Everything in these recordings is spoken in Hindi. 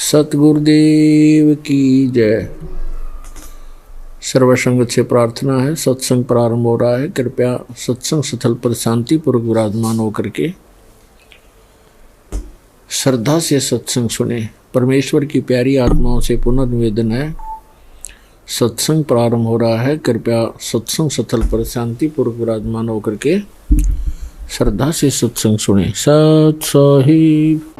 सतगुरुदेव की जय। सर्वसंगत से प्रार्थना है। सत्संग प्रारंभ हो रहा है। कृपया सत्संग स्थल पर शांतिपूर्वक विराजमान होकर के श्रद्धा से सत्संग सुने। परमेश्वर की प्यारी आत्माओं से पुनर्निवेदन है, सत्संग प्रारंभ हो रहा है। कृपया सत्संग स्थल पर शांतिपूर्वक विराजमान होकर के श्रद्धा से सत्संग सुने। सत साहिब।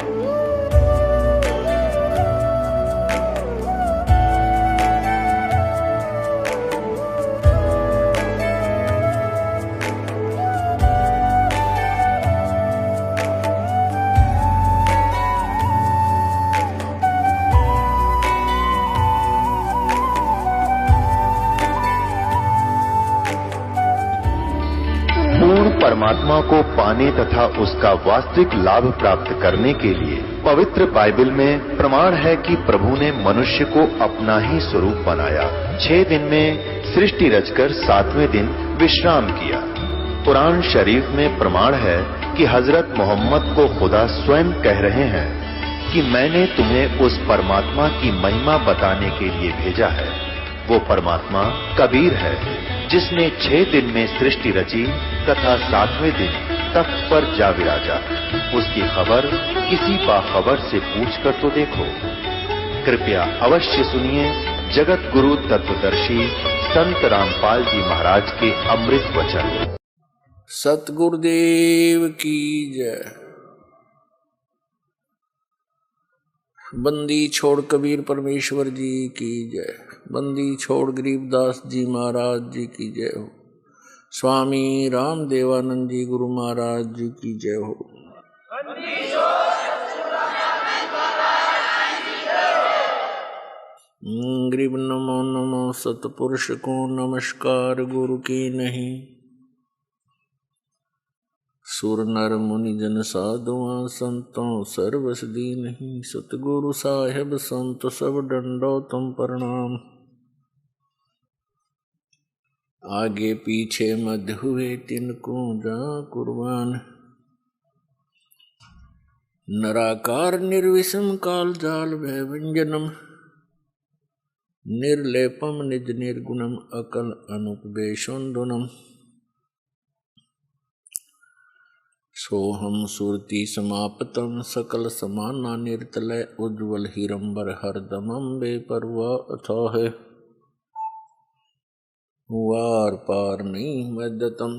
परमात्मा को पाने तथा उसका वास्तविक लाभ प्राप्त करने के लिए पवित्र बाइबल में प्रमाण है कि प्रभु ने मनुष्य को अपना ही स्वरूप बनाया। 6 दिन में सृष्टि रचकर 7वें दिन विश्राम किया। कुरान शरीफ में प्रमाण है कि हजरत मोहम्मद को खुदा स्वयं कह रहे हैं कि मैंने तुम्हें उस परमात्मा की महिमा बताने के लिए भेजा है। वो परमात्मा कबीर है जिसने 6 दिन में सृष्टि रची तथा 7वें दिन तख्त पर जा विराजा। उसकी खबर किसी बाखबर से पूछकर तो देखो। कृपया अवश्य सुनिए जगत गुरु तत्वदर्शी संत रामपाल जी महाराज के अमृत वचन। सतगुरुदेव की जय। बंदी छोड़ कबीर परमेश्वर जी की जय। बंदी छोड़ गरीबदास जी महाराज जी की जय हो। स्वामी राम देवानंद जी गुरु महाराज जी की जय हो। गरीब नमो नमो सतपुरुष को नमस्कार गुरु की नहीं। सुर नर मुनि जन साधुआ संतों सर्वस दी नहीं। सतगुरु साहेब संत सब डंडो तुम प्रणाम। आगे पीछे मध्य हुए तिनको जा कुर्बान। नराकार निर्विषम काल जाल भय व्यंजनम। निर्लेपम निज निर्गुणम अकल अनुपवेशोन्दुनम। सोहम सुरति समापतम सकल समाना निर्तलय उज्ज्वल हिरंबर हरदमम बेपरवा अथाह। वार पार नहीं मदतम।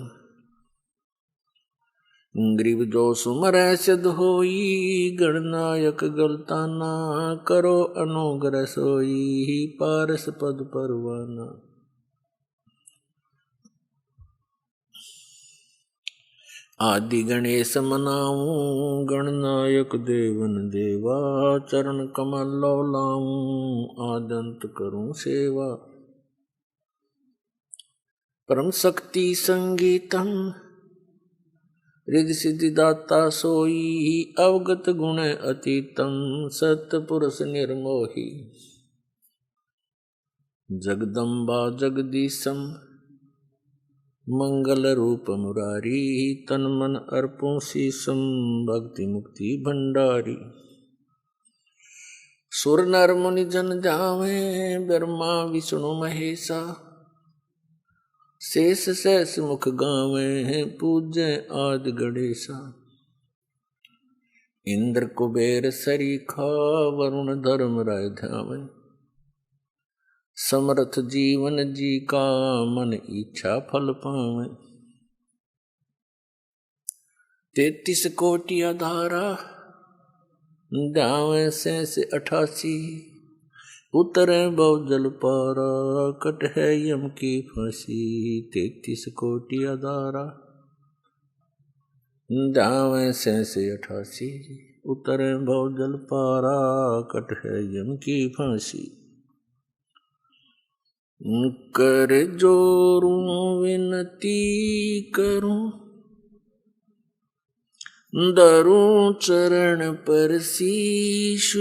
ग्रीव जो सुमर सिद्ध होई गणनायक गलताना। करो अनुग्रह सोई पारस पद परवाना। आदि गणेश मनाऊं गणनायक देवन देवा। चरण कमल लो लाऊं आदंत करूं सेवा। परम शक्ति संगीतम रिद्धि सिद्धि दाता सोई। अवगत गुण अतीतम सतपुरुष निर्मोही। जगदम्बा जगदीशम मंगल रूप मुरारी। तन मन अर्पों शीसम भक्ति मुक्ति भंडारी। सुर नर मुनि जन जावे ब्रह्मा विष्णु महेशा। शेष सहस मुख गावे पूज्य आदि गणेशा। इंद्र कुबेर सरीखा वरुण धर्म राय ध्यावे। समर्थ जीवन जी का मन इच्छा फल पावे। 33 कोटि आधारा ध्यावे शेष 88। उतरे बहु जल पारा कट है यम की फांसी। 33 कोटि आधारा ध्यावे शेष 88। उतरे बहु जल पारा कट है यम की फांसी। कर जोरूं विनती करूं धरूं चरण पर शीश।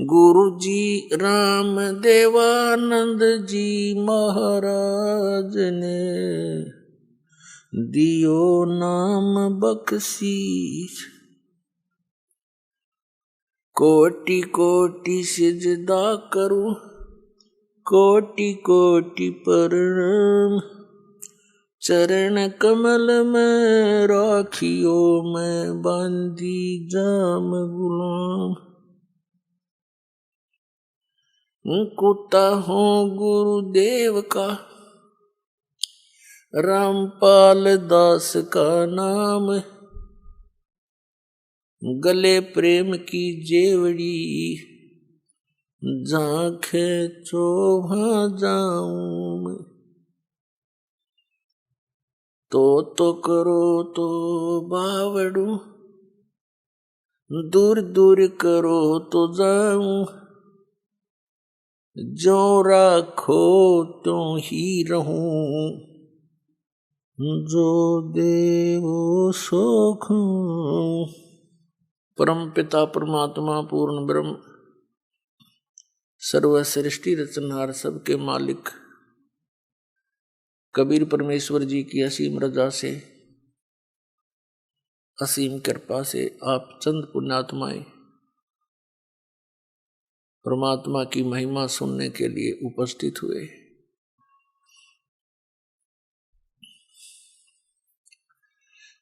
गुरु जी राम देवानंद जी महाराज ने दियो नाम बख्शीश। कोटि कोटि सिजदा करूं, कोटि कोटि प्रणाम, चरण कमल में राखियो मैं बांधी जाम गुलाम। कुत्ता हूँ गुरुदेव का, रामपाल दास का नाम, गले प्रेम की जेवड़ी, झांखे चोभा जाऊं मैं। तो करो तो बावड़ू, दूर दूर करो तो जाऊं, जो राखो त्यों ही रहूं, जो देवो सो खाऊं। परम पिता परमात्मा पूर्ण ब्रह्म सर्व सृष्टि रचनहार सबके मालिक कबीर परमेश्वर जी की असीम रजा से, असीम कृपा से आप चंद पुण्यात्माएं परमात्मा की महिमा सुनने के लिए उपस्थित हुए।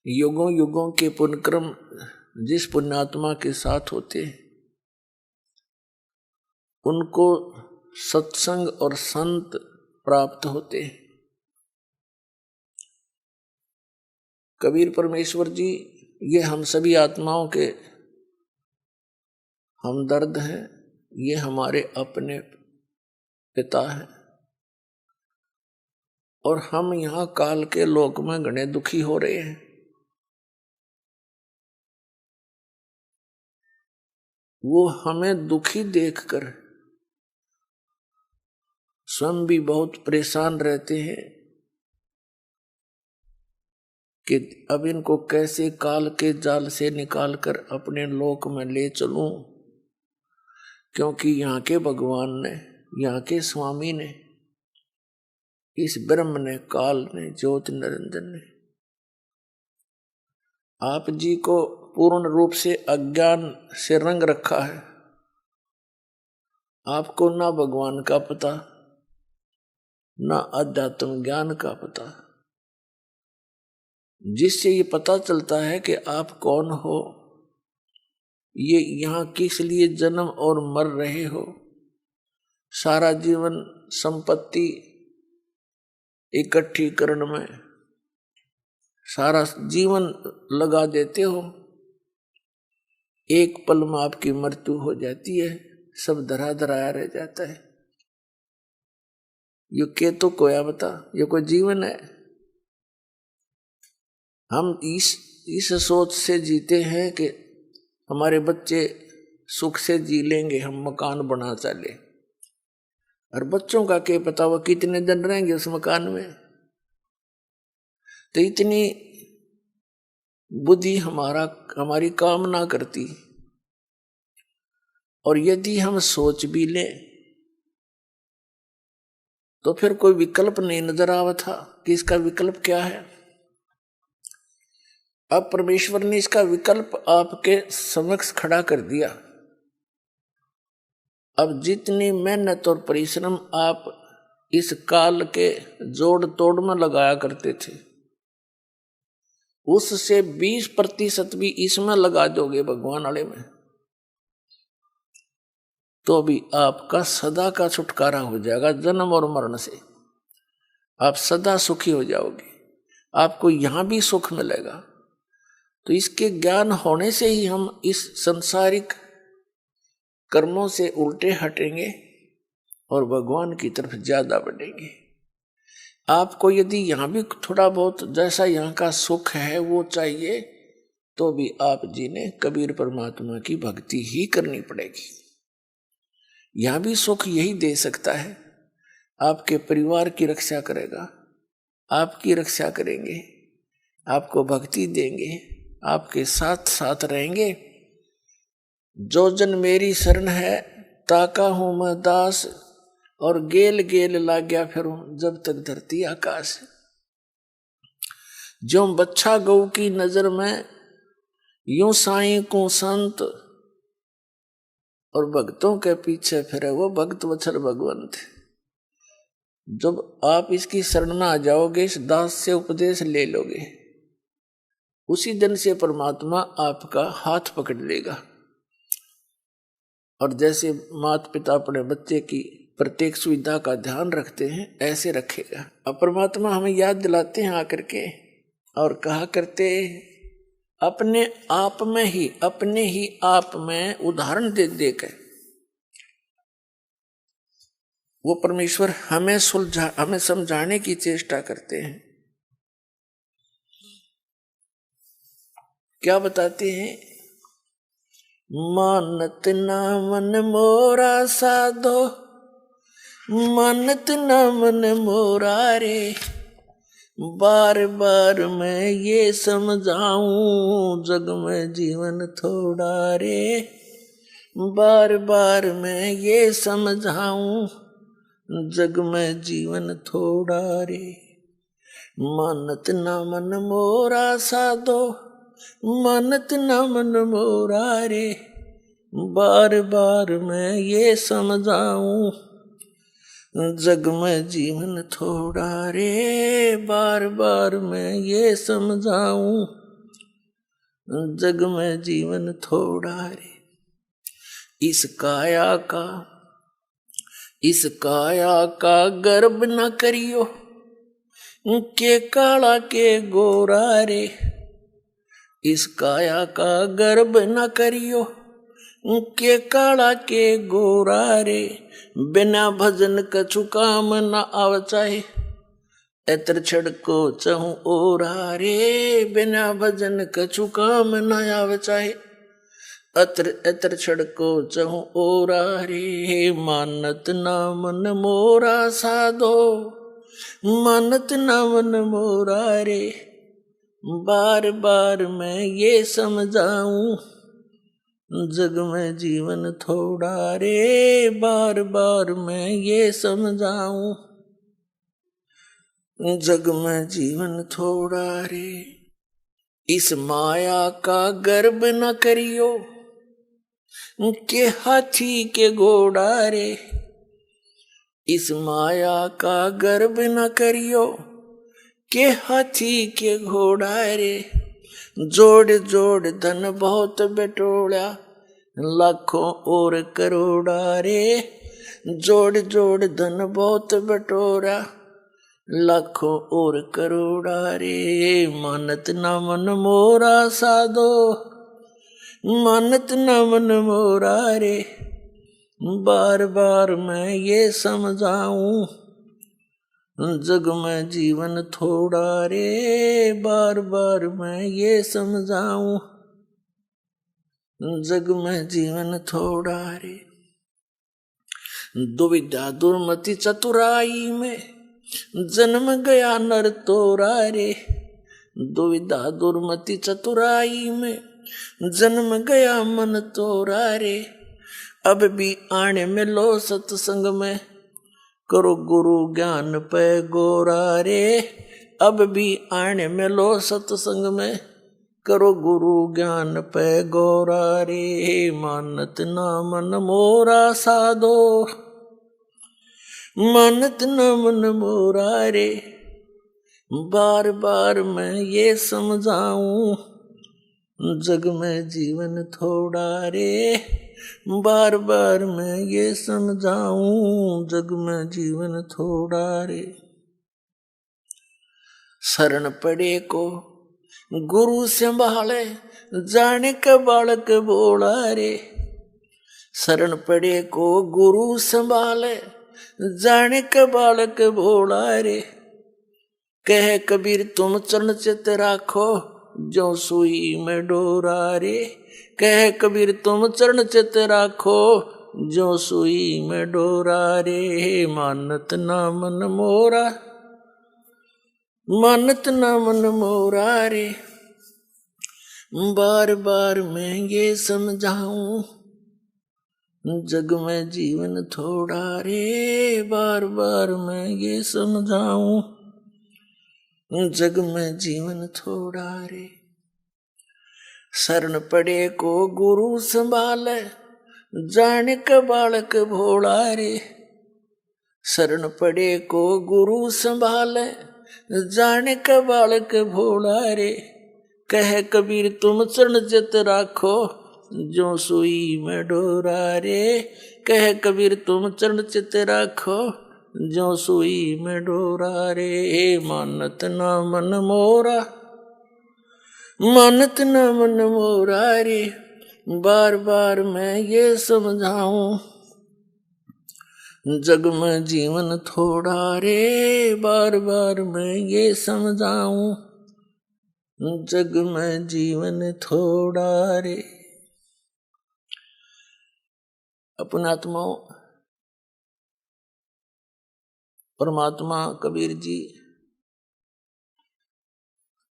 युगों युगों के पुण्यक्रम जिस पुण्यात्मा के साथ होते उनको सत्संग और संत प्राप्त होते। कबीर परमेश्वर जी ये हम सभी आत्माओं के हमदर्द हैं, ये हमारे अपने पिता हैं और हम यहाँ काल के लोक में घने दुखी हो रहे हैं। वो हमें दुखी देखकर स्वयं भी बहुत परेशान रहते हैं कि अब इनको कैसे काल के जाल से निकालकर अपने लोक में ले चलूं, क्योंकि यहाँ के भगवान ने, यहाँ के स्वामी ने, इस ब्रह्म ने, काल ने, ज्योति निरंजन ने आप जी को पूर्ण रूप से अज्ञान से रंग रखा है। आपको ना भगवान का पता, ना अध्यात्म ज्ञान का पता, जिससे ये पता चलता है कि आप कौन हो, ये यहाँ किस लिए जन्म और मर रहे हो, सारा जीवन संपत्ति इकट्ठी करने में सारा जीवन लगा देते हो, एक पल में आपकी मृत्यु हो जाती है, सब धरा धराया रह जाता है। ये के तो कोया बता, ये कोई जीवन है? हम इस सोच से जीते हैं कि हमारे बच्चे सुख से जी लेंगे, हम मकान बना चले, और बच्चों का क्या पता वो कितने दिन रहेंगे उस मकान में। तो इतनी बुद्धि हमारी काम ना करती, और यदि हम सोच भी लें तो फिर कोई विकल्प नहीं नजर आवा था कि इसका विकल्प क्या है। अब परमेश्वर ने इसका विकल्प आपके समक्ष खड़ा कर दिया। अब जितनी मेहनत और परिश्रम आप इस काल के जोड़ तोड़ में लगाया करते थे, उससे 20% भी इसमें लगा दोगे भगवान वाले में, तो भी आपका सदा का छुटकारा हो जाएगा जन्म और मरण से। आप सदा सुखी हो जाओगे, आपको यहां भी सुख मिलेगा। तो इसके ज्ञान होने से ही हम इस संसारिक कर्मों से उल्टे हटेंगे और भगवान की तरफ ज्यादा बढ़ेंगे। आपको यदि यहाँ भी थोड़ा बहुत जैसा यहाँ का सुख है वो चाहिए, तो भी आप जी ने कबीर परमात्मा की भक्ति ही करनी पड़ेगी। यहाँ भी सुख यही दे सकता है, आपके परिवार की रक्षा करेगा, आपकी रक्षा करेंगे, आपको भक्ति देंगे, आपके साथ साथ रहेंगे। जो जन मेरी शरण है ताका हूं मैं दास, और गेल गेल लाग्या फिरूं जब तक धरती आकाश। जो बच्चा गऊ की नजर में यूं साईं को संत, और भक्तों के पीछे फिरे वो भक्त वत्सल भगवान थे। जब आप इसकी शरण में आ जाओगे, इस दास से उपदेश ले लोगे, उसी दिन से परमात्मा आपका हाथ पकड़ लेगा। और जैसे माता पिता अपने बच्चे की प्रत्येक सुविधा का ध्यान रखते हैं, ऐसे रखेगा। अब परमात्मा हमें याद दिलाते हैं आकर के, और कहा करते अपने आप में उदाहरण दे देकर वो परमेश्वर हमें समझाने की चेष्टा करते हैं। क्या बताते हैं? मानत ना मन मोरा साधो, मानत ना मन मोरा रे, बार बार मैं ये समझाऊं जग में जीवन थोड़ा रे, बार बार मैं ये समझाऊं जग में जीवन थोड़ा रे। मानत ना मन मोरा साधो, मानत ना मन मोरा रे, बार बार मैं ये समझाऊं जग में जीवन थोड़ा रे, बार बार मैं ये समझाऊं जग में जीवन थोड़ा रे। इस काया का गर्व न करियो, के काला के गोरा रे, इस काया का गर्व न करियो, के काला के गोरा रे, बिना भजन कछु काम न आव चाहे, एतर छड़को चहु ओरा रे, बिना भजन कछु काम न आव चाहे, अतर छड़को चहु ओरा रे। मानत ना मन मोरा साधो, मानत ना मन मोरा रे, बार बार मैं ये समझाऊं जग में जीवन थोड़ा रे, बार बार मैं ये समझाऊं जग में जीवन थोड़ा रे। इस माया का गर्व न करियो, के हाथी के घोड़ा रे, इस माया का गर्व न करियो, के हाथी के घोड़ा रे, जोड़ जोड़ धन बहुत बटोड़ा, लाखों और करोड़ा रे, जोड़ जोड़ धन बहुत बटोरा, लाखों और करोड़ा रे। मानत ना मन मोरा साधो, मानत ना मन मोरा रे, बार बार मैं ये समझाऊं जग में जीवन थोड़ा रे, बार बार मैं ये समझाऊं जग में जीवन थोड़ा रे। दुविधा दुर्मति चतुराई में जन्म गया नर तोरा रे, दुविधा दुर्मति चतुराई में जन्म गया मन तोरा रे, अब भी आने में लो सत्संग में, करो गुरु ज्ञान पे गोरा रे, अब भी आने में लो सत्संग में, करो गुरु ज्ञान पे गोरा रे। मानत ना मन मोरा साधो, मानत ना मन मोरा रे, बार बार मैं ये समझाऊं जग में जीवन थोड़ा रे, बार बार मैं ये समझाऊं जग में जीवन थोड़ा रे। शरण पड़े को गुरु संभाले, जाने का बालक बोला रे, शरण पड़े को गुरु संभाले, जाने का बालक बोला रे, कह कबीर तुम चरण चित राखो, जो सुई में डोरा रे, कह कबीर तुम चरण चित राखो, जो सुई में डोरा रे। मानत ना मन मोरा, मानत ना मन मोरा रे, बार बार मैं ये समझाऊं जग में जीवन थोड़ा रे, बार बार मैं ये समझाऊं जग में जीवन थोड़ा रे। शरण पड़े को गुरु संभाले, जाने का बालक भोला रे, शरण पड़े को गुरु संभाले। जाने का बालक भोला रे, कह कबीर तुम चरण चित राखो, जो सुई में डोरा रे। कह कबीर तुम चरण चित राखो, जो सुई में डोरा रे। मानत ना मन मोरा, मानत न मन मोरा रे, बार बार मैं ये समझाऊं, जग में जीवन थोड़ा रे। बार बार मैं ये समझाऊं, जग में जीवन थोड़ा रे। अपनात्माओं, परमात्मा कबीर जी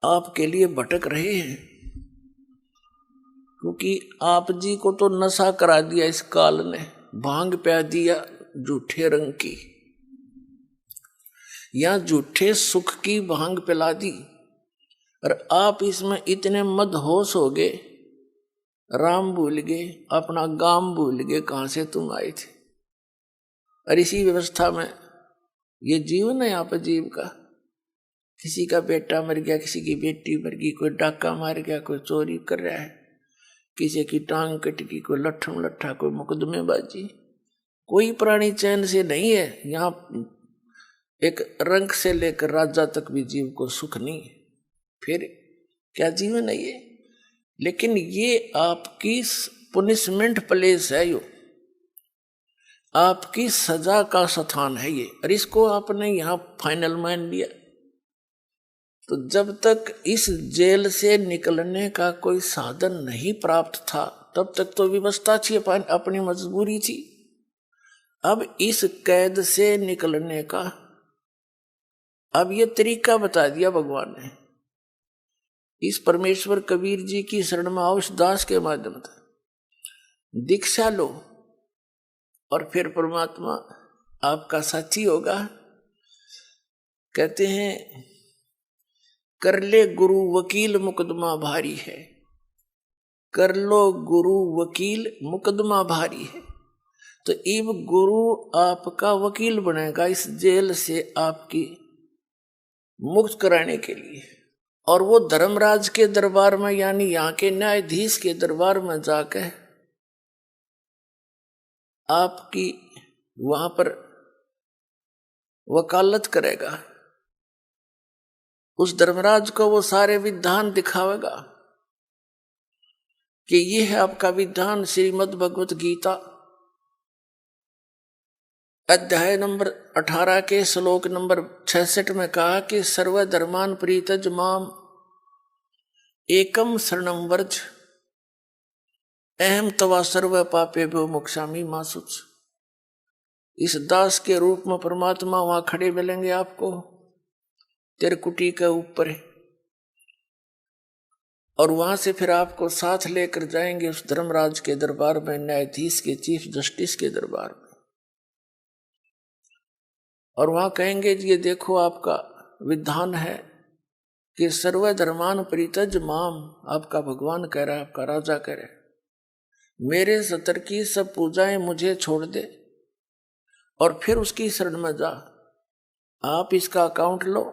आपके लिए भटक रहे हैं, क्योंकि आप जी को तो नशा करा दिया इस काल ने, भांग पिला दिया झूठे रंग की, या झूठे सुख की भांग पिला दी, और आप इसमें इतने मदहोश हो गए, राम भूल गए, अपना गांव भूल गए, कहां से तुम आए थे। और इसी व्यवस्था में ये जीवन है यहाँ पर जीव का। किसी का बेटा मर गया, किसी की बेटी मर गई, कोई डाका मार गया, कोई चोरी कर रहा है, किसी की टांग कट गई, कोई लट्ठम लट्ठा, कोई मुकदमेबाजी। कोई प्राणी चैन से नहीं है यहाँ। एक रंग से लेकर राजा तक भी जीव को सुख नहीं। फिर क्या जीवन है ये? लेकिन ये आपकी पुनिशमेंट प्लेस है, यो आपकी सजा का स्थान है ये, और इसको आपने यहाँ फाइनल मान लिया। तो जब तक इस जेल से निकलने का कोई साधन नहीं प्राप्त था, तब तक तो व्यवस्था थी, अपनी मजबूरी थी। अब इस कैद से निकलने का अब ये तरीका बता दिया भगवान ने। इस परमेश्वर कबीर जी की शरण में आओ, इस दास के माध्यम से दीक्षा लो, और फिर परमात्मा आपका साथी होगा। कहते हैं, कर ले गुरु वकील मुकदमा भारी है। कर लो गुरु वकील मुकदमा भारी है। तो इब गुरु आपका वकील बनेगा इस जेल से आपकी मुक्त कराने के लिए। और वो धर्मराज के दरबार में, यानी यहाँ के न्यायाधीश के दरबार में जाकर आपकी वहां पर वकालत करेगा। उस धर्मराज को वो सारे विधान दिखावेगा कि ये है आपका विधान। श्रीमद् भगवत गीता अध्याय नंबर 18 के श्लोक नंबर 66 में कहा कि सर्वधर्मान प्रीतज माम एकम शरणम वर्ज, अहम तवा सर्व पापेभ्यो मोक्षामि मा शुच। इस दास के रूप में परमात्मा वहां खड़े मिलेंगे आपको तिरकुटी के ऊपर, और वहां से फिर आपको साथ लेकर जाएंगे उस धर्मराज के दरबार में, न्यायाधीश के, चीफ जस्टिस के दरबार में। और वहां कहेंगे ये देखो आपका विधान है कि सर्वधर्मान परित्यज माम, आपका भगवान कह रहा है, आपका राजा कह रहा है, मेरे सतर की सब पूजाएं मुझे छोड़ दे और फिर उसकी शरण में जा। आप इसका अकाउंट लो,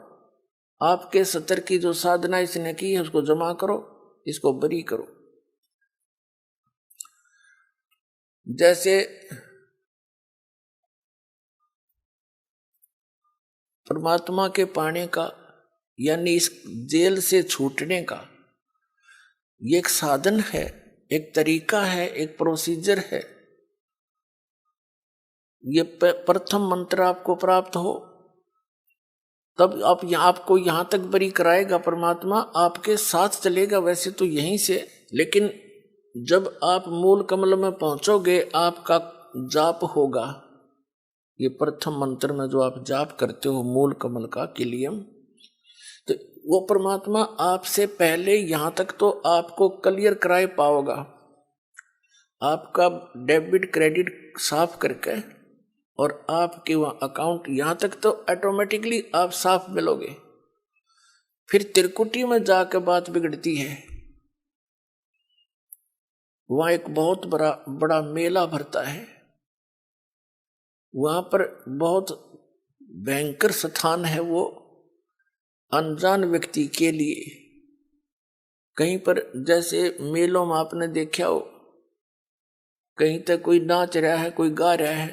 आपके सतर की जो साधना इसने की है उसको जमा करो, इसको बरी करो। जैसे परमात्मा के पाने का, यानी इस जेल से छूटने का ये एक साधन है, एक तरीका है, एक प्रोसीजर है। ये प्रथम मंत्र आपको प्राप्त हो तब आपको यहां तक बरी कराएगा परमात्मा, आपके साथ चलेगा वैसे तो यहीं से, लेकिन जब आप मूल कमल में पहुंचोगे आपका जाप होगा। ये प्रथम मंत्र में जो आप जाप करते हो मूल कमल का किलियम, तो वो परमात्मा आपसे पहले यहां तक तो आपको क्लियर कराए पाओगा, आपका डेबिट क्रेडिट साफ करके, और आपके वहां अकाउंट यहां तक तो ऑटोमेटिकली आप साफ मिलोगे। फिर त्रिकुटी में जाकर बात बिगड़ती है। वहां एक बहुत बड़ा मेला भरता है। वहां पर बहुत भयंकर स्थान है वो अनजान व्यक्ति के लिए। कहीं पर जैसे मेलों में आपने देखा हो, कहीं तक कोई नाच रहा है, कोई गा रहा है,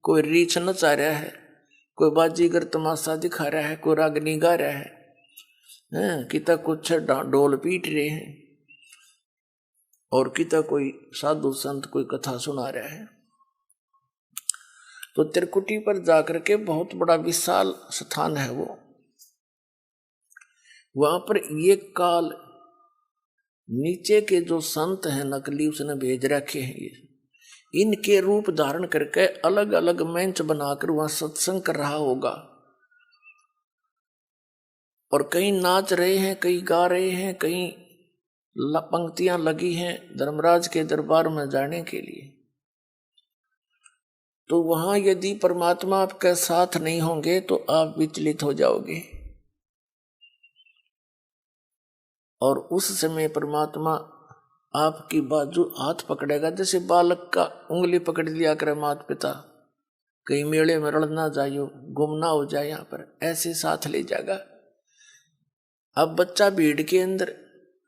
कोई रीछ नचा रहा है, कोई बाजीगर तमाशा दिखा रहा है, कोई रागनी गा रहा है, किता कुछ ढोल पीट रहे हैं और किता कोई साधु संत कोई कथा सुना रहा है। तो त्रिकुटी पर जाकर के बहुत बड़ा विशाल स्थान है वो। वहां पर ये काल नीचे के जो संत हैं नकली उसने भेज रखे हैं, ये इनके रूप धारण करके अलग अलग मंच बनाकर वहां सत्संग कर रहा होगा। और कहीं नाच रहे हैं, कहीं गा रहे हैं, कहीं पंक्तियां लगी हैं धर्मराज के दरबार में जाने के लिए। तो वहां यदि परमात्मा आपके साथ नहीं होंगे तो आप विचलित हो जाओगे। और उस समय परमात्मा आपकी बाजू हाथ पकड़ेगा, जैसे बालक का उंगली पकड़ लिया करे माता पिता, कहीं मेले में रड़ ना जाइयो, गुम ना हो जाए, यहाँ पर ऐसे साथ ले जाएगा। अब बच्चा भीड़ के अंदर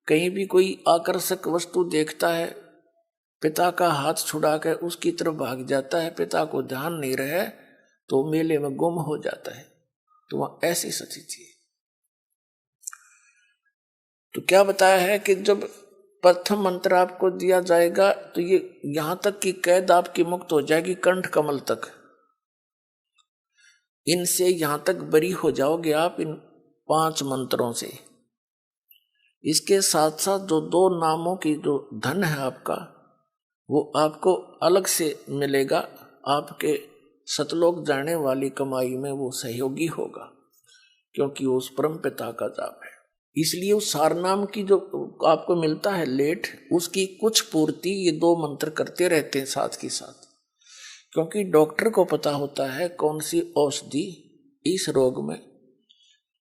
कहीं भी कोई आकर्षक वस्तु देखता है, पिता का हाथ छुड़ा कर उसकी तरफ भाग जाता है, पिता को ध्यान नहीं रहे तो मेले में गुम हो जाता है। तो वह ऐसी स्थिति है। तो क्या बताया है कि जब प्रथम मंत्र आपको दिया जाएगा तो ये यहां तक की कैद आपकी मुक्त हो जाएगी, कंठ कमल तक। इनसे यहां तक बरी हो जाओगे आप इन 5 मंत्रों से। इसके साथ साथ जो 2 नामों की जो धन है आपका, वो आपको अलग से मिलेगा। आपके सतलोक जाने वाली कमाई में वो सहयोगी होगा, क्योंकि वो उस परम पिता का जाप है। इसलिए उस सारनाम की जो आपको मिलता है लेट, उसकी कुछ पूर्ति ये 2 मंत्र करते रहते हैं साथ के साथ। क्योंकि डॉक्टर को पता होता है कौन सी औषधि इस रोग में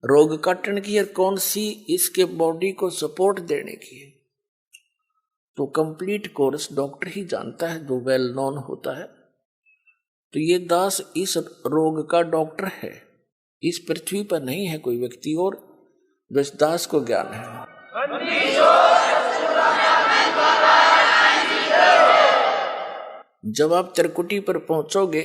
रोग काटने की है, कौन सी इसके बॉडी को सपोर्ट देने की है। तो कंप्लीट कोर्स डॉक्टर ही जानता है, जो वेल नोन होता है। तो ये दास इस रोग का डॉक्टर है। इस पृथ्वी पर नहीं है कोई व्यक्ति और बस दास को ज्ञान है। जब आप त्रिकुटी पर पहुंचोगे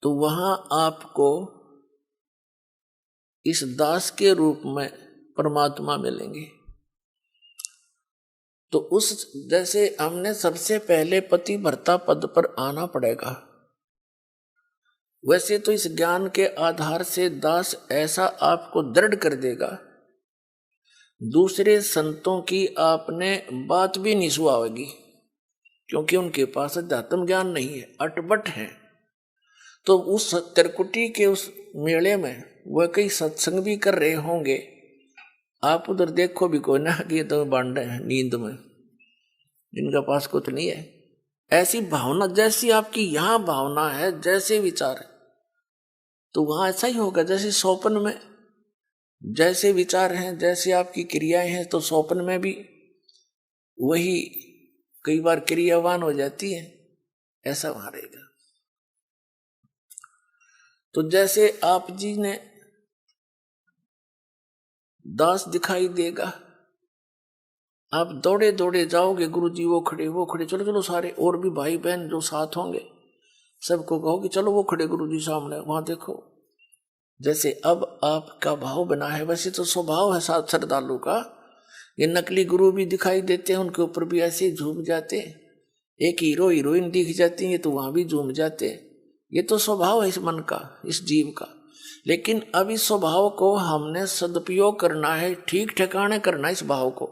तो वहां आपको इस दास के रूप में परमात्मा मिलेंगे। तो उस जैसे हमने सबसे पहले पति भर्ता पद पर आना पड़ेगा, वैसे तो इस ज्ञान के आधार से दास ऐसा आपको दृढ़ कर देगा, दूसरे संतों की आपने बात भी नहीं सुहावेगी, क्योंकि उनके पास अध्यात्म ज्ञान नहीं है, अटपट है। तो उस त्रिकुटी के उस मेले में वह कई सत्संग भी कर रहे होंगे, आप उधर देखो भी कोई ना कि तो बांडे हैं नींद में, इनका पास कुछ नहीं है। ऐसी भावना जैसी आपकी यहाँ भावना है, जैसे विचार है, तो वहां ऐसा ही होगा। जैसे स्वप्न में जैसे विचार हैं, जैसे आपकी क्रियाएं हैं, तो स्वप्न में भी वही कई बार क्रियावान हो जाती है, ऐसा वहां रहेगा। तो जैसे आप जी ने दास दिखाई देगा, आप दौड़े दौड़े जाओगे, गुरुजी वो खड़े, चलो चलो सारे और भी भाई बहन जो साथ होंगे सबको कहोगे चलो वो खड़े गुरुजी सामने, वहां देखो। जैसे अब आपका भाव बना है, वैसे तो स्वभाव है साथ श्रद्धालु का। ये नकली गुरु भी दिखाई देते हैं, उनके ऊपर भी ऐसे झूम जाते। एक हीरो हीरोइन दिख जाती है तो वहां भी झूम जाते। ये तो स्वभाव है इस मन का, इस जीव का। लेकिन अब इस स्वभाव को हमने सदुपयोग करना है, ठीक ठिकाने करना है इस भाव को।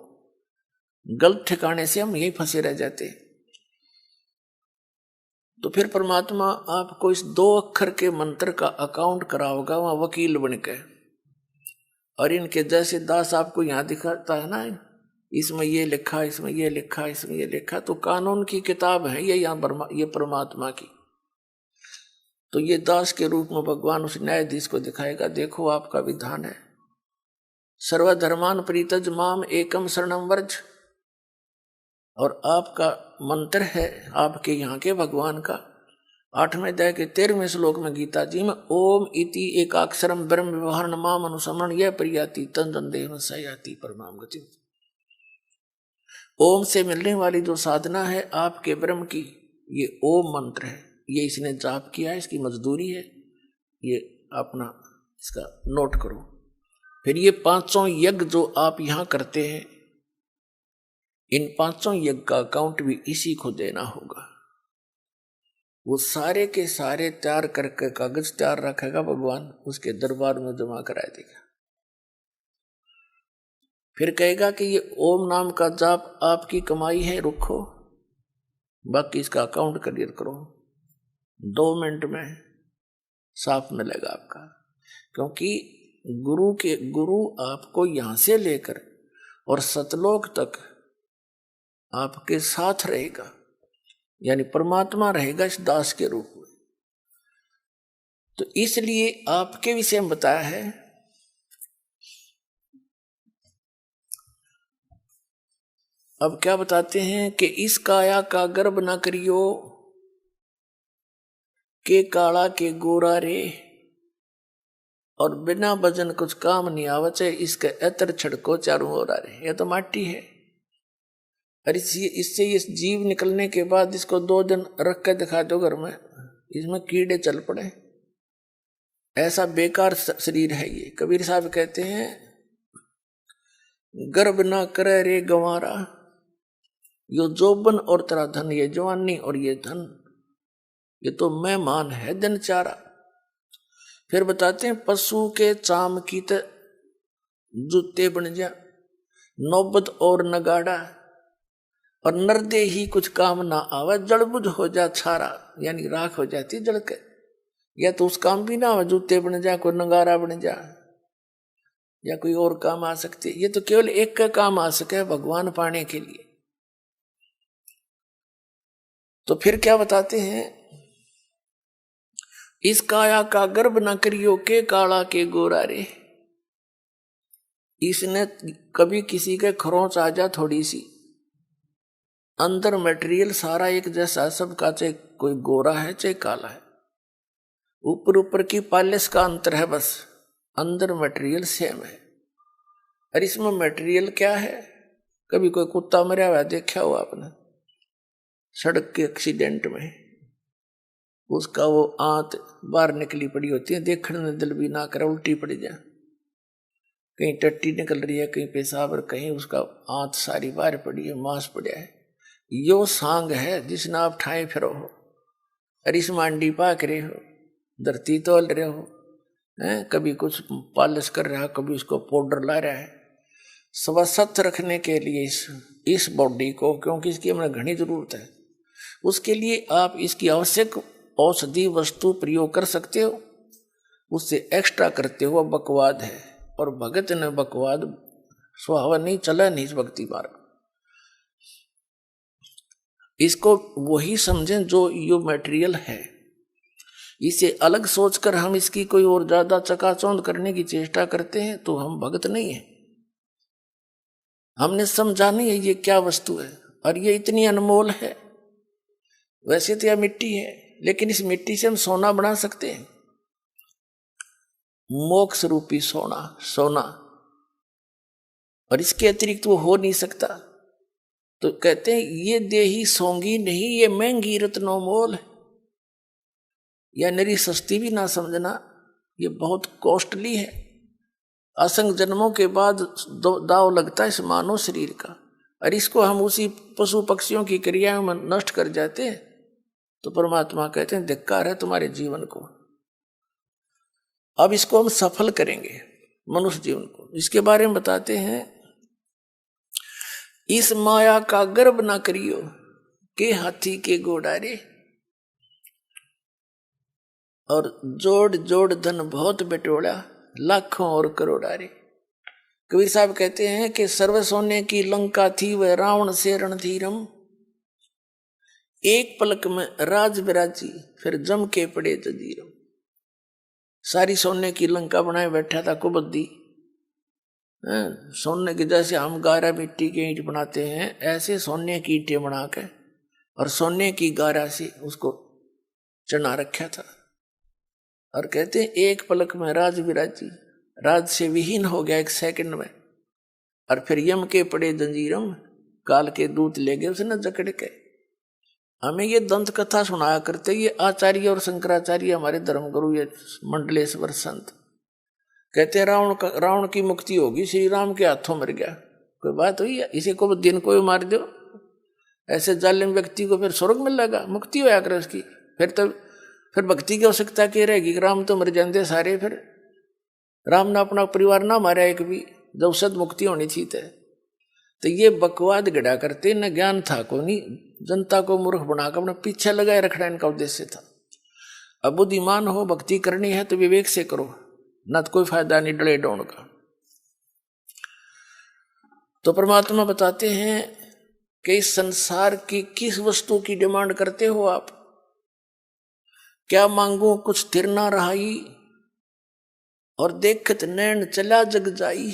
गलत ठिकाने से हम यही फंसे रह जाते। तो फिर परमात्मा आपको इस 2 अक्षर के मंत्र का अकाउंट कराओगा वहां वकील बनकर। और इनके जैसे दास आपको यहां दिखाता है ना, इसमें ये लिखा, इसमें ये लिखा, इसमें ये लिखा, तो कानून की किताब है ये यहाँ ये परमात्मा की। तो ये दास के रूप में भगवान उस न्यायाधीश को दिखाएगा, देखो आपका विधान है, सर्वधर्मान परित्यज माम एकम शरणम व्रज। और आपका मंत्र है आपके यहाँ के भगवान का 8वें अध्याय के 13वें श्लोक में गीता जी में ओम इति एकाक्षरम ब्रह्म व्यवहार माम अनुसमरण यह प्रियाति तन तन देह सयाति परमाम गति। ओम से मिलने वाली जो साधना है आपके ब्रह्म की, ये ओम मंत्र है। ये इसने जाप किया है, इसकी मजदूरी है, ये अपना इसका नोट करो। फिर ये 500 यज्ञ जो आप यहां करते हैं, इन 500 यज्ञ का अकाउंट भी इसी को देना होगा। वो सारे के सारे तैयार करके कागज तैयार रखेगा भगवान, उसके दरबार में जमा करा देगा। फिर कहेगा कि ये ओम नाम का जाप आपकी कमाई है, रुको, बाकी इसका अकाउंट क्लियर करो। 2 मिनट में साफ मिलेगा आपका, क्योंकि गुरु आपको यहां से लेकर और सतलोक तक आपके साथ रहेगा, यानी परमात्मा रहेगा इस दास के रूप में। तो इसलिए आपके विषय में बताया है। अब क्या बताते हैं कि इस काया का गर्भ न करियो के काला के गोरा रे, और बिना वजन कुछ काम नहीं आवचे, इसके एतर छड़को चारों ओर आ रहे। यह तो माटी है, और इससे ये जीव निकलने के बाद इसको 2 दिन रख के दिखा दो घर में, इसमें कीड़े चल पड़े। ऐसा बेकार शरीर है ये। कबीर साहब कहते हैं गर्भ ना करे रे गंवारा, यो जोबन और तेरा धन, ये जवानी और ये धन, ये तो मेहमान है दिन चारा। फिर बताते हैं पशु के चाम की त जूते बन जा, नौबत और नगाड़ा, और नरदे ही कुछ काम ना आवे, जड़बुझ हो जा छारा, यानी राख हो जाती जड़ के। या तो उस काम भी ना आवे, जूते बन जा, कोई नगारा बन जा, या कोई और काम आ सकती। ये तो केवल एक का काम आ सके, भगवान पाने के लिए। तो फिर क्या बताते हैं, इस काया का गर्भ न करियो के काला के गोरा रे। इसने कभी किसी के खरोंच आ जा थोड़ी सी, अंदर मटेरियल सारा एक जैसा सबका, चाहे कोई गोरा है चाहे काला है, ऊपर की पॉलिश का अंतर है बस, अंदर मटेरियल सेम है। और इसमें मटेरियल क्या है, कभी कोई कुत्ता मरा हुआ देखा हो आपने सड़क के एक्सीडेंट में, उसका वो आंत बाहर निकली पड़ी होती है, देखने में दिल भी ना करे, उल्टी पड़ जाए, कहीं टट्टी निकल रही है, कहीं पेशाब, और कहीं उसका आंत सारी बाहर पड़ी है, मांस पड़ा है। यो सांग है जिसने आप ठाए फिरो हो, और इस मांडी पाक रहे हो, धरती तोल रहे हो, कभी कुछ पॉलिश कर रहा है, कभी उसको पाउडर ला रहा है, स्वस्थ रखने के लिए इस बॉडी को, क्योंकि इसकी हमें घनी जरूरत है, उसके लिए आप इसकी आवश्यक औषधि वस्तु प्रयोग कर सकते हो, उससे एक्स्ट्रा करते हो बकवाद है। और भगत ने बकवाद सुहावा नहीं, चला नहीं इस भक्ति मार्ग। इसको वही समझें जो यो मटेरियल है, इसे अलग सोचकर हम इसकी कोई और ज्यादा चकाचौंध करने की चेष्टा करते हैं तो हम भगत नहीं है। हमने समझा नहीं है ये क्या वस्तु है, और ये इतनी अनमोल है। वैसे तो यह मिट्टी है, लेकिन इस मिट्टी से हम सोना बना सकते हैं, मोक्ष रूपी सोना, और इसके अतिरिक्त वो हो नहीं सकता। तो कहते हैं ये देही सोंगी नहीं, ये महंगी रत्नों मोल है। या नरी सस्ती भी ना समझना, ये बहुत कॉस्टली है। असंख्य जन्मों के बाद दाव लगता है इस मानव शरीर का, और इसको हम उसी पशु पक्षियों की क्रियाओं में नष्ट कर जाते हैं। तो परमात्मा कहते हैं धिक्कार है तुम्हारे जीवन को। अब इसको हम सफल करेंगे, मनुष्य जीवन को। इसके बारे में बताते हैं, इस माया का गर्भ ना करियो के हाथी के गोडारे, और जोड़ जोड़ धन बहुत बटोड़ा लाखों और करोड़ारे। कबीर साहब कहते हैं कि सर्व सोने की लंका थी वह रावण से रणधीरम, एक पलक में राज विराजी फिर जम के पड़े जजीरम। सारी सोने की लंका बनाए बैठा था कुबद्दी, सोने के जैसे हम गारा मिट्टी के ईंट बनाते हैं, ऐसे सोने की ईंटें बना के और सोने की गारा से उसको चढ़ा रखा था। और कहते हैं एक पलक में राज विराजी, राज से विहीन हो गया एक सेकंड में। और फिर यम के पड़े जंजीरम, काल के दूत ले गए उसने जकड़ के। हमें ये दंत कथा सुनाया करते ये आचार्य और शंकराचार्य, हमारे धर्मगुरु, ये मंडलेश्वर संत। कहते हैं रावण की मुक्ति होगी, श्री राम के हाथों मर गया। कोई बात हुई है? इसी को दिन को भी मार दो, ऐसे जालिम व्यक्ति को फिर स्वर्ग मिलेगा, मुक्ति होया करे उसकी। फिर भक्ति की आवश्यकता क्या रहेगी? राम तो मर जाते सारे, फिर राम ने अपना परिवार ना मारा एक भी, जब सद मुक्ति होनी थी। तो ये बकवाद गढ़ा करते, न ज्ञान था को नहीं, जनता को मूर्ख बनाकर अपने पीछे लगाए रखना इनका उद्देश्य था। अब बुद्धिमान हो, भक्ति करनी है तो विवेक से करो, न तो कोई फायदा नहीं डले डोण का। तो परमात्मा बताते हैं कि इस संसार की किस वस्तु की डिमांड करते हो आप? क्या मांगू कुछ स्थिर ना रहाई, और देखत नैन चला जग जाई।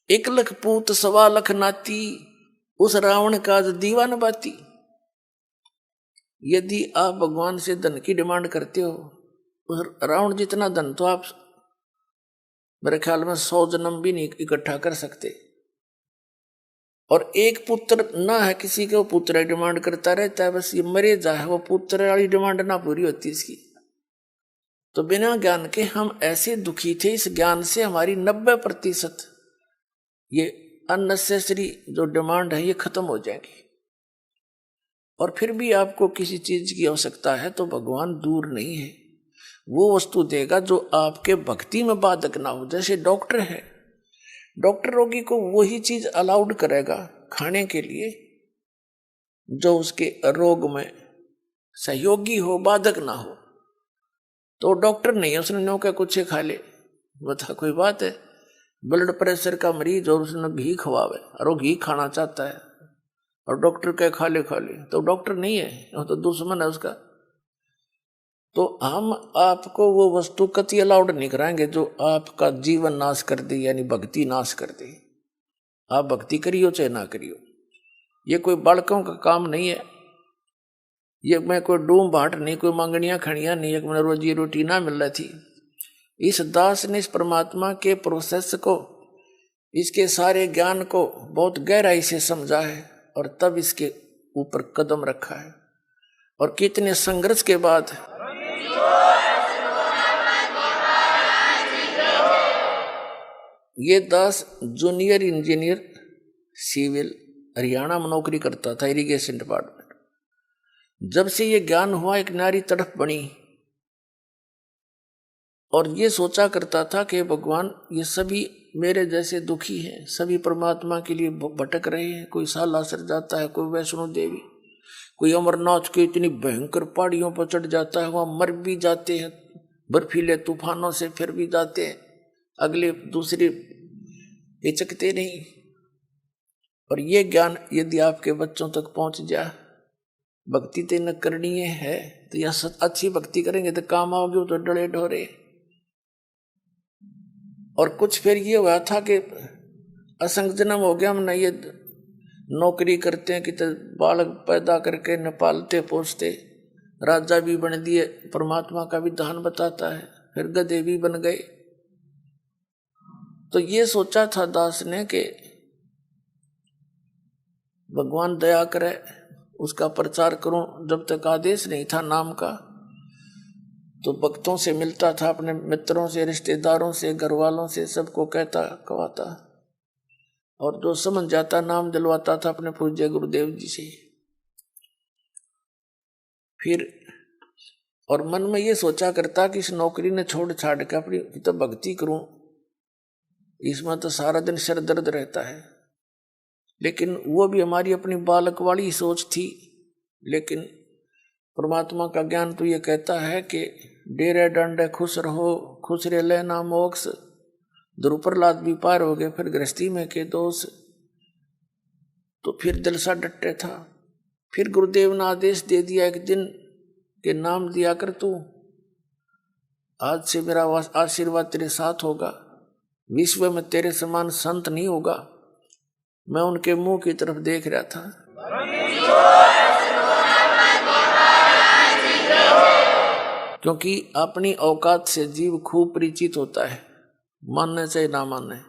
1 लाख पूत 1.25 लाख नाती, उस रावण का दीवान बाती। यदि आप भगवान से धन की डिमांड करते हो, उस रावण जितना धन तो आप मेरे ख्याल में 100 जन्म भी नहीं इकट्ठा कर सकते। और एक पुत्र ना है किसी के, वो पुत्र डिमांड करता रहता है, बस ये मरे जाए, वो पुत्र वाली डिमांड ना पूरी होती इसकी। तो बिना ज्ञान के हम ऐसे दुखी थे, इस ज्ञान से हमारी 90% ये अननेसेसरी जो डिमांड है ये खत्म हो जाएगी। और फिर भी आपको किसी चीज की आवश्यकता है तो भगवान दूर नहीं है, वो वस्तु देगा जो आपके भक्ति में बाधक ना हो। जैसे डॉक्टर है, डॉक्टर रोगी को वही चीज अलाउड करेगा खाने के लिए जो उसके रोग में सहयोगी हो, बाधक ना हो। तो डॉक्टर नहीं है, उसने नो क्या कुछ खा ले, बता कोई बात है? ब्लड प्रेशर का मरीज और उसने घी खवावे और वो घी खाना चाहता है और डॉक्टर कहे खा ले, तो डॉक्टर नहीं है, वो तो दुश्मन है उसका। तो हम आपको वो वस्तु कति अलाउड नहीं कराएंगे जो आपका जीवन नाश कर दे, यानी भक्ति नाश कर दे। आप भक्ति करियो चाहे ना करियो, ये कोई बालकों का काम नहीं है, ये मैं कोई डूम बाट नहीं, कोई मांगनियां खड़ियां नहीं, एक मैंने रोजी रोटी ना मिल रही थी। इस दास ने इस परमात्मा के प्रोसेस को, इसके सारे ज्ञान को बहुत गहराई से समझा है और तब इसके ऊपर कदम रखा है। और कितने संघर्ष के बाद ये दास जूनियर इंजीनियर सिविल हरियाणा में नौकरी करता था, इरिगेशन डिपार्टमेंट। जब से ये ज्ञान हुआ, एक नारी तड़प बनी और ये सोचा करता था कि भगवान ये सभी मेरे जैसे दुखी हैं, सभी परमात्मा के लिए भटक रहे हैं। कोई सालासर जाता है, कोई वैष्णो देवी, कोई अमरनाथ के इतनी भयंकर पहाड़ियों पर चढ़ जाता है, वहां मर भी जाते हैं बर्फीले तूफानों से, फिर भी जाते हैं, अगले दूसरे हिचकते नहीं। और ये ज्ञान यदि आपके बच्चों तक पहुंच जाए, भक्ति तो न करनी है तो या अच्छी भक्ति करेंगे तो काम आओगे, तो डरे ढोरे। और कुछ फिर ये हुआ था कि असंग जन्म हो गया, हमने ये नौकरी करते हैं कि तो बालक पैदा करके न पालते पोसते, राजा भी बन दिए, परमात्मा का विधान बताता है, फिर गधे भी बन गए। तो ये सोचा था दास ने कि भगवान दया करे, उसका प्रचार करूं। जब तक आदेश नहीं था नाम का, तो भक्तों से मिलता था, अपने मित्रों से, रिश्तेदारों से, घर वालों से, सबको कहता कवाता, और जो समझ जाता नाम दिलवाता था अपने पूज्य गुरुदेव जी से। फिर और मन में ये सोचा करता कि इस नौकरी ने छोड़ छाड़ के अपनी तो भक्ति करूं, इसमें तो सारा दिन सिर दर्द रहता है। लेकिन वो भी हमारी अपनी बालक वाली सोच थी। लेकिन परमात्मा का ज्ञान तो ये कहता है कि डेरे डंडे खुश रहो, खुश रे लेना मोक्ष। ध्रुव प्रहलाद भी पार हो गए, फिर गृहस्थी में के दोष। तो फिर दिल सा डटे था। फिर गुरुदेव ने आदेश दे दिया एक दिन के नाम दिया कर तू, आज से मेरा आशीर्वाद तेरे साथ होगा। विश्व में तेरे समान संत नहीं होगा। मैं उनके मुंह की तरफ देख रहा था। क्योंकि अपनी औकात से जीव खूब परिचित होता है, मानने चाहे ना मानने।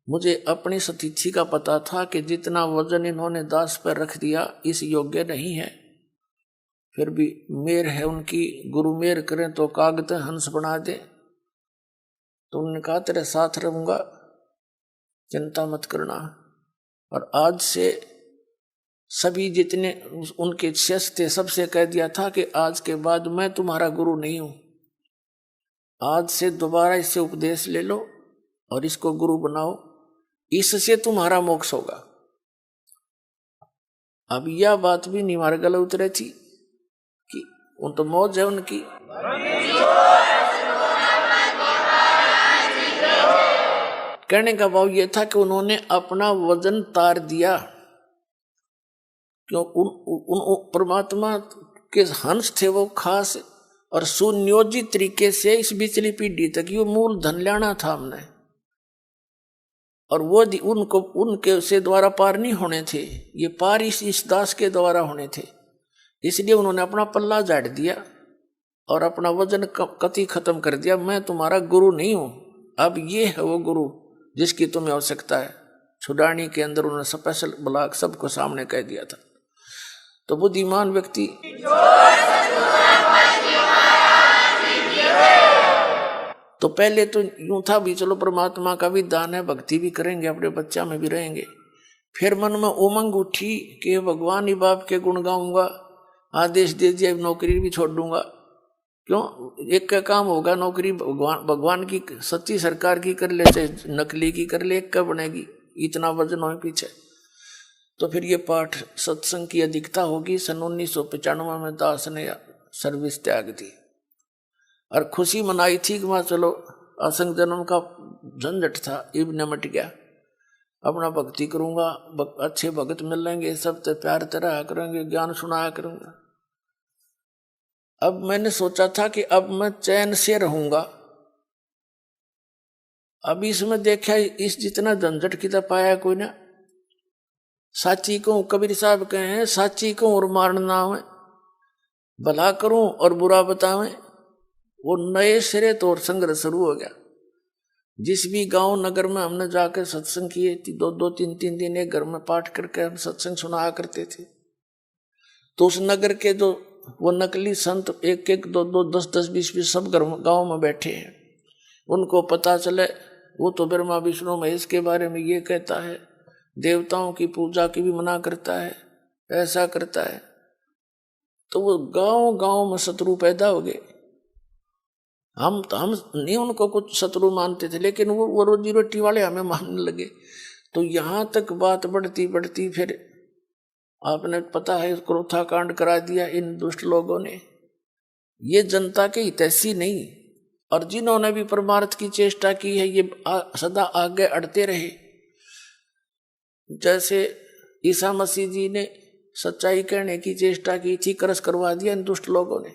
मुझे अपनी सतीथि का पता था कि जितना वजन इन्होंने दास पर रख दिया इस योग्य नहीं है, फिर भी मेर है उनकी, गुरु मेर करें तो कागज हंस बना दे। तो उन्होंने कहा तेरे साथ रहूंगा, चिंता मत करना। और आज से सभी जितने उनके शिष्य थे सबसे कह दिया था कि आज के बाद मैं तुम्हारा गुरु नहीं हूं, आज से दोबारा इससे उपदेश ले लो और इसको गुरु बनाओ, इससे तुम्हारा मोक्ष होगा। अब यह बात भी नहीं हमारे गले उतरे थी कि उन तो मौज है उनकी। कहने का भाव यह था कि उन्होंने अपना वजन तार दिया। क्यों? उन परमात्मा के हंस थे वो खास और सुनियोजित तरीके से इस बिचली पीढ़ी तक ये मूल धन लाना था हमने, और वो उनको उनके से द्वारा पार नहीं होने थे, ये पार इस दास के द्वारा होने थे। इसलिए उन्होंने अपना पल्ला झाड़ दिया और अपना वजन कति खत्म कर दिया। मैं तुम्हारा गुरु नहीं हूं, अब ये है वो गुरु जिसकी तुम्हें आवश्यकता है। छुड़ानी के अंदर उन्होंने स्पेशल ब्लॉक सबको सामने कह दिया था। तो बुद्धिमान व्यक्ति तो पहले तो यूं था भी चलो परमात्मा का भी दान है, भक्ति भी करेंगे, अपने बच्चा में भी रहेंगे। फिर मन में उमंग उठी कि भगवान ही बाप के गुण गाऊंगा, आदेश दे दिया नौकरी भी छोड़ दूंगा। क्यों? एक का काम होगा, नौकरी भगवान की सच्ची सरकार की कर ले चाहे नकली की कर ले, एक का बनेगी, इतना वजन हो पीछे। तो फिर ये पाठ सत्संग की अधिकता होगी। सन 1995 में दास ने सर्विस त्याग दी और खुशी मनाई थी कि वहाँ चलो असंग जन्म का झंझट था, इब निमट गया, अपना भक्ति करूंगा, अच्छे भगत मिलेंगे, सब ते प्यार तरह करेंगे, ज्ञान सुनाया करूंगा। अब मैंने सोचा था कि अब मैं चैन से रहूंगा। अब इसमें देखा इस जितना झंझट की तरह पाया कोई ना। साची को कबीर साहब कहे हैं, साची को और मारना है, भला करूं और बुरा बतावें। वो नए सिरे तो और संघर्ष शुरू हो गया। जिस भी गांव नगर में हमने जाकर सत्संग किए, 2-2-3-3 दिन एक घर में पाठ करके हम सत्संग सुनाया करते थे। तो उस नगर के जो वो नकली संत 1-1, 2-2, 10-10, 20-20 सब गांव में बैठे हैं, उनको पता चले वो तो ब्रह्मा विष्णु महेश के बारे में ये कहता है, देवताओं की पूजा की भी मना करता है, ऐसा करता है। तो वो गांव गांव में शत्रु पैदा हो गए। हम नहीं उनको कुछ शत्रु मानते थे, लेकिन वो रोजी रोटी वाले हमें मानने लगे। तो यहां तक बात बढ़ती बढ़ती फिर आपने पता है क्रोथा कांड करा दिया इन दुष्ट लोगों ने। ये जनता के हितैषी नहीं, और जिन्होंने भी परमार्थ की चेष्टा की है ये सदा आगे अड़ते रहे। जैसे ईसा मसीह जी ने सच्चाई कहने की चेष्टा की थी, करस करवा दिया इन दुष्ट लोगों ने।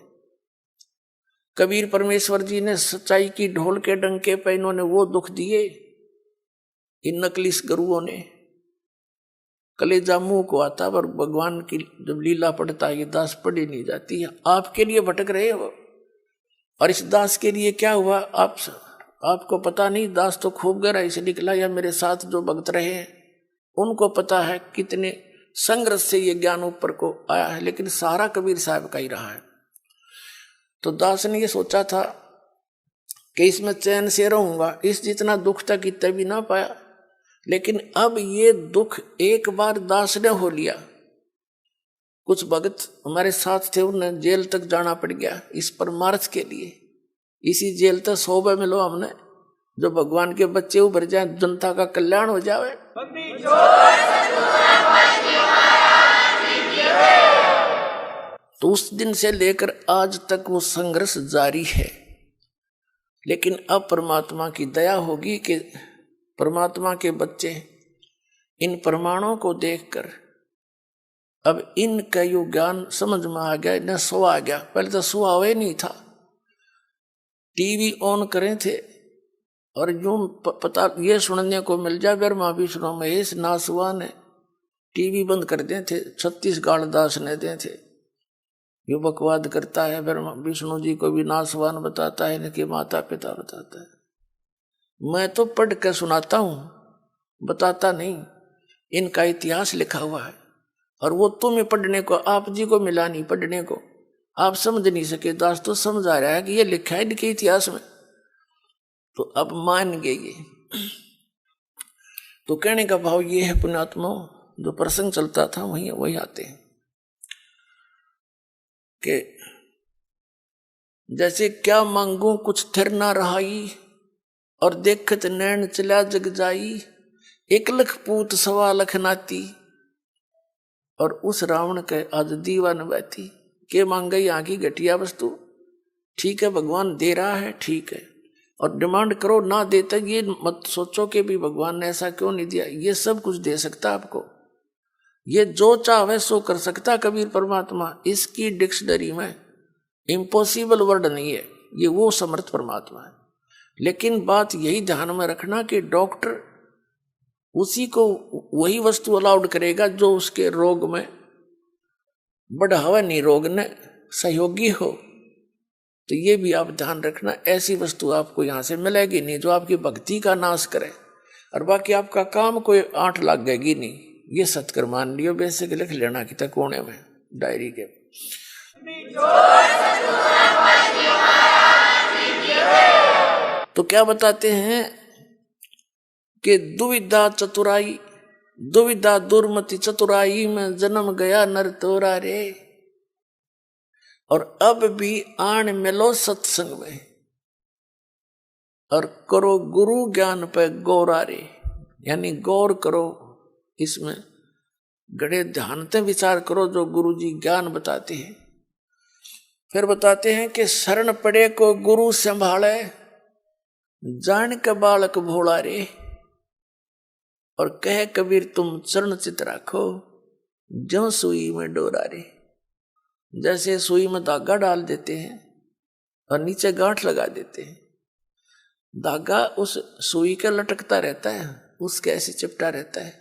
कबीर परमेश्वर जी ने सच्चाई की ढोल के डंके पे इन्होंने वो दुख दिए, इन नकली गुरुओं ने। कलेजा मुंह को आता, पर भगवान की जब लीला पढ़ता है ये दास पढ़ी नहीं जाती है। आपके लिए भटक रहे हो, और इस दास के लिए क्या हुआ आपको पता नहीं। दास तो खूब गहराई से निकला, या मेरे साथ जो भक्त रहे हैं उनको पता है कितने संघर्ष से ये ज्ञान ऊपर को आया है, लेकिन सारा कबीर साहब का ही रहा है। तो दास ने ये सोचा था कि इसमें चैन से रहूंगा, इस जितना दुख तक इतना भी ना पाया। लेकिन अब ये दुख एक बार दास ने हो लिया। कुछ भगत हमारे साथ थे, उन्हें जेल तक जाना पड़ गया इस परमार्थ के लिए। इसी जेल तक 100 मिलो हमने, जो भगवान के बच्चे उभर जाए, जनता का कल्याण हो जाए। तो उस दिन से लेकर आज तक वो संघर्ष जारी है। लेकिन अब परमात्मा की दया होगी कि परमात्मा के बच्चे इन प्रमाणों को देखकर अब इनका यो ज्ञान समझ में आ गया, इन्हें सो आ गया। पहले तो सुआ हुआ नहीं था, टीवी ऑन करे थे और यूं पता ये सुनने को मिल जाए ब्रह्मा विष्णु महेश नासुआ ने टीवी बंद कर दे थे, 36 गालदास ने दे थे। यो बकवाद करता है, ब्रह्मा विष्णु जी को भी नासवान बताता है, इनके माता पिता बताता है। मैं तो पढ़ कर सुनाता हूं, बताता नहीं। इनका इतिहास लिखा हुआ है और वो तुम्हें पढ़ने को, आप जी को मिला नहीं पढ़ने को, आप समझ नहीं सके। दास तो समझ आ रहा है कि ये लिखा है इनके इतिहास में, तो अब मान गए ये। तो कहने का भाव ये है पुण्यात्मा, जो प्रसंग चलता था वही आते हैं कि जैसे क्या मांगू कुछ थिर ना रहाई, और देखत नैन चला जग जाई, 1 लाख पूत 1.25 लाख नाती, और उस रावण के आज दीवान बैठी। के मांग गई यहाँ की घटिया वस्तु, ठीक है भगवान दे रहा है, ठीक है, और डिमांड करो, ना देता ये मत सोचो कि भी भगवान ने ऐसा क्यों नहीं दिया। ये सब कुछ दे सकता आपको, ये जो चाहे सो कर सकता कबीर परमात्मा। इसकी डिक्शनरी में इम्पॉसिबल वर्ड नहीं है, ये वो समर्थ परमात्मा है। लेकिन बात यही ध्यान में रखना कि डॉक्टर उसी को वही वस्तु अलाउड करेगा जो उसके रोग में बढ़ावा, नहीं रोग ने सहयोगी हो। तो ये भी आप ध्यान रखना, ऐसी वस्तु आपको यहाँ से मिलेगी नहीं जो आपकी भक्ति का नाश करे, और बाकी आपका काम कोई 8 लाग गएगी नहीं। ये सत्कर मान लियो, बेसिक लिख लेना कि तक कोने में डायरी के। तो क्या बताते हैं कि दुविधा चतुराई, दुविधा दुर्मति चतुराई में जन्म गया नर तोरा रे, और अब भी आन मिलो सत्संग में, और करो गुरु ज्ञान पे गौरा रे। यानी गौर करो, इसमें गड़े ध्यान से विचार करो जो गुरु जी ज्ञान बताते हैं। फिर बताते हैं कि शरण पड़े को गुरु संभाले, जान के बालक भोला रे, और कहे कबीर तुम चरण चित राखो, ज्यों सुई में डोरा रे। जैसे सुई में धागा डाल देते हैं और नीचे गांठ लगा देते हैं, धागा उस सुई के लटकता रहता है, उसके ऐसे चिपटा रहता है,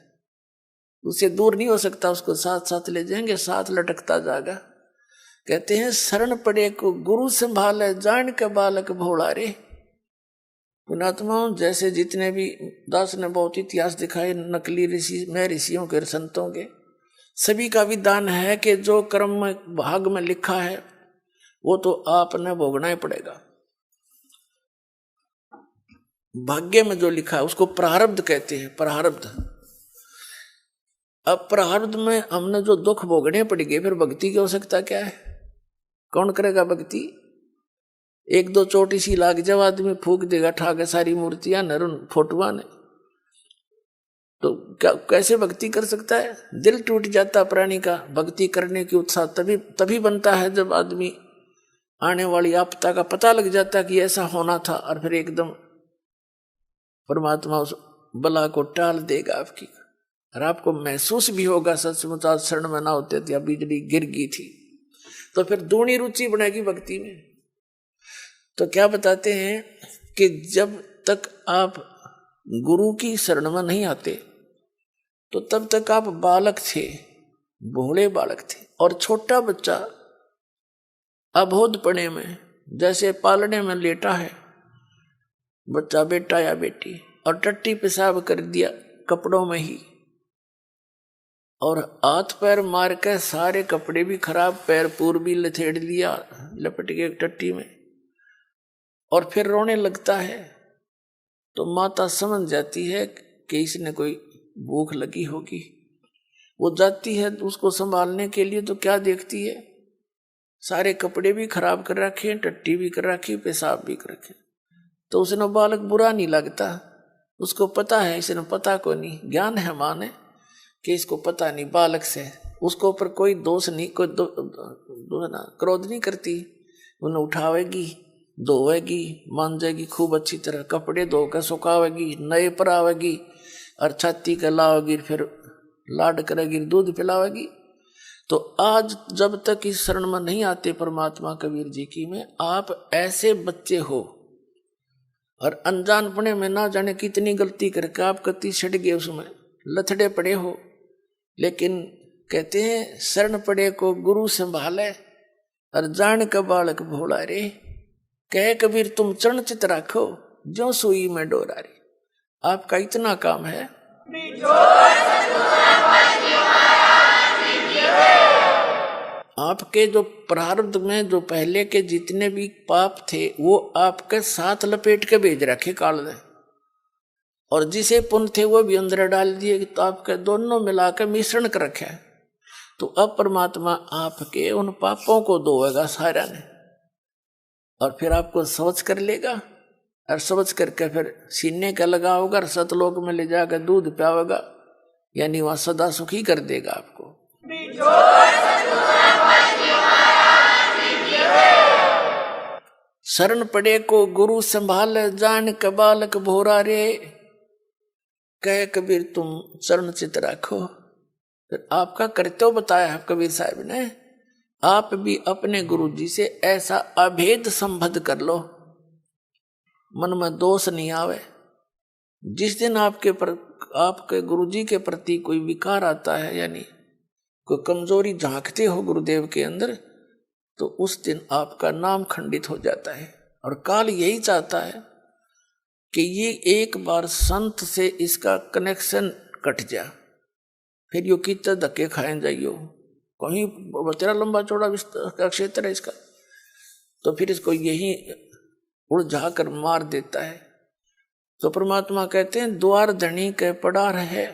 उसे दूर नहीं हो सकता, उसको साथ साथ ले जाएंगे, साथ लटकता जाएगा। कहते हैं शरण पड़े को गुरु संभाले, जान के बालक भोला रे। पुणात्मा जैसे जितने भी दास ने बहुत इतिहास दिखाए नकली ऋषि में, ऋषियों के संतों के, सभी का विधान है कि जो कर्म में भाग में लिखा है वो तो आपने भोगना ही पड़ेगा। भाग्य में जो लिखा है उसको प्रारब्ध कहते हैं, प्रारब्ध। अब प्रारब्ध में हमने जो दुख भोगने पड़ेंगे, फिर भक्ति की आवश्यकता क्या है? कौन करेगा भक्ति? 1-2 चोटी सी लाग जब आदमी फूक देगा ठाके सारी मूर्तियां नरुन फोटुआ ने, तो क्या कैसे भक्ति कर सकता है? दिल टूट जाता प्राणी का। भक्ति करने की उत्साह तभी बनता है जब आदमी आने वाली आपदा का पता लग जाता कि ऐसा होना था, और फिर एकदम परमात्मा उस बला को टाल देगा आपकी, और आपको महसूस भी होगा सचमुच आज शरण में ना होते थे, बिजली गिर गई थी। तो फिर दूनी रुचि बनेगी भक्ति में। तो क्या बताते हैं कि जब तक आप गुरु की शरण में नहीं आते तो तब तक आप बालक थे, भोले बालक थे। और छोटा बच्चा अबोधपणे में जैसे पालने में लेटा है बच्चा, बेटा या बेटी, और टट्टी पेशाब कर दिया कपड़ों में ही, और हाथ पैर मार के सारे कपड़े भी खराब, पैर पूर भी लथेड़ लिया लपट के टट्टी में, और फिर रोने लगता है, तो माता समझ जाती है कि इसने कोई भूख लगी होगी। वो जाती है उसको संभालने के लिए, तो क्या देखती है? सारे कपड़े भी खराब कर रखे, टट्टी भी कर रखी, पेशाब भी कर रखे। तो उसने बालक बुरा नहीं लगता, उसको पता है, इसने पता को नहीं, ज्ञान है माँ ने कि इसको पता नहीं, बालक से उसको ऊपर कोई दोष नहीं, कोई क्रोध नहीं करती। उन्हें उठावेगी, धोएगी, मांजेगी खूब अच्छी तरह, कपड़े धोकर सुखावेगी, नए पर आवेगी, और छाती के लावेगी, फिर लाड करेगी, दूध पिलावेगी। तो आज जब तक इस शरण में नहीं आते परमात्मा कबीर जी की में, आप ऐसे बच्चे हो और अनजानपने में ना जाने कितनी गलती करके आप कति सड़ गए, उसमें लथड़े पड़े हो। लेकिन कहते हैं शरण पड़े को गुरु संभाले और जान का बालक भोला रे। कह कबीर तुम चरण चित राखो जो सुई में डोरा रे। आपका इतना काम है। आपके जो प्रारब्ध में जो पहले के जितने भी पाप थे वो आपके साथ लपेट के भेज रखे काल ने, और जिसे पुण्य थे वो भी अंदर डाल दिए, तो आपके दोनों मिलाकर मिश्रण कर रखे। तो अब परमात्मा आपके उन पापों को धोएगा सारा ने, और फिर आपको समझ कर लेगा, और समझ करके फिर सीने का लगाओगा और सतलोक में ले जाकर दूध पियावेगा, यानी वहां सदा सुखी कर देगा आपको। शरण पड़े को गुरु संभाल जान का बालक भोरा रे। कहे कबीर तुम चरण चित राखो। फिर आपका कर्तव्य बताया है कबीर साहब ने, आप भी अपने गुरु जी से ऐसा अभेद संबंध कर लो, मन में दोष नहीं आवे। जिस दिन आपके गुरु जी के प्रति कोई विकार आता है, यानी कोई कमजोरी झांकते हो गुरुदेव के अंदर, तो उस दिन आपका नाम खंडित हो जाता है। और काल यही चाहता है कि ये एक बार संत से इसका कनेक्शन कट जा, फिर यो कितने धक्के खाए जाइयो, कहीं तेरा लंबा चौड़ा क्षेत्र है इसका, तो फिर इसको यही उलझा कर मार देता है। तो परमात्मा कहते हैं द्वार धनी के पड़ा रहे,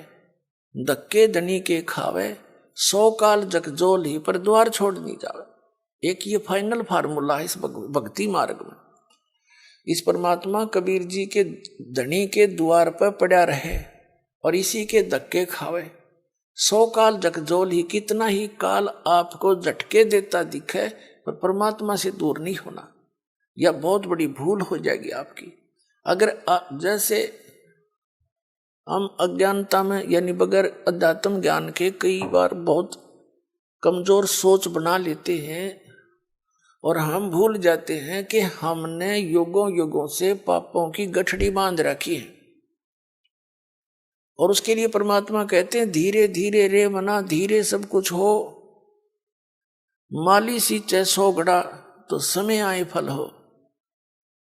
धक्के धनी के खावे, 100 काल जगजोल ही पर द्वार छोड़ नहीं जावे। एक ये फाइनल फार्मूला है इस भक्ति मार्ग में। इस परमात्मा कबीर जी के धनी के द्वार पर पड़ा रहे और इसी के धक्के खावे, 100 काल जगजोल ही, कितना ही काल आपको झटके देता दिखे पर परमात्मा से दूर नहीं होना, यह बहुत बड़ी भूल हो जाएगी आपकी। अगर जैसे हम अज्ञानता में यानी बगैर अध्यात्म ज्ञान के कई बार बहुत कमजोर सोच बना लेते हैं और हम भूल जाते हैं कि हमने युगों युगों से पापों की गठड़ी बांध रखी है। और उसके लिए परमात्मा कहते हैं धीरे धीरे रे मना, धीरे सब कुछ हो, माली सींचे 100 घड़ा तो समय आए फल हो।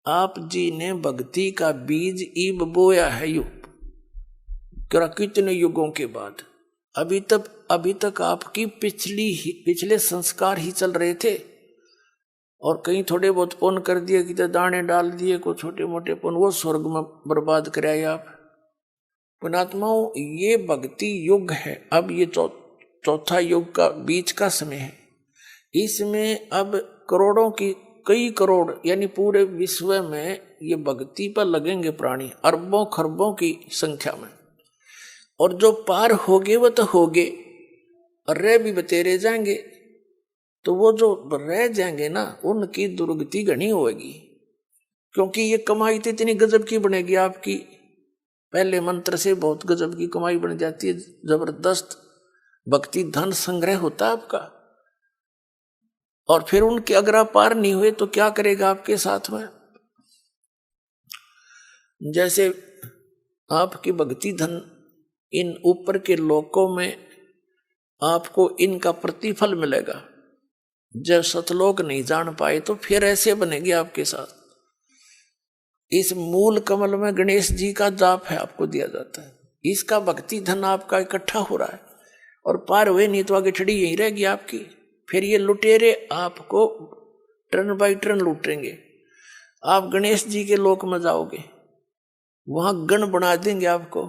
आप जी ने भक्ति का बीज ईब बोया है युग, कितने युगों के बाद। अभी तक आपकी पिछले संस्कार ही चल रहे थे, और कहीं थोड़े बहुत पुण्य कर दिए, कि दाने डाल दिए को छोटे मोटे पुण्य, वो स्वर्ग में बर्बाद कराए आप। पुणात्माओं, ये भक्ति युग है। अब ये चौथा युग का बीच का समय है। इसमें अब कई करोड़ यानी पूरे विश्व में ये भक्ति पर लगेंगे प्राणी, अरबों खरबों की संख्या में। और जो पार होगे वो तो होगे, और रह भी बतेरे जाएंगे। तो वो जो रह जाएंगे ना, उनकी दुर्गति घनी होगी, क्योंकि ये कमाई तो इतनी गजब की बनेगी आपकी। पहले मंत्र से बहुत गजब की कमाई बन जाती है, जबरदस्त भक्ति धन संग्रह होता है आपका। और फिर उनके अगर आप पार नहीं हुए तो क्या करेगा आपके साथ में। जैसे आपकी भक्ति धन इन ऊपर के लोकों में आपको इनका प्रतिफल मिलेगा। जब सतलोक नहीं जान पाए तो फिर ऐसे बनेगी आपके साथ। इस मूल कमल में गणेश जी का जाप है, आपको दिया जाता है। इसका भक्ति धन आपका इकट्ठा हो रहा है, और पार हुए नहीं तो आगे छड़ी यही रहेगी आपकी। फिर ये लुटेरे आपको टर्न बाई टर्न लूटेंगे। आप गणेश जी के लोक में जाओगे, वहां गण बना देंगे आपको,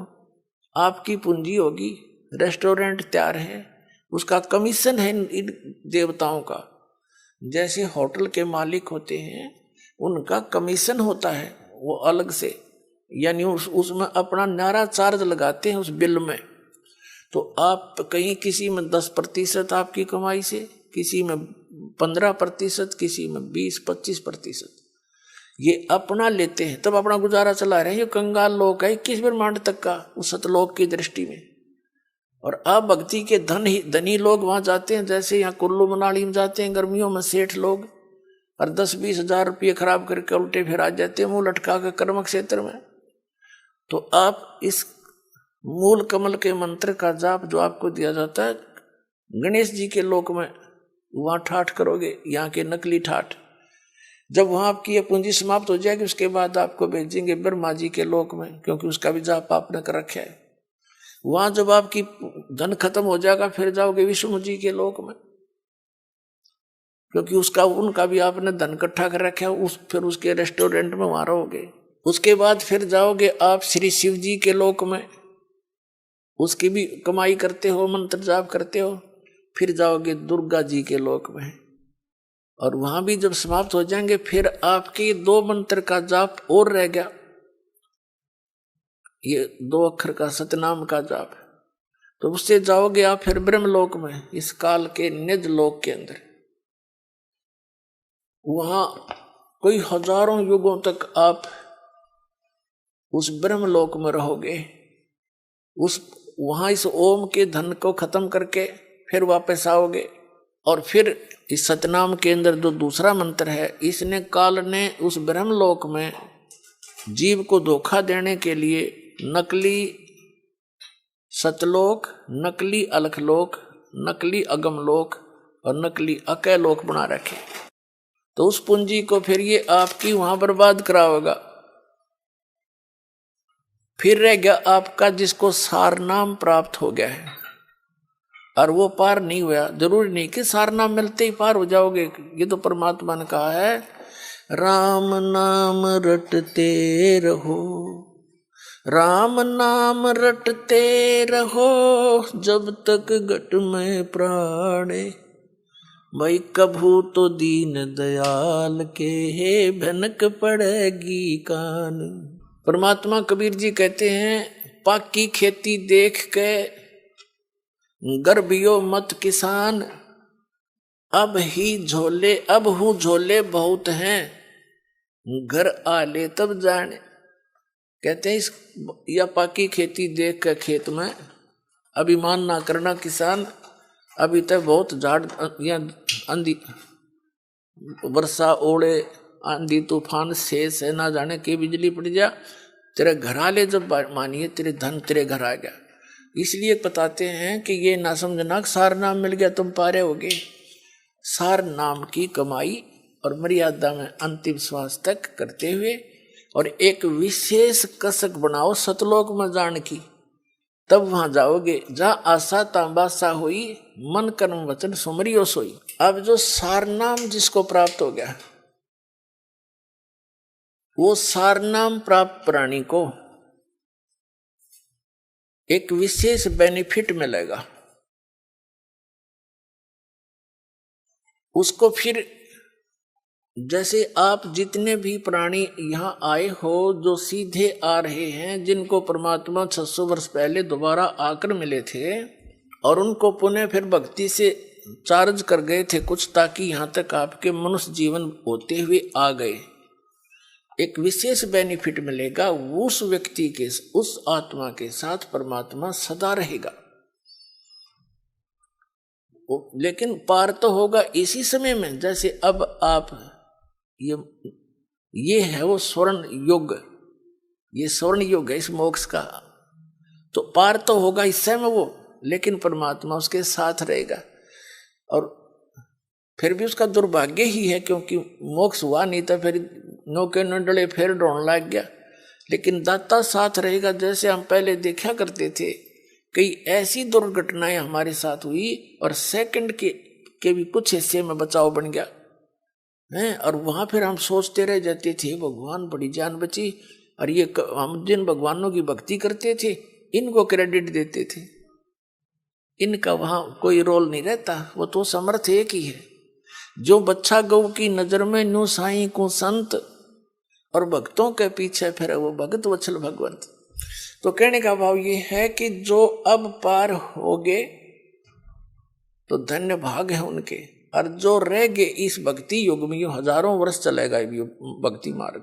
आपकी पूंजी होगी, रेस्टोरेंट तैयार है, उसका कमीशन है इन देवताओं का। जैसे होटल के मालिक होते हैं, उनका कमीशन होता है वो अलग से, यानी उसमें अपना न्यारा चार्ज लगाते हैं उस बिल में। तो आप कहीं किसी में 10% आपकी कमाई से, किसी में 15%, किसी में 20-25% ये अपना लेते हैं, तब अपना गुजारा चला रहे हैं। ये कंगाल लोग है 21 ब्रह्मांड तक का उस सतलोक की दृष्टि में। और अब भक्ति के धनी लोग वहां जाते हैं, जैसे यहाँ कुल्लू मनाली में जाते हैं गर्मियों में सेठ लोग, और 10-20 हजार रुपये खराब करके उल्टे फिर आ जाते हैं मुंह लटका के कर्म क्षेत्र में। तो आप इस मूल कमल के मंत्र का जाप जो आपको दिया जाता है गणेश जी के लोक में, वहां ठाठ करोगे, यहाँ के नकली ठाठ। जब वहां आपकी ये पूंजी समाप्त हो जाएगी उसके बाद आपको भेजेंगे ब्रह्मा जी के लोक में, क्योंकि उसका भी जाप आपने कर रखा है। वहां जब आपकी धन खत्म हो जाएगा फिर जाओगे विष्णु जी के लोक में, क्योंकि उनका भी आपने धन इकट्ठा कर रखा है। फिर उसके रेस्टोरेंट में वहां रहोगे। उसके बाद फिर जाओगे आप श्री शिव जी के लोक में, उसकी भी कमाई करते हो, मंत्र जाप करते हो। फिर जाओगे दुर्गा जी के लोक में, और वहां भी जब समाप्त हो जाएंगे फिर आपके 2 मंत्र का जाप और रह गया, ये 2 अक्षर का सतनाम का जाप। तो उससे जाओगे आप फिर ब्रह्मलोक में, इस काल के निज लोक के अंदर। वहां कोई हजारों युगों तक आप उस ब्रह्मलोक में रहोगे। वहां इस ओम के धन को खत्म करके फिर वापस आओगे, और फिर इस सतनाम के अंदर जो दूसरा मंत्र है, इसने काल ने उस ब्रह्मलोक में जीव को धोखा देने के लिए नकली सतलोक, नकली अलखलोक, नकली अगमलोक और नकली अकैलोक बना रखे। तो उस पूंजी को फिर ये आपकी वहां बर्बाद कराओगा। फिर रह गया आपका जिसको सार नाम प्राप्त हो गया है और वो पार नहीं हुआ। जरूरी नहीं कि सार नाम मिलते ही पार हो जाओगे, ये तो परमात्मा ने कहा है राम नाम रटते रहो, राम नाम रटते रहो जब तक घट में प्राणे, भाई कभू तो दीन दयाल के हे भनक पड़ेगी कान। परमात्मा कबीर जी कहते हैं पाकी खेती देख के गर्भियो मत किसान, अब हूँ झोले बहुत हैं, घर आले तब जाने। कहते हैं इस या पाकी खेती देख के खेत में अभिमान ना करना किसान, अभी तक बहुत झाड़ या आंधी वर्षा ओले आंधी तूफान शेष है, ना जाने की बिजली पड़ जा, तेरे घर आले जब मानिए तेरे धन तेरे घर आ गया। इसलिए बताते हैं कि ये ना समझना सार नाम मिल गया तुम पारे होगे। सार नाम की कमाई और मर्यादा में अंतिम श्वास तक करते हुए, और एक विशेष कसक बनाओ सतलोक में जान की, तब वहां जाओगे जहाँ आशा तांबासा हुई, मन कर्म वचन सुमरियो सोई। अब जो सार नाम जिसको प्राप्त हो गया, वो सार नाम प्राप्त प्राणी को एक विशेष बेनिफिट मिलेगा। उसको फिर जैसे आप जितने भी प्राणी यहाँ आए हो जो सीधे आ रहे हैं, जिनको परमात्मा 600 वर्ष पहले दोबारा आकर मिले थे और उनको पुनः फिर भक्ति से चार्ज कर गए थे कुछ, ताकि यहाँ तक आपके मनुष्य जीवन होते हुए आ गए, एक विशेष बेनिफिट मिलेगा। उस व्यक्ति के, उस आत्मा के साथ परमात्मा सदा रहेगा। लेकिन पार तो होगा इसी समय में, जैसे अब आप ये है वो स्वर्ण युग, ये स्वर्ण युग है इस मोक्ष का, तो पार तो होगा इस समय वो, लेकिन परमात्मा उसके साथ रहेगा। और फिर भी उसका दुर्भाग्य ही है, क्योंकि मोक्ष हुआ नहीं था, फिर नौके नंडले फिर ढोने लग गया। लेकिन दाता साथ रहेगा। जैसे हम पहले देखा करते थे, कई ऐसी दुर्घटनाएं हमारे साथ हुई और सेकंड के भी कुछ हिस्से में बचाव बन गया है, और वहां फिर हम सोचते रह जाते थे भगवान बड़ी जान बची, और ये हम जिन भगवानों की भक्ति करते थे इनको क्रेडिट देते थे, इनका वहां कोई रोल नहीं रहता, वो तो समर्थ एक ही है। जो बच्चा गौ की नजर में न्यू साईं को संत, और भक्तों के पीछे फिर वो भगत वत्सल भगवंत। तो कहने का भाव ये है कि जो अब पार हो गए तो धन्य भाग है उनके, और जो रह गए इस भक्ति युग में, यूं हजारों वर्ष चलेगा ये भक्ति मार्ग।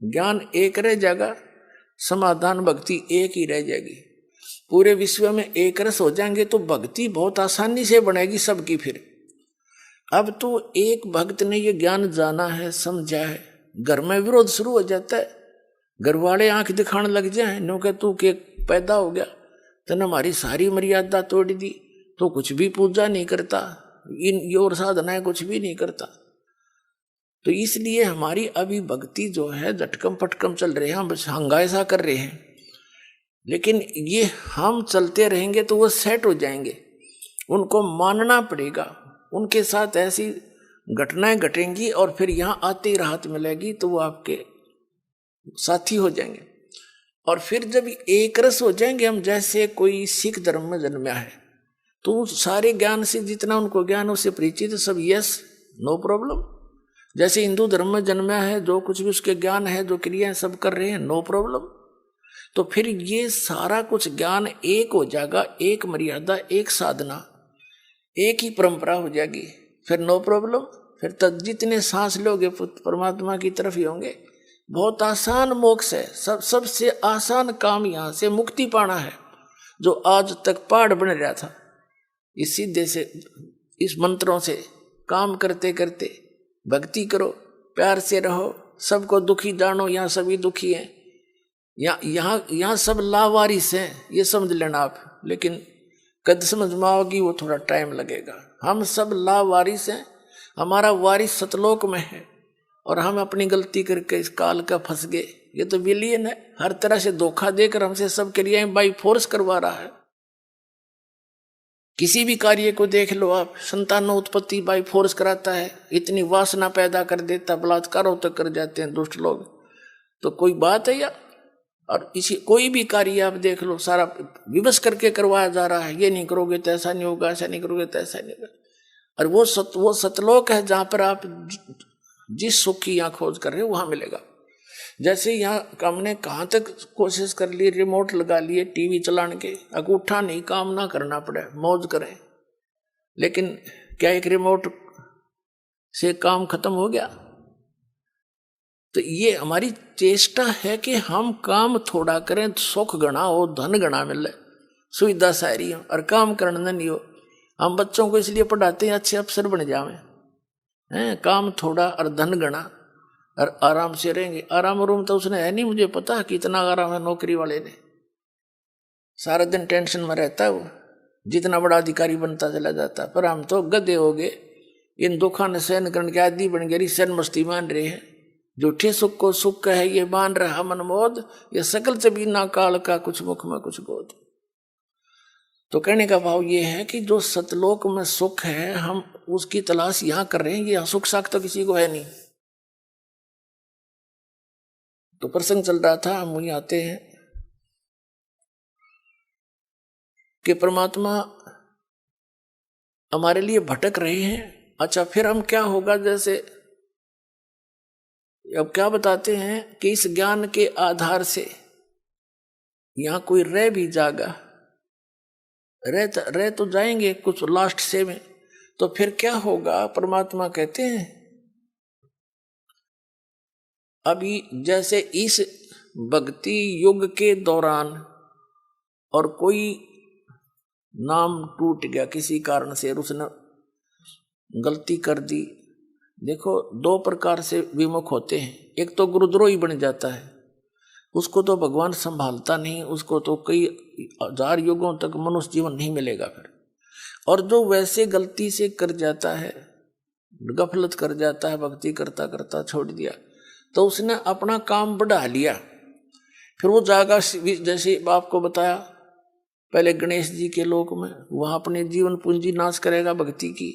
ज्ञान एक रह जाएगा, समाधान भक्ति एक ही रह जाएगी। पूरे विश्व में एक रस हो जाएंगे तो भक्ति बहुत आसानी से बनेगी सबकी। फिर अब तो एक भक्त ने ये ज्ञान जाना है, समझा है, घर में विरोध शुरू हो जाता है, घर वाले आंख दिखाने लग जाए, नो के तू के पैदा हो गया, तने हमारी सारी मर्यादा तोड़ दी, तो कुछ भी पूजा नहीं करता, इन और साधनाएं कुछ भी नहीं करता। तो इसलिए हमारी अभी भक्ति जो है झटकम पटकम चल रहे हैं, हम बस हंगासा कर रहे हैं, लेकिन ये हम चलते रहेंगे तो वो सेट हो जाएंगे। उनको मानना पड़ेगा, उनके साथ ऐसी घटनाएं घटेंगी और फिर यहाँ आते ही राहत मिलेगी, तो वो आपके साथी हो जाएंगे। और फिर जब एक रस हो जाएंगे हम, जैसे कोई सिख धर्म में जन्मा है तो सारे ज्ञान से जितना उनको ज्ञान उससे परिचित सब यस नो प्रॉब्लम। जैसे हिंदू धर्म में जन्मा है, जो कुछ भी उसके ज्ञान है, जो क्रियाएं सब कर रहे हैं, नो प्रॉब्लम। तो फिर ये सारा कुछ ज्ञान एक हो जाएगा, एक मर्यादा, एक साधना, एक ही परंपरा हो जाएगी, फिर नो प्रॉब्लम। फिर तक जितने सांस लोगे परमात्मा की तरफ ही होंगे। बहुत आसान मोक्ष है, सबसे आसान काम यहाँ से मुक्ति पाना है, जो आज तक पहाड़ बन रहा था। इस सीधे से इस मंत्रों से काम करते करते भक्ति करो, प्यार से रहो, सबको दुखी जानो, यहाँ सभी दुखी हैं, यहाँ सब लावारिस हैं, ये समझ लेना आप। लेकिन कद समझ में आओगी वो थोड़ा टाइम लगेगा। हम सब लावारिस हैं, हमारा वारिस सतलोक में है और हम अपनी गलती करके इस काल का फंस गए। ये तो विलियन है, हर तरह से धोखा देकर हमसे सब क्रियाएं बाई फोर्स करवा रहा है। किसी भी कार्य को देख लो आप, संतानोत्पत्ति बाई फोर्स कराता है, इतनी वासना पैदा कर देता, बलात्कारों तक कर जाते हैं दुष्ट लोग। तो कोई बात है या? और इसी कोई भी कार्य आप देख लो, सारा विवश करके करवाया जा रहा है, ये नहीं करोगे तो ऐसा नहीं होगा, ऐसा नहीं करोगे तो ऐसा नहीं होगा। और वो सतलोक है जहां पर आप जिस सुख की यहाँ खोज कर रहे हो वहां मिलेगा। जैसे यहाँ हमने कहाँ तक कोशिश कर ली, रिमोट लगा लिए टीवी चलाने के, अंगूठा नहीं काम ना करना पड़े, मौज करें, लेकिन क्या एक रिमोट से काम खत्म हो गया? तो ये हमारी चेष्टा है कि हम काम थोड़ा करें, सुख गणा हो, धन गणा मिले, सुविधा सारी हो, और काम करना नहीं हो। हम बच्चों को इसलिए पढ़ाते हैं अच्छे अफसर बन जावे हैं, काम थोड़ा और धन गणा, और आराम से रहेंगे। आराम रूम तो उसने है नहीं, मुझे पता कितना आराम है नौकरी वाले ने, सारा दिन टेंशन में रहता है वो, जितना बड़ा अधिकारी बनता चला जाता। पर हम तो गधे हो गए, इन दुखों ने सहन करने के आदि बन गए, सहन मस्ती मान रहे हैं। झूठे सुख को सुख है ये मान रहा मनमोद, ये सकल से बिना काल का कुछ मुख में कुछ बोध। तो कहने का भाव ये है कि जो सतलोक में सुख है, हम उसकी तलाश यहाँ कर रहे हैं। ये सुख साख तो किसी को है नहीं। तो प्रसंग चल रहा था, हम वहीं आते हैं कि परमात्मा हमारे लिए भटक रहे हैं। अच्छा, फिर हम क्या होगा? जैसे अब क्या बताते हैं कि इस ज्ञान के आधार से यहां कोई रह भी जाएगा, रह तो जाएंगे कुछ लास्ट से में, तो फिर क्या होगा? परमात्मा कहते हैं अभी जैसे इस भक्ति युग के दौरान और कोई नाम टूट गया किसी कारण से, उसने गलती कर दी। देखो, दो प्रकार से विमुख होते हैं। एक तो गुरुद्रोही बन जाता है, उसको तो भगवान संभालता नहीं, उसको तो कई हजार युगों तक मनुष्य जीवन नहीं मिलेगा फिर। और जो वैसे गलती से कर जाता है, गफलत कर जाता है, भक्ति करता करता छोड़ दिया, तो उसने अपना काम बढ़ा लिया। फिर वो जाएगा, जैसे आपको बताया पहले गणेश जी के लोक में, वहां अपने जीवन पूंजी नाश करेगा भक्ति की।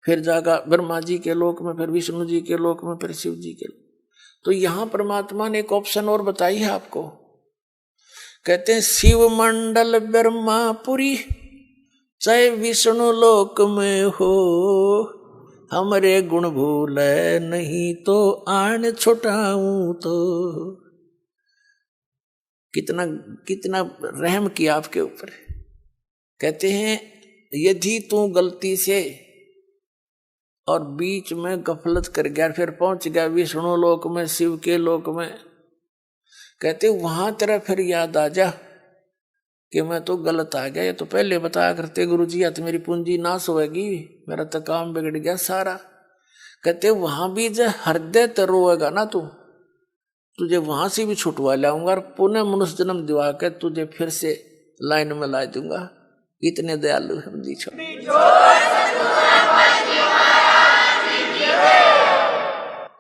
फिर जाएगा ब्रह्मा जी के लोक में, फिर विष्णु जी के लोक में, फिर शिव जी के लोक। तो यहां परमात्मा ने एक ऑप्शन और बताई है आपको। कहते हैं शिव मंडल ब्रह्मापुरी चाहे विष्णु लोक में हो, हमरे गुण भूले नहीं तो आन छुटाऊं तो। कितना कितना रहम किया आपके ऊपर। कहते हैं यदि तू गलती से और बीच में गफलत कर गया, फिर पहुंच गया विष्णु लोक में, शिव के लोक में, कहते वहां तेरा फिर याद आ जा कि मैं तो गलत आ गया, ये तो पहले बताया करते गुरुजी, या तो मेरी पूंजी नाश होएगी, मेरा तो काम बिगड़ गया सारा। कहते वहां भी जो हृदय तो रोएगा ना तू, तुझे वहां से भी छुटवा लाऊंगा और पुनः मनुष्य जन्म दिवा के तुझे फिर से लाइन में ला दूंगा। इतने दयालु हम जी छोड़।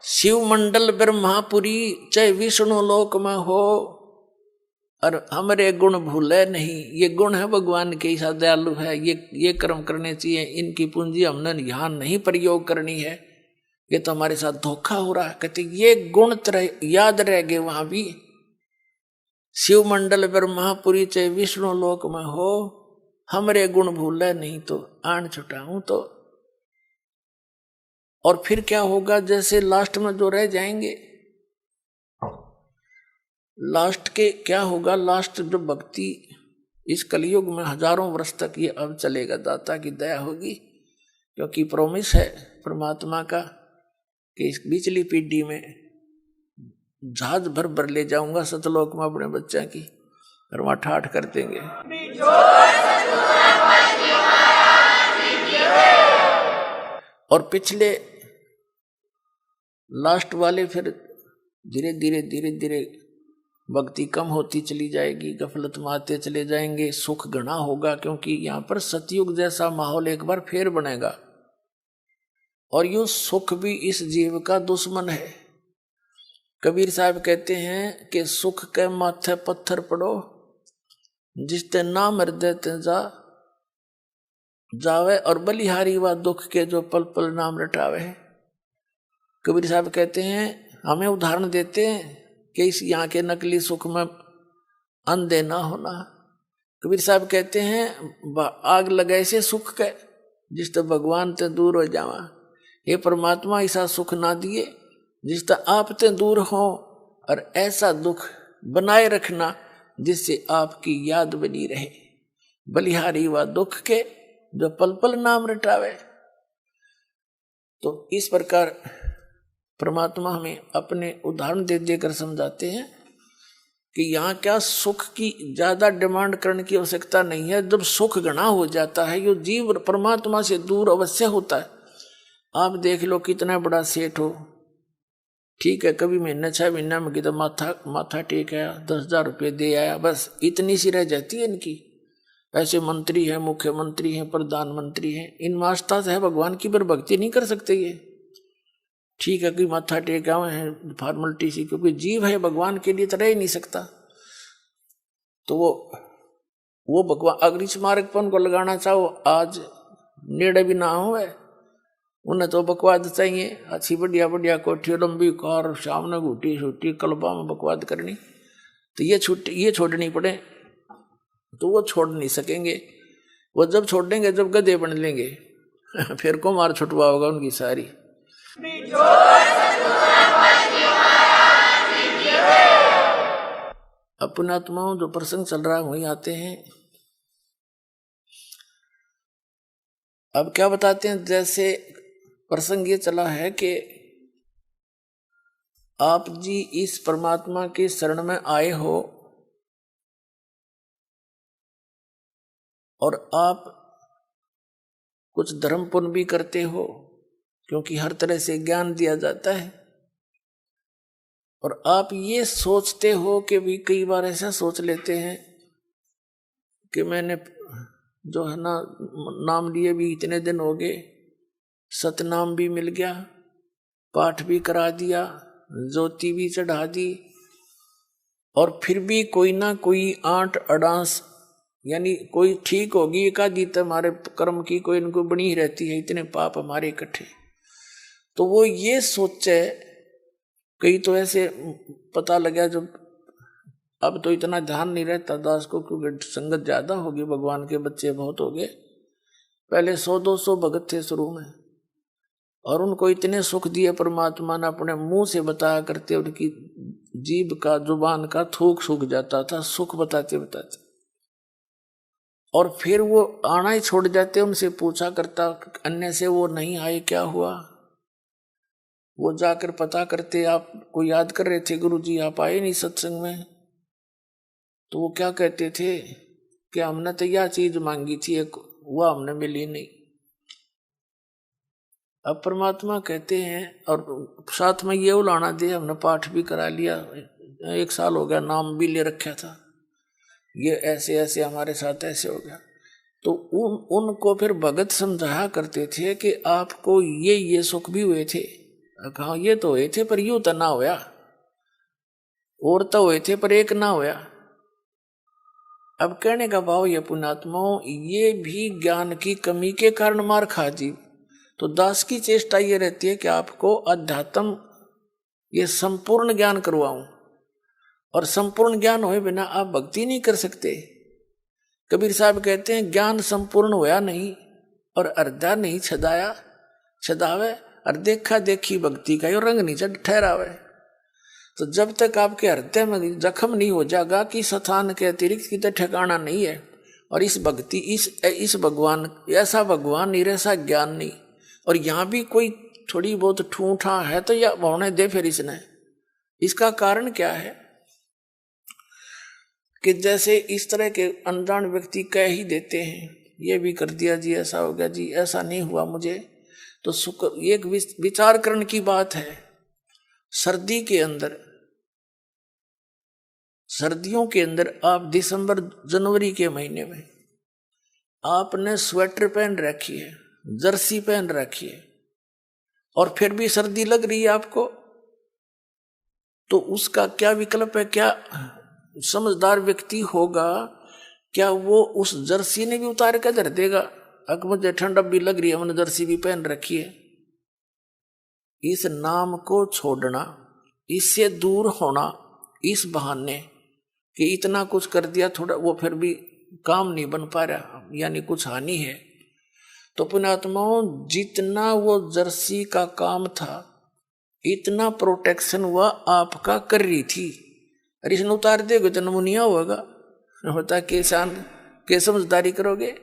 शिव मंडल ब्रह्मापुरी चाहे विष्णु लोक में हो, और हमारे गुण भूले नहीं। ये गुण है भगवान के, ऐसा दयालु है। ये कर्म करने चाहिए, इनकी पूंजी हमने यहाँ नहीं प्रयोग करनी है, ये तो हमारे साथ धोखा हो रहा है। कहते ये गुण याद रह गए वहां भी। शिव मंडल ब्रह्मापुरी चाहे विष्णु लोक में हो, हमरे गुण भूले नहीं तो आन छुटाऊं तो। और फिर क्या होगा, जैसे लास्ट में जो रह जाएंगे, लास्ट के क्या होगा, लास्ट जो भक्ति इस कलयुग में हजारों वर्ष तक ये अब चलेगा, दाता की दया होगी। क्योंकि प्रॉमिस है परमात्मा का कि इस पिछली पीढ़ी में जहाज भर भर ले जाऊंगा सतलोक में अपने बच्चा की, और वहां ठाठ कर देंगे। और पिछले लास्ट वाले फिर धीरे धीरे धीरे धीरे भक्ति कम होती चली जाएगी, गफलत में आते चले जाएंगे, सुख घना होगा। क्योंकि यहाँ पर सतयुग जैसा माहौल एक बार फिर बनेगा, और यूं सुख भी इस जीव का दुश्मन है। कबीर साहब कहते हैं कि सुख के माथे पत्थर पड़ो, जिसते नाम हृदय ते जावे, और बलिहारी व दुख के जो पल पल नाम रटावे। कबीर साहब कहते हैं, हमें उदाहरण देते हैं कि इस यहाँ के नकली सुख में अंधे ना होना। कबीर साहब कहते हैं, आग लगाए से सुख के, जिस तो भगवान ते दूर हो जावा। ये परमात्मा ऐसा सुख ना दिए जिस तो आप ते दूर हो, और ऐसा दुख बनाए रखना जिससे आपकी याद बनी रहे। बलिहारी व दुख के जो पल पल नाम रटावे। तो इस प्रकार परमात्मा हमें अपने उदाहरण दे देकर समझाते हैं कि यहाँ क्या सुख की ज्यादा डिमांड करने की आवश्यकता नहीं है। जब सुख घना हो जाता है, ये जीव परमात्मा से दूर अवश्य होता है। आप देख लो कितना बड़ा सेठ हो, ठीक है, कभी महीने 6 महीने में कितना माथा टेक आया, 10,000 रुपये दे आया, बस इतनी सी रह जाती है इनकी। ऐसे मंत्री हैं, मुख्यमंत्री हैं, प्रधानमंत्री हैं, इन मास्ता से है भगवान की पर भक्ति नहीं कर सकते ये। ठीक है कि माथा टेका हुए हैं फॉर्मेलिटी सी, क्योंकि जीव है भगवान के लिए तो रह ही नहीं सकता। तो वो भगवान अगर इस मार्ग पर उनको लगाना चाहो, आज नेड़े भी ना हो, उन्हें तो बकवाद चाहिए। अच्छी बढ़िया बढ़िया कोठी, लंबी कार, सामने घूटी छूटी कल्बा में बकवाद करनी, तो ये छोड़नी पड़े, तो वो छोड़ नहीं सकेंगे। वो जब छोड़ देंगे जब गधे बन लेंगे फिर को मार छुटवा होगा उनकी सारी। अपने आत्माओं जो प्रसंग चल रहा है वहीं आते हैं। अब क्या बताते हैं, जैसे प्रसंग ये चला है कि आप जी इस परमात्मा के शरण में आए हो, और आप कुछ धर्म पुण्य भी करते हो, क्योंकि हर तरह से ज्ञान दिया जाता है। और आप ये सोचते हो कि भी कई बार ऐसा सोच लेते हैं कि मैंने जो है ना नाम लिए भी इतने दिन हो गए, सतनाम भी मिल गया, पाठ भी करा दिया, ज्योति भी चढ़ा दी, और फिर भी कोई ना कोई आंट अड़ांस, यानी कोई ठीक होगी एक आधी तो हमारे कर्म की कोई इनको बनी ही रहती है, इतने पाप हमारे इकट्ठे। तो वो ये सोचे, कई तो ऐसे पता लगा जब अब तो इतना ध्यान नहीं रहता दास को, क्योंकि संगत ज्यादा होगी, भगवान के बच्चे बहुत हो गए। पहले 100-200 भगत थे शुरू में, और उनको इतने सुख दिए परमात्मा ने, अपने मुंह से बताया करते, उनकी जीभ का जुबान का थूक सूख जाता था सुख बताते बताते। और फिर वो आना ही छोड़ जाते, उनसे पूछा करता अन्य से वो नहीं आए क्या हुआ, वो जाकर पता करते आपको याद कर रहे थे गुरुजी, आप आए नहीं सत्संग में। तो वो क्या कहते थे कि हमने तो यह चीज मांगी थी एक, वह हमने मिली नहीं। अब परमात्मा कहते हैं, और साथ में ये उलाना दे, हमने पाठ भी करा लिया, 1 साल हो गया, नाम भी ले रखा था, ये ऐसे ऐसे हमारे साथ ऐसे हो गया। तो उनको फिर भगत समझाया करते थे कि आपको ये सुख भी हुए थे। कहा ये तो हुए थे पर यूं तो ना होया, और तो हुए थे पर एक ना होया। अब कहने का भाव ये पुण्यात्माओं, ये भी ज्ञान की कमी के कारण मार खा जी। तो दास की चेष्टा ये रहती है कि आपको अध्यात्म ये संपूर्ण ज्ञान करवाऊं, और संपूर्ण ज्ञान होए बिना आप भक्ति नहीं कर सकते। कबीर साहब कहते हैं ज्ञान संपूर्ण होया नहीं और अर्धा नहीं छदाया छदावे, और देखा देखी भक्ति का यो रंग नहीं चढ़ ठहरावे। तो जब तक आपके हृदय में जख्म नहीं हो जाएगा कि स्थान के अतिरिक्त कितने ठिकाना नहीं है, और इस भक्ति इस भगवान ऐसा भगवान नहीं, ऐसा ज्ञान नहीं, और यहाँ भी कोई थोड़ी बहुत ठूठा है तो यह होने दे फिर इसने। इसका कारण क्या है कि जैसे इस तरह के अनजान व्यक्ति कह ही देते हैं, ये भी कर दिया जी, ऐसा हो गया जी, ऐसा नहीं हुआ मुझे। तो एक विचार करने की बात है। सर्दी के अंदर, सर्दियों के अंदर आप दिसंबर जनवरी के महीने में आपने स्वेटर पहन रखी है, जर्सी पहन रखी है, और फिर भी सर्दी लग रही है आपको, तो उसका क्या विकल्प है? क्या समझदार व्यक्ति होगा, क्या वो उस जर्सी ने भी उतार कर धर देगा? अगर मुझे ठंड अब भी लग रही है, मैंने जर्सी भी पहन रखी है। इस नाम को छोड़ना, इससे दूर होना, इस बहाने कि इतना कुछ कर दिया थोड़ा, वो फिर भी काम नहीं बन पा रहा, यानी कुछ हानि है। तो पुण्यात्माओं, जितना वो जर्सी का काम था, इतना प्रोटेक्शन वह आपका कर रही थी, अरे इसने उतार देगा तो नमूनिया होगा, होता किसान के समझदारी करोगे।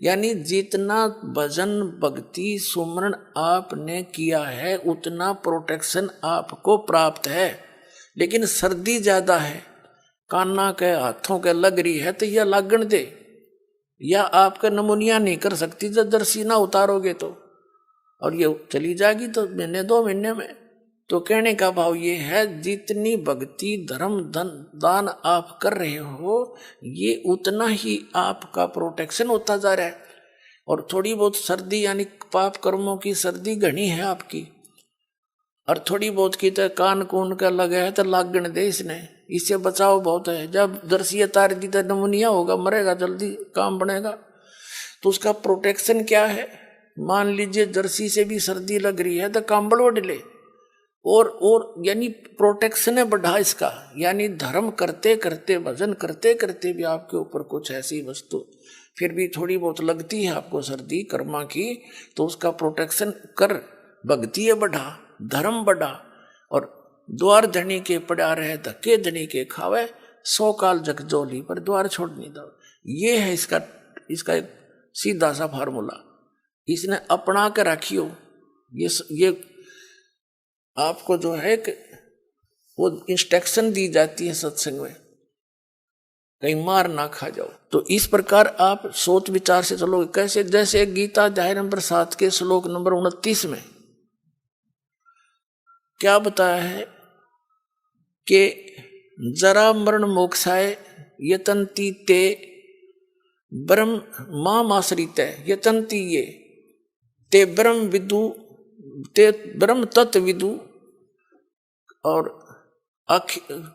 यानी जितना भजन भक्ति सुमरण आपने किया है उतना प्रोटेक्शन आपको प्राप्त है, लेकिन सर्दी ज्यादा है, कान्ना के हाथों के लग रही है तो यह लागण दे, या आपका नमूनिया नहीं कर सकती जब जर्सी ना उतारोगे तो, और ये चली जाएगी तो महीने 2 महीने में। तो कहने का भाव ये है, जितनी भक्ति धर्म धन दान आप कर रहे हो, ये उतना ही आपका प्रोटेक्शन होता जा रहा है। और थोड़ी बहुत सर्दी यानी पाप कर्मों की सर्दी घनी है आपकी, और थोड़ी बहुत की तो कान कून का लगा है तो लागण दे इसने, इससे बचाव बहुत है। जब जर्सी तार दी तो नमूनिया होगा, मरेगा जल्दी, काम बनेगा। तो उसका प्रोटेक्शन क्या है? मान लीजिए जर्सी से भी सर्दी लग रही है तो कंबल ओढ़ ले, और यानी प्रोटेक्शन है बढ़ा इसका। यानी धर्म करते करते भजन करते करते भी आपके ऊपर कुछ ऐसी वस्तु फिर भी थोड़ी बहुत लगती है आपको सर्दी कर्मा की, तो उसका प्रोटेक्शन कर, भक्ति है बढ़ा, धर्म बढ़ा। और द्वार धनी के पड़ा रहे धक्के धनी के खावे, 100 काल जगजोली पर द्वार छोड़ नहीं दो। ये है इसका एक सीधा सा फार्मूला, इसने अपना कर रखियो। ये आपको जो है कि वो इंस्ट्रक्शन दी जाती है सत्संग में, कहीं मार ना खा जाओ। तो इस प्रकार आप सोच विचार से चलोगे। कैसे? जैसे गीता अध्याय नंबर 7 के श्लोक नंबर 29 में क्या बताया है कि जरा मरण मोक्षाय यतंती ते ब्रह्म मामाश्रित यतंती ये ते ब्रह्म विदु ते ब्रह्म तत्व विदु और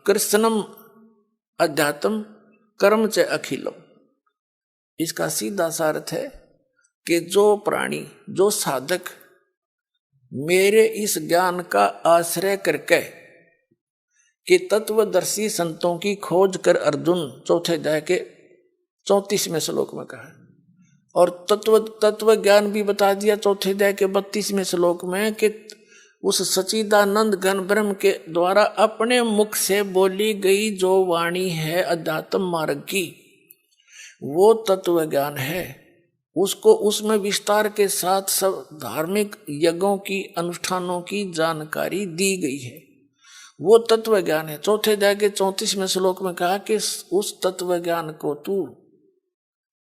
कृष्णम अध्यात्म कर्म च अखिलम। इसका सीधा सा अर्थ है कि जो प्राणी, जो साधक मेरे इस ज्ञान का आश्रय करके कि तत्वदर्शी संतों की खोज कर अर्जुन 4th अध्याय के 34वें श्लोक में कहा, और तत्व ज्ञान भी बता दिया 4th अध्याय के 32वें श्लोक में कि उस सच्चिदानंद घन ब्रह्म के द्वारा अपने मुख से बोली गई जो वाणी है अध्यात्म मार्ग की, वो तत्व ज्ञान है। उसको उसमें विस्तार के साथ सब धार्मिक यज्ञों की अनुष्ठानों की जानकारी दी गई है, वो तत्व ज्ञान है। 4th अध्याय के 34वें श्लोक में कहा कि उस तत्व ज्ञान को तू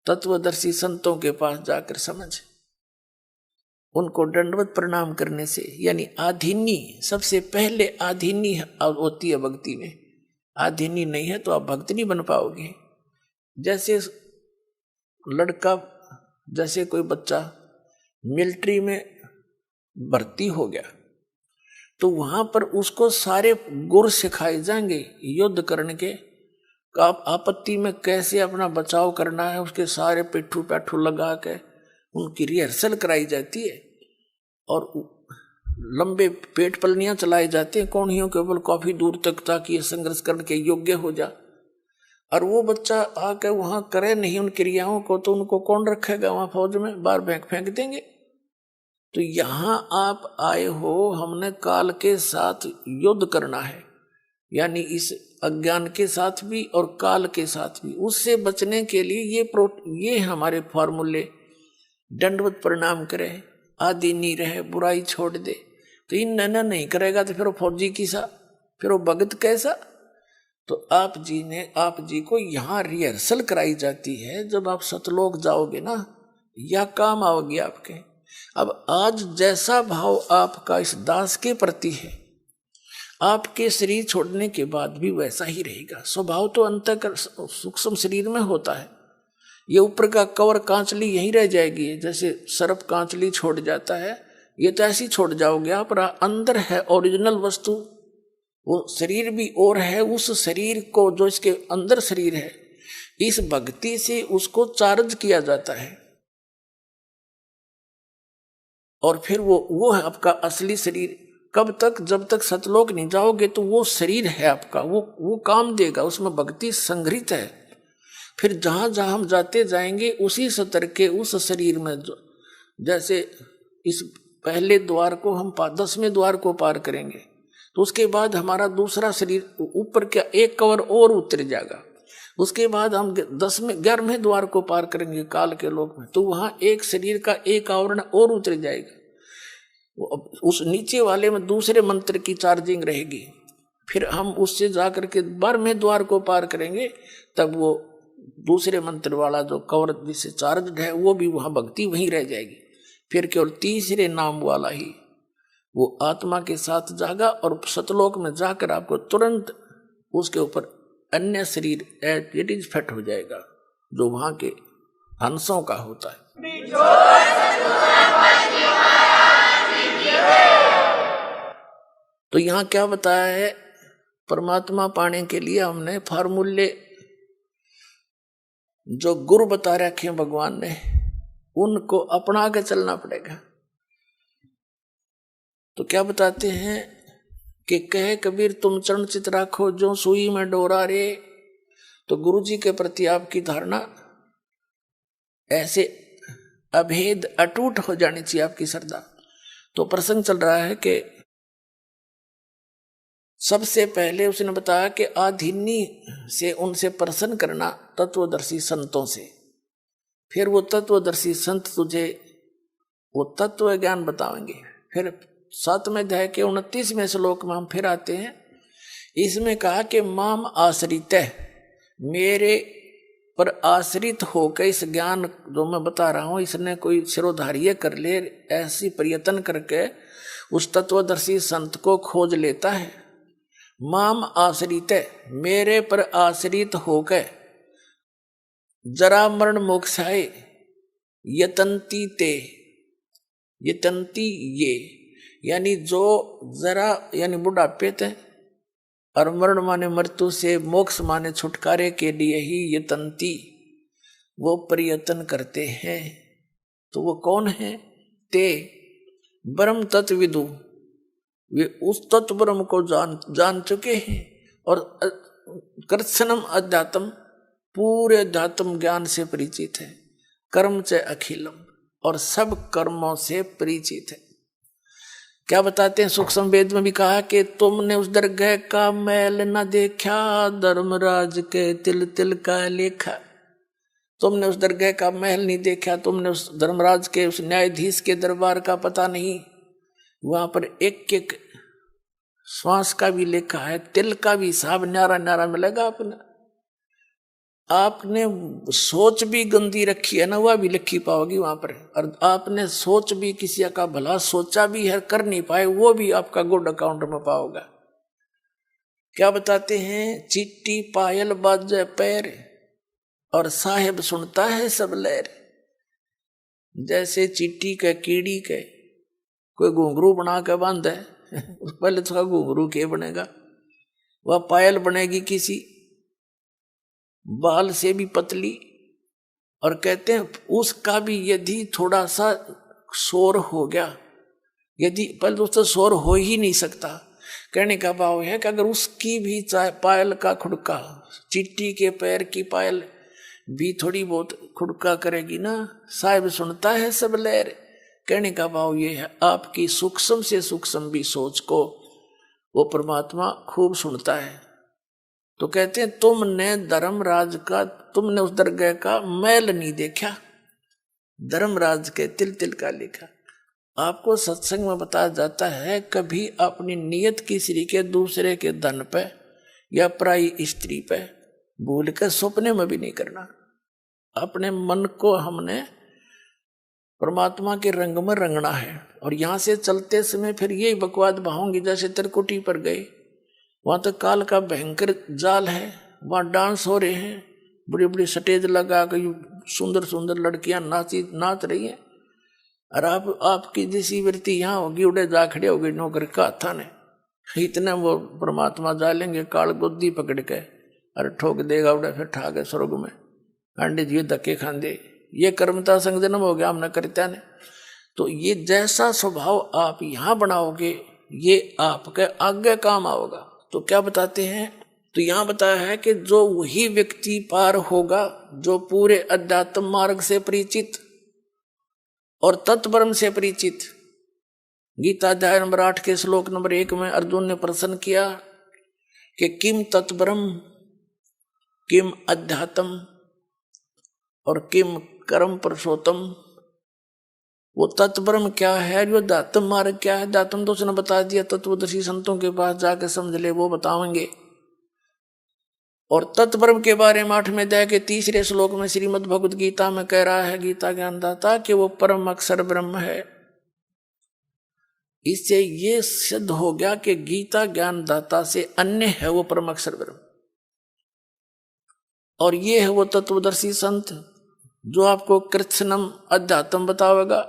तत्वदर्शी संतों के पास जाकर समझ, उनको दंडवत प्रणाम करने से, यानी आधीनी, सबसे पहले आधीनी होती है भक्ति में। आधीनी नहीं है तो आप भक्त नहीं बन पाओगे। जैसे लड़का, जैसे कोई बच्चा मिलिट्री में भर्ती हो गया तो वहां पर उसको सारे गुर सिखाए जाएंगे युद्ध करने के, आपत्ति में कैसे अपना बचाव करना है, उसके सारे पिट्ठू पैठू लगा के उनकी रिहर्सल कराई जाती है और लंबे पेट पलनियां चलाई जाती हैं कौड़ियों के ऊपर काफी दूर तक, ताकि संघर्ष करने के योग्य हो जा। और वो बच्चा आकर वहां करे नहीं उन क्रियाओं को, तो उनको कौन रखेगा वहां फौज में, बाहर फेंक देंगे। तो यहां आप आए हो, हमने काल के साथ युद्ध करना है, यानी इस अज्ञान के साथ भी और काल के साथ भी। उससे बचने के लिए ये हमारे फॉर्मूले, दंडवत प्रणाम करे, आदि नहीं रहे, बुराई छोड़ दे। तो इन नैना नहीं करेगा तो फिर वो फौजी किसा, फिर वो भगत कैसा। तो आप जी को यहाँ रिहर्सल कराई जाती है। जब आप सतलोक जाओगे ना, यह काम आओगे आपके। अब आज जैसा भाव आपका इस दास के प्रति है, आपके शरीर छोड़ने के बाद भी वैसा ही रहेगा। स्वभाव तो अंतःकर सूक्ष्म शरीर में होता है, ये ऊपर का कवर कांचली यहीं रह जाएगी। जैसे सर्प कांचली छोड़ जाता है, ये तो ऐसी छोड़ जाओगे आप। अंदर है ओरिजिनल वस्तु, वो शरीर भी और है। उस शरीर को, जो इसके अंदर शरीर है, इस भक्ति से उसको चार्ज किया जाता है और फिर वो है आपका असली शरीर। कब तक? जब तक सतलोक नहीं जाओगे तो वो शरीर है आपका, वो काम देगा, उसमें भक्ति संग्रहित है। फिर जहां जहां हम जाते जाएंगे उसी स्तर के उस शरीर में, जैसे इस पहले द्वार को हम 10वें द्वार को पार करेंगे तो उसके बाद हमारा दूसरा शरीर ऊपर क्या एक कवर और उतर जाएगा। उसके बाद हम 11वें द्वार को पार करेंगे काल के लोक में, तो वहां एक शरीर का एक आवरण और उतर जाएगा। उस नीचे वाले में दूसरे मंत्र की चार्जिंग रहेगी। फिर हम उससे जाकर के 12वें द्वार को पार करेंगे, तब वो दूसरे मंत्र वाला जो कवर जिससे चार्ज है वो भी वहां भक्ति वहीं रह जाएगी। फिर केवल तीसरे नाम वाला ही वो आत्मा के साथ जागा और सतलोक में जाकर आपको तुरंत उसके ऊपर अन्य शरीर इट इज फिट हो जाएगा, जो वहां के हंसों का होता है। तो यहाँ क्या बताया है? परमात्मा पाने के लिए हमने फार्मूले जो गुरु बता रखे भगवान ने, उनको अपना के चलना पड़ेगा। तो क्या बताते हैं कि कहे कबीर तुम चरण चित राखो जो सुई में डोरा रे। तो गुरु जी के प्रति आपकी धारणा ऐसे अभेद अटूट हो जानी चाहिए, आपकी श्रद्धा। तो प्रसंग चल रहा है कि सबसे पहले उसने बताया कि आधीनी से उनसे प्रसन्न करना तत्वदर्शी संतों से। फिर वो तत्वदर्शी संत तुझे वो तत्व ज्ञान बताएंगे। फिर 7वें अध्याय के 29वें श्लोक में हम फिर आते हैं। इसमें कहा कि माम आश्रित है, मेरे पर आश्रित होकर इस ज्ञान जो मैं बता रहा हूं इसने कोई सिरोधार्य कर ले, ऐसी प्रयत्न करके उस तत्वदर्शी संत को खोज लेता है। माम आश्रित है, मेरे पर आश्रित होकर जरा मरण मोक्षाय यतंती ते, यतंती ये, यानी जो जरा यानी बुढ़ापे थे और मरण माने मृत्यु से, मोक्ष माने छुटकारे के लिए ही यतंती वो प्रयत्न करते हैं। तो वो कौन है? ते ब्रह्म तत्वविदु, वे उस तत्व ब्रह्म को जान चुके हैं और कृत्स्नम अध्यात्म, पूरे अध्यात्म ज्ञान से परिचित है। कर्म च अखिलम, और सब कर्मों से परिचित है। क्या बताते हैं? सूक्ष्म वेद में भी कहा कि तुमने उस दरगह का मैल न देखा, धर्मराज के तिल तिल का लेखा। तुमने उस दरगह का महल नहीं देखा, तुमने उस धर्मराज के, उस न्यायाधीश के दरबार का पता नहीं। वहां पर एक एक श्वास का भी लेखा है, तिल का भी हिसाब न्यारा न्यारा मिलेगा अपना। आपने सोच भी गंदी रखी है ना, वह भी लिखी पाओगी वहां पर। और आपने सोच भी किसी का भला सोचा भी है, कर नहीं पाए, वो भी आपका गुड अकाउंट में पाओगे। क्या बताते हैं, चिट्टी पायल बाजे पैर और साहेब सुनता है सब लहर। जैसे चिट्टी के कीड़ी के कोई घुंघरू बना के बांधे पहले तो घुंघरू के बनेगा, वह पायल बनेगी किसी बाल से भी पतली। और कहते हैं उसका भी यदि थोड़ा सा शोर हो गया, यदि पहले दोस्तों शोर हो ही नहीं सकता, कहने का भाव है कि अगर उसकी भी चाहे पायल का खुड़का, चिट्टी के पैर की पायल भी थोड़ी बहुत खुड़का करेगी ना, साहिब सुनता है सब लहर। कहने का भाव ये है, आपकी सूक्ष्म से सूक्ष्म भी सोच को वो परमात्मा खूब सुनता है। तो कहते हैं तुमने धर्मराज का, तुमने उस दरगाह का मैल नहीं देखा, धर्मराज के तिल तिल का लिखा। आपको सत्संग में बताया जाता है कभी अपनी नियत किसी के दूसरे के धन पे या पराई स्त्री पे भूल के सपने में भी नहीं करना। अपने मन को हमने परमात्मा के रंग में रंगना है। और यहाँ से चलते समय फिर यही बकवाद बहाऊंगी, जैसे त्रिकुटी पर गए, वहाँ तो काल का भयंकर जाल है, वहाँ डांस हो रहे हैं, बड़ी बड़ी स्टेज लगा कर सुंदर सुंदर लड़कियां नाच रही हैं। और आपकी जैसी वृत्ति यहाँ होगी, उड़े जा खड़े हो गए नौकर का था ने, इतने वो परमात्मा जालेंगे काल गोदी पकड़ के, अरे ठोक देगा उड़े, फिर ठा के स्वर्ग में अंडे जी धक्के खांदे। ये कर्मता संग जन्म हो गया हमने करता ने। तो ये जैसा स्वभाव आप यहाँ बनाओगे ये आपके आगे काम आओगा। तो क्या बताते हैं, तो यहाँ बताया है कि जो वही व्यक्ति पार होगा जो पूरे अध्यात्म मार्ग से परिचित और तत्परम से परिचित। गीता अध्याय नंबर 8 के श्लोक नंबर 1 में अर्जुन ने प्रश्न किया कि किम तत्परम किम अध्यात्म और किम कर्म पुरुषोत्तम। वो तत्परम क्या है, जो दातम मार्ग क्या है, दातम तो उसने बता दिया, तत्वदर्शी संतों के पास जाके समझ ले, वो बताएंगे। और तत्परम के बारे में 8वें अध्याय के 3 श्लोक में श्रीमद् भगवद गीता में कह रहा है गीता ज्ञानदाता कि वो परम अक्षर ब्रह्म है। इससे ये सिद्ध हो गया कि गीता ज्ञानदाता से अन्य है वो परम अक्षर ब्रह्म। और ये है वो तत्वदर्शी संत जो आपको कृत्स्नम अध्यात्म बतावेगा,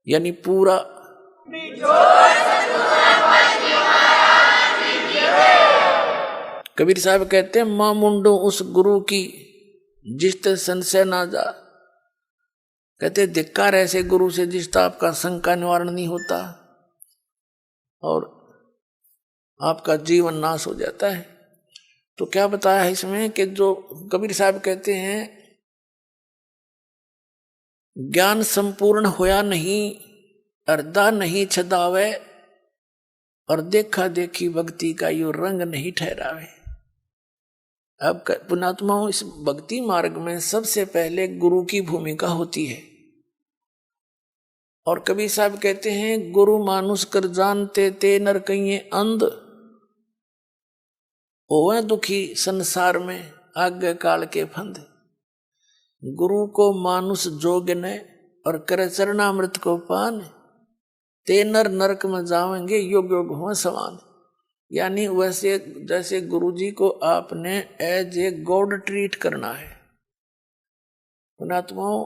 यानी पूरा। कबीर साहब कहते हैं मां मुंडो उस गुरु की जिसते संशय ना जा। कहते धिक्कार ऐसे गुरु से जिसता आपका शंका निवारण नहीं होता और आपका जीवन नाश हो जाता है। तो क्या बताया है इसमें कि जो कबीर साहब कहते हैं ज्ञान संपूर्ण होया नहीं, अर्धा नहीं छदावे और देखा देखी भक्ति का यो रंग नहीं ठहरावे। अब पुण्यात्माओं, इस भक्ति मार्ग में सबसे पहले गुरु की भूमिका होती है। और कबीर साहब कहते हैं गुरु मानुष कर जानते ते नर कहिए अंध, ओवे दुखी संसार में आगे काल के फंद। गुरु को मानुष जोग ने और करे चरणामृत को पान, ते नर नरक में जावेंगे योग योग हो समान। यानी वैसे जैसे गुरुजी को आपने एज ए गॉड ट्रीट करना है। पुण्यात्माओं,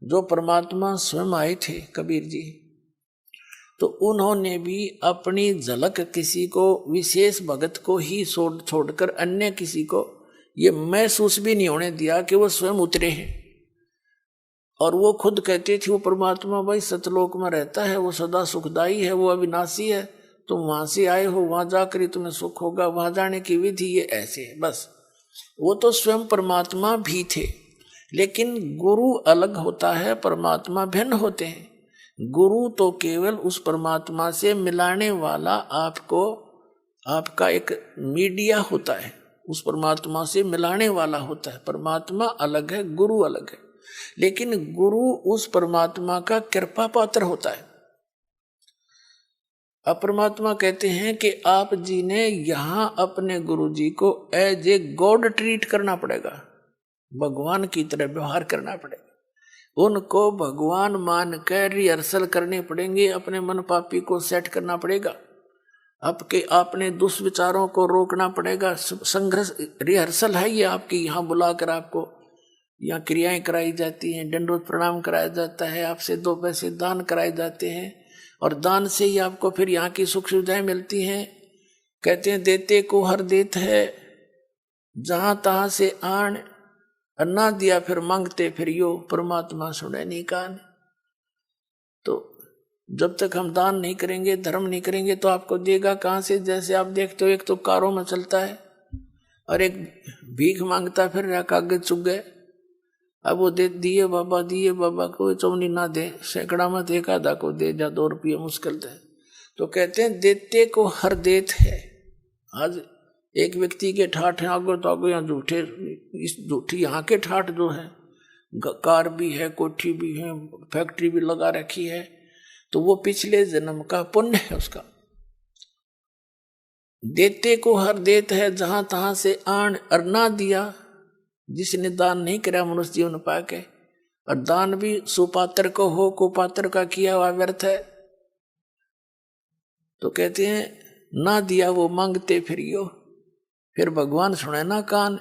जो परमात्मा स्वयं आए थे कबीर जी, तो उन्होंने भी अपनी झलक किसी को विशेष भगत को ही छोड़कर अन्य किसी को ये महसूस भी नहीं होने दिया कि वो स्वयं उतरे हैं। और वो खुद कहते थे वो परमात्मा भाई सतलोक में रहता है, वो सदा सुखदाई है, वो अविनाशी है, तुम वहां से आए हो, वहां जाकर ही तुम्हें सुख होगा, वहां जाने की विधि ये ऐसे है। बस वो तो स्वयं परमात्मा भी थे। लेकिन गुरु अलग होता है, परमात्मा भिन्न होते हैं। गुरु तो केवल उस परमात्मा से मिलाने वाला आपको आपका एक मीडिया होता है, उस परमात्मा से मिलाने वाला होता है। परमात्मा अलग है, गुरु अलग है। लेकिन गुरु उस परमात्मा का कृपा पात्र होता है। अब परमात्मा कहते हैं कि आप जी ने यहां अपने गुरु जी को एज ए गॉड ट्रीट करना पड़ेगा, भगवान की तरह व्यवहार करना पड़ेगा, उनको भगवान मान कर रिहर्सल करने पड़ेंगे, अपने मन पापी को सेट करना पड़ेगा, आपने दुष्विचारों को रोकना पड़ेगा। संघर्ष रिहर्सल है ये आपकी, यहाँ बुलाकर आपको यहाँ क्रियाएं कराई जाती हैं, दंडवत प्रणाम कराया जाता है, आपसे 2 पैसे दान कराए जाते हैं और दान से ही आपको फिर यहाँ की सुख सुविधाएं मिलती हैं। कहते हैं देते को हर देत है, जहां तहां से आन, ना दिया फिर मांगते फिर यो, परमात्मा सुने नहीं कान। तो जब तक हम दान नहीं करेंगे, धर्म नहीं करेंगे तो आपको देगा कहां से। जैसे आप देखते हो एक तो कारों में चलता है और एक भीख मांगता फिर रहा, कागज चुग गए, अब वो दिए बाबा को चौनी ना दे, सैकड़ा में एक आधा को दे, जा 2 रुपये मुश्किल दे। तो कहते हैं देते को हर देत है। आज एक व्यक्ति के ठाठ हैं आगो तो आगो, यहाँ झूठे, इस झूठी यहाँ के ठाठ जो है, कार भी है, कोठी भी है, फैक्ट्री भी लगा रखी है, तो वो पिछले जन्म का पुण्य है उसका। देते को हर देत है, जहां तहां से आन, और ना दिया, जिसने दान नहीं करा मनुष्य जीवन पाके, और दान भी सुपात्र को हो, कुपात्र का किया हुआ व्यर्थ है। तो कहते हैं ना दिया वो मांगते फिर यो, फिर भगवान सुने ना कान।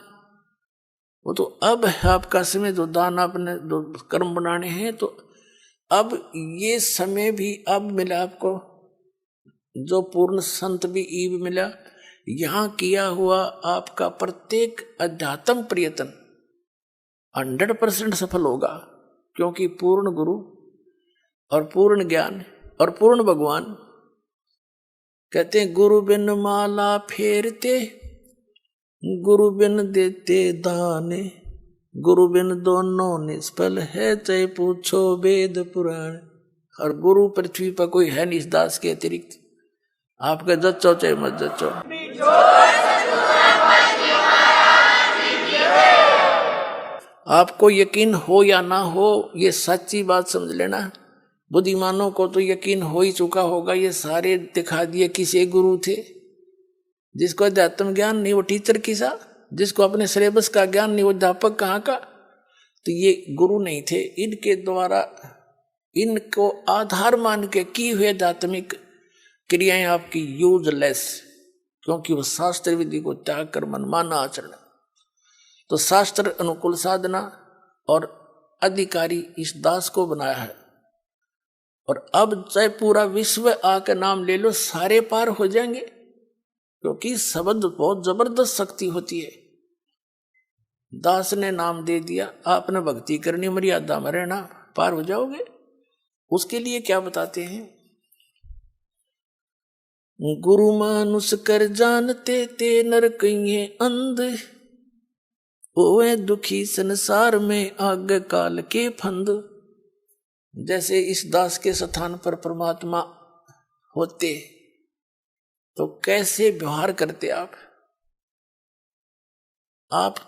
वो तो अब है आपका समय, जो दान आपने जो कर्म बनाने हैं, तो अब ये समय भी अब मिला आपको, जो पूर्ण संत भी ईब मिला। यहां किया हुआ आपका प्रत्येक अध्यात्म प्रयत्न 100% सफल होगा, क्योंकि पूर्ण गुरु और पूर्ण ज्ञान और पूर्ण भगवान। कहते हैं गुरु बिन माला फेरते, गुरु बिन देते दान, गुरु बिन दोनों निष्फल है, चाहे पूछो वेद पुराण। और गुरु पृथ्वी पर कोई है नहीं इस दास के अतिरिक्त, आपका जच्चो चाहे मत जच्चो। आपको यकीन हो या ना हो, ये सच्ची बात समझ लेना। बुद्धिमानों को तो यकीन हो ही चुका होगा, ये सारे दिखा दिए किसे गुरु थे। जिसको अध्यात्म ज्ञान नहीं वो टीचर किसा, जिसको अपने सिलेबस का ज्ञान नहीं वो अध्यापक कहाँ का। तो ये गुरु नहीं थे, इनके द्वारा इनको आधार मान के की हुए आध्यात्मिक क्रियाएं आपकी यूजलेस, क्योंकि वो शास्त्र विधि को त्याग कर मनमाना आचरण। तो शास्त्र अनुकूल साधना और अधिकारी इस दास को बनाया है। और अब चाहे पूरा विश्व आके नाम ले लो, सारे पार हो जाएंगे, क्योंकि शब्द बहुत जबरदस्त शक्ति होती है। दास ने नाम दे दिया, आपने भक्ति करनी, मर्यादा में रहना, पार हो जाओगे। उसके लिए क्या बताते हैं, गुरु मानुष कर जानते ते नर कहिए अंध, ओए दुखी संसार में आग काल के फंद। जैसे इस दास के स्थान पर परमात्मा होते तो कैसे व्यवहार करते आप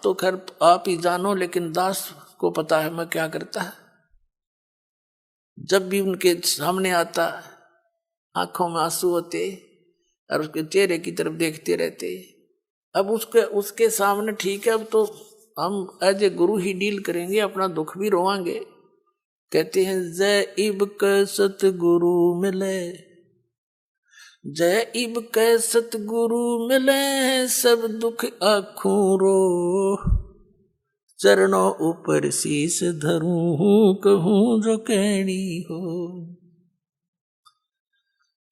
तो खैर आप ही जानो, लेकिन दास को पता है मैं क्या करता है। जब भी उनके सामने आता, आंखों में आंसू होते और उसके चेहरे की तरफ देखते रहते। अब उसके सामने ठीक है, अब तो हम as a Guru he deal करेंगे, अपना दुख भी रोवांगे। कहते हैं जय इब क सतगुरु मिले, जय इब कै सतगुरु मिले, सब दुख आँखों रो, चरणों ऊपर शीस धरूं, कहूं जो कहनी हो।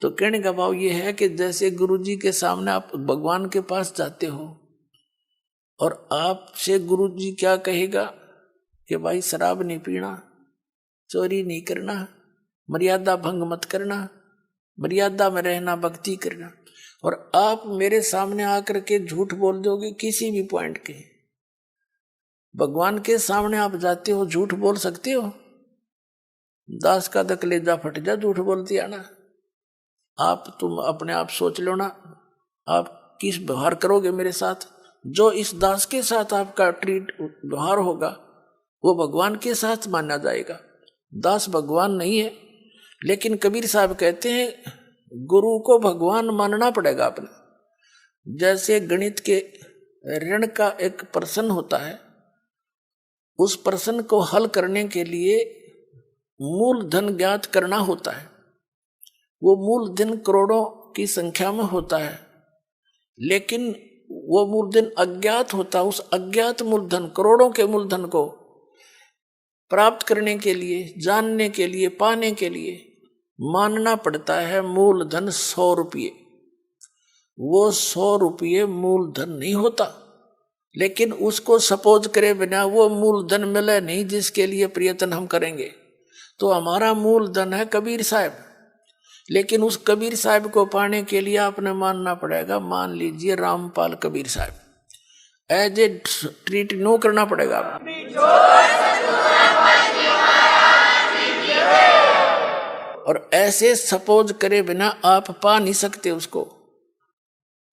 तो कहने का भाव ये है कि जैसे गुरुजी के सामने आप भगवान के पास जाते हो और आपसे गुरुजी क्या कहेगा कि भाई शराब नहीं पीना, चोरी नहीं करना, मर्यादा भंग मत करना, मर्यादा में रहना, भक्ति करना। और आप मेरे सामने आकर के झूठ बोल दोगे किसी भी पॉइंट के, भगवान के सामने आप जाते हो, झूठ बोल सकते हो? दास का तो कलेजा फट जा झूठ बोलती आना। तुम अपने आप सोच लो ना, आप किस व्यवहार करोगे मेरे साथ। जो इस दास के साथ आपका व्यवहार होगा वो भगवान के साथ माना जाएगा। दास भगवान नहीं है, लेकिन कबीर साहब कहते हैं गुरु को भगवान मानना पड़ेगा अपने। जैसे गणित के ऋण का एक प्रश्न होता है, उस प्रश्न को हल करने के लिए मूलधन ज्ञात करना होता है। वो मूलधन करोड़ों की संख्या में होता है, लेकिन वो मूलधन अज्ञात होता है। उस अज्ञात मूलधन, करोड़ों के मूलधन को प्राप्त करने के लिए, जानने के लिए, पाने के लिए मानना पड़ता है मूलधन 100 रुपये। वो 100 रुपये मूलधन नहीं होता, लेकिन उसको सपोज करे बिना वो मूलधन मिले नहीं जिसके लिए प्रयत्न हम करेंगे। तो हमारा मूलधन है कबीर साहब, लेकिन उस कबीर साहब को पाने के लिए आपने मानना पड़ेगा, मान लीजिए रामपाल कबीर साहब, एज ए ट्रीट नो करना पड़ेगा। और ऐसे सपोज करे बिना आप पा नहीं सकते उसको।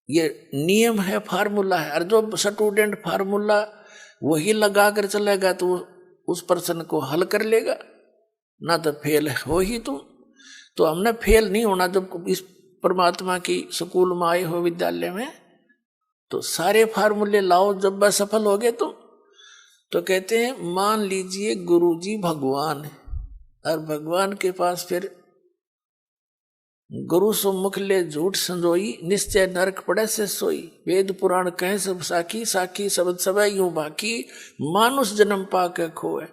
ये नियम है, फार्मूला है। और जो स्टूडेंट फार्मूला वही लगा कर चलेगा तो उस प्रश्न को हल कर लेगा, ना तो फेल हो ही तुम। तो हमने फेल नहीं होना। जब इस परमात्मा की स्कूल में आए हो, विद्यालय में, तो सारे फार्मूले लाओ। जब वह सफल हो गए तुम, तो कहते हैं मान लीजिए गुरुजी भगवान है, और भगवान के पास फिर गुरु सुमुख ले झूठ संजोई, निश्चय नरक पड़े से सोई। वेद पुराण कहे सब साखी, साखी शब्द सब यूं बाकी, मानुष जन्म पाके खोए,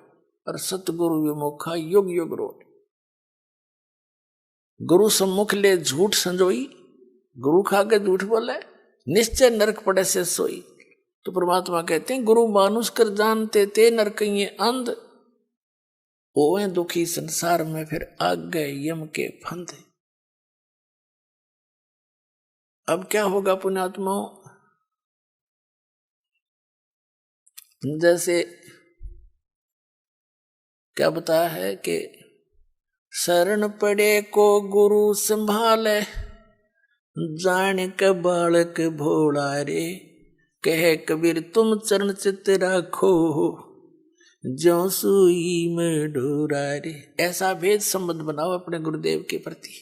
और सतगुरु विमुखा युग युग रोट। गुरु सम्मुख ले झूठ संजोई, गुरु खा के झूठ बोले, निश्चय नरक पड़े से सोई। तो परमात्मा कहते हैं गुरु मानुष कर जानते ते नरकइये अंध, ओए दुखी संसार में फिर आग गए यम के फंद। अब क्या होगा पुण्यात्माओं? जैसे क्या बताया है कि शरण पड़े को गुरु संभाले, जान के बालक भोला रे, कहे कबीर तुम चरण चित राखो, ज्यों सुई में डोरा रे। ऐसा भेद संबंध बनाओ अपने गुरुदेव के प्रति,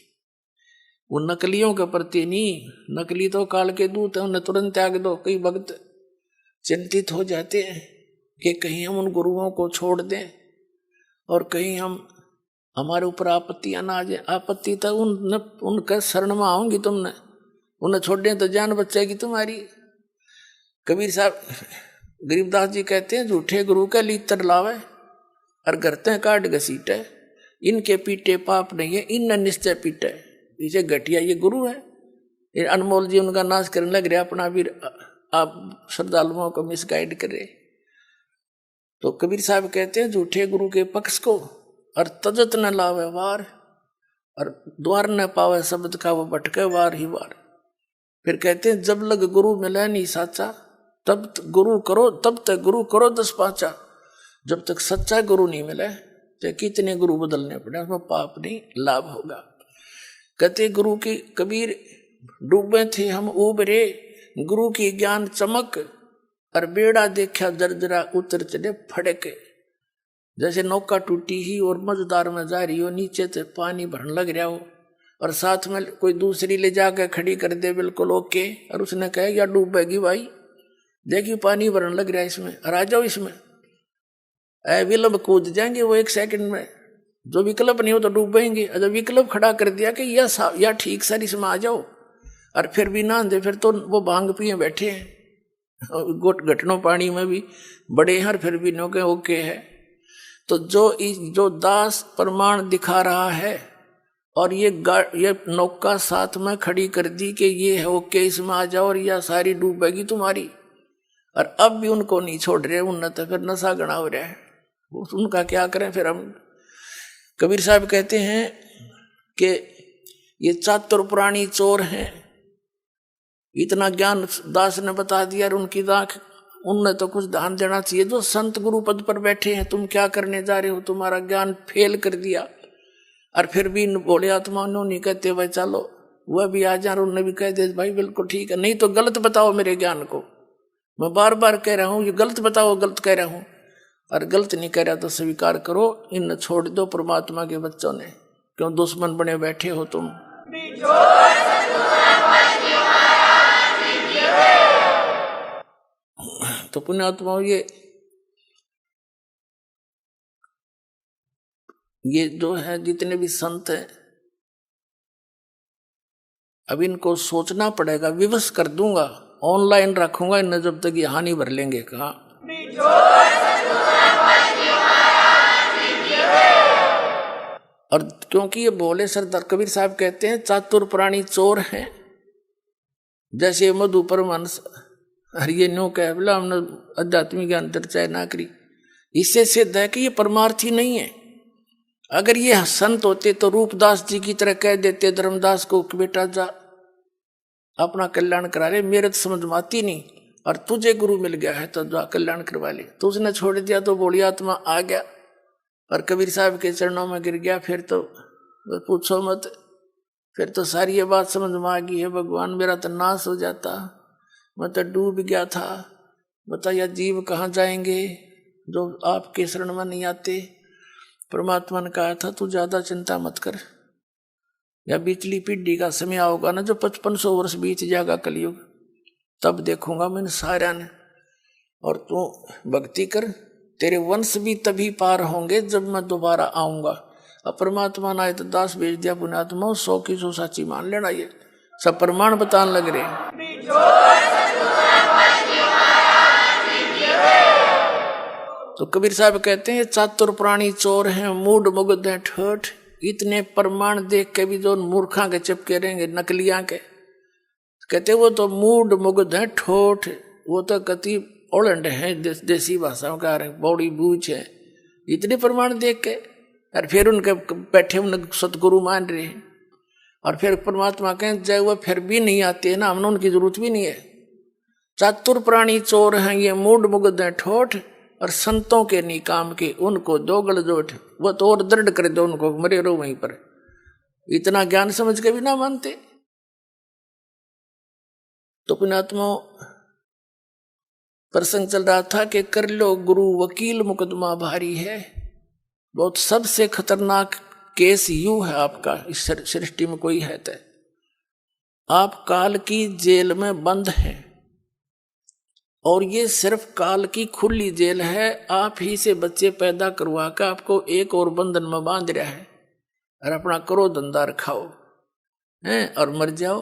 वो नकलियों के प्रति नहीं। नकली तो काल के दूत है, उन्हें तुरंत त्याग दो। कई भक्त चिंतित हो जाते हैं कि कहीं हम उन गुरुओं को छोड़ दें और कहीं हम हमारे ऊपर आपत्तियां ना आ जाए। आपत्ति तो उनके शरण में आओगी तुमने, उन्हें छोड़ दें तो जान बचेगी तुम्हारी। कबीर साहब गरीबदास जी कहते हैं झूठे गुरु का लीतर लावे और करते काट घसीटे, इनके पीटे पाप नहीं है, इन निश्चय पीटे। पीछे घटिया ये गुरु है, ये अनमोल जी उनका नाश करने लग रहा, अपना भी आप श्रद्धालुओं को मिसगाइड करे। तो कबीर साहब कहते हैं झूठे गुरु के पक्ष को और तजत न लावे वार, और द्वार न पावे शब्द का वो भटके वार ही वार। फिर कहते हैं जब लग गुरु मिले नहीं साचा, तब गुरु करो, तब तक गुरु करो 10 पाचा। जब तक सच्चा गुरु नहीं मिले, चाहे कितने गुरु बदलने पड़े, उसमें पाप नहीं लाभ होगा। कहते गुरु की कबीर डूबे थे हम उबरे, गुरु की ज्ञान चमक, और बेड़ा देखा जर्जरा उतर चले फड़के। जैसे नौका टूटी ही और मझदार में जा रही हो, नीचे से पानी भरने लग रहा हो, और साथ में कोई दूसरी ले जाकर खड़ी कर दे बिल्कुल ओके, और उसने कहा या डूबेगी भाई, देखिए पानी भरने लग रहा है इसमें, और आ जाओ इसमें। विलंब कूद जाएंगे वो 1 सेकंड में। जो विकल्प नहीं हो तो डूबेंगे। अगर विकल्प खड़ा कर दिया कि या ठीक सर इसमें आ जाओ, और फिर भी ना दे, फिर तो वो भांग पिए बैठे हैं। घटनों पानी में भी बड़े हैं, फिर भी नो के ओके है। तो जो दास प्रमाण दिखा रहा है और ये नौका साथ में खड़ी कर दी कि ये है ओके, इसमें आ जाओ, और यह सारी डूबेगी तुम्हारी, और अब भी उनको नहीं छोड़ रहे, उन तो फिर नशा गणा हो रहा है। उनका क्या करें फिर हम? कबीर साहब कहते हैं कि ये चातुर पुरानी चोर हैं। इतना ज्ञान दास ने बता दिया, और उनकी दाख उनने तो कुछ ध्यान देना चाहिए। जो संत गुरु पद पर बैठे हैं, तुम क्या करने जा रहे हो? तुम्हारा ज्ञान फेल कर दिया। और फिर भी बोले आत्मा नहीं कहते भाई चलो, वह भी आ जा, उन्होंने भी कह दे भाई बिल्कुल ठीक है, नहीं तो गलत बताओ मेरे ज्ञान को। मैं बार बार कह रहा हूँ ये गलत बताओ, गलत कह रहा हूँ, और गलत नहीं कह रहा तो स्वीकार करो। इन छोड़ दो परमात्मा के बच्चों ने, क्यों दुश्मन बने बैठे हो तुम? तो पुण्यात्माओं, ये जो है जितने भी संत हैं, अब इनको सोचना पड़ेगा। विवश कर दूंगा, ऑनलाइन रखूंगा इन्हें जब तक यहाँ नहीं भर लेंगे। कहा और क्योंकि ये बोले सरदार कबीर साहब कहते हैं चातुर प्राणी चोर हैं, जैसे मधु परमांस हरिये नो कह बोला हमने आध्यात्मिक ज्ञान चर्चा ना करी। इससे सिद्ध है कि ये परमार्थी नहीं है। अगर ये संत होते तो रूपदास जी की तरह कह देते धर्मदास को कि बेटा जा अपना कल्याण करा ले, मेरे तो समझ में आती नहीं, और तुझे गुरु मिल गया है तो जा कल्याण करवा ले। तो उसने छोड़ दिया तो बोली आत्मा आ गया और कबीर साहब के चरणों में गिर गया। फिर तो पूछो मत, फिर तो सारी ये बात समझ में आ गई है, भगवान मेरा तो नाश हो जाता, मैं तो डूब गया था। बताया जीव कहाँ जाएंगे जो आपके शरण में नहीं आते। परमात्मा ने कहा था तू ज्यादा चिंता मत कर, या बीचली पीढ़ी का समय आओगा ना जो 5500 वर्ष बीत जाएगा कलयुग, तब देखूंगा मैंने सारा ने, और तू भक्ति कर, तेरे वंश भी तभी पार होंगे जब मैं दोबारा आऊंगा। अब परमात्मा ने आए तो दास भेज दिया पुण्यात्मा, 100 की 100 साची मान लेना। ये सब प्रमाण बताने लग रहे। तो कबीर साहब कहते हैं चातुर प्राणी चोर हैं, मूड मुग्ध हैं ठोठ। इतने प्रमाण देख के भी जो मूर्खा के चिपके रहेंगे नकलियां के, कहते वो तो मूड मुग्ध हैं ठोठ, वो तो कति ओलंड है, देसी भाषा में कह रहे बौड़ी बूझ है। इतने प्रमाण देख के और फिर उनके बैठे उन सतगुरु मान रहे हैं, और फिर परमात्मा कहें जय वो फिर भी नहीं आते ना, हमने उनकी जरूरत भी नहीं है। चातुर प्राणी चोर हैं ये, मूड मुग्ध हैं ठोठ, और संतों के नहीं काम के उनको दो गलजोट। वो तो और दृढ़ कर दो उनको, मरे रहो वहीं पर। इतना ज्ञान समझ के भी ना मानते। तो पुण्यात्मा प्रसंग चल रहा था कि कर लो गुरु वकील मुकदमा भारी है। बहुत सबसे खतरनाक केस यू है आपका इस सृष्टि में कोई है तो आप काल की जेल में बंद हैं, और ये सिर्फ काल की खुली जेल है। आप ही से बच्चे पैदा करवा कर आपको एक और बंधन में बांध रहा है, और अपना करो धंधा रखाओ हैं और मर जाओ,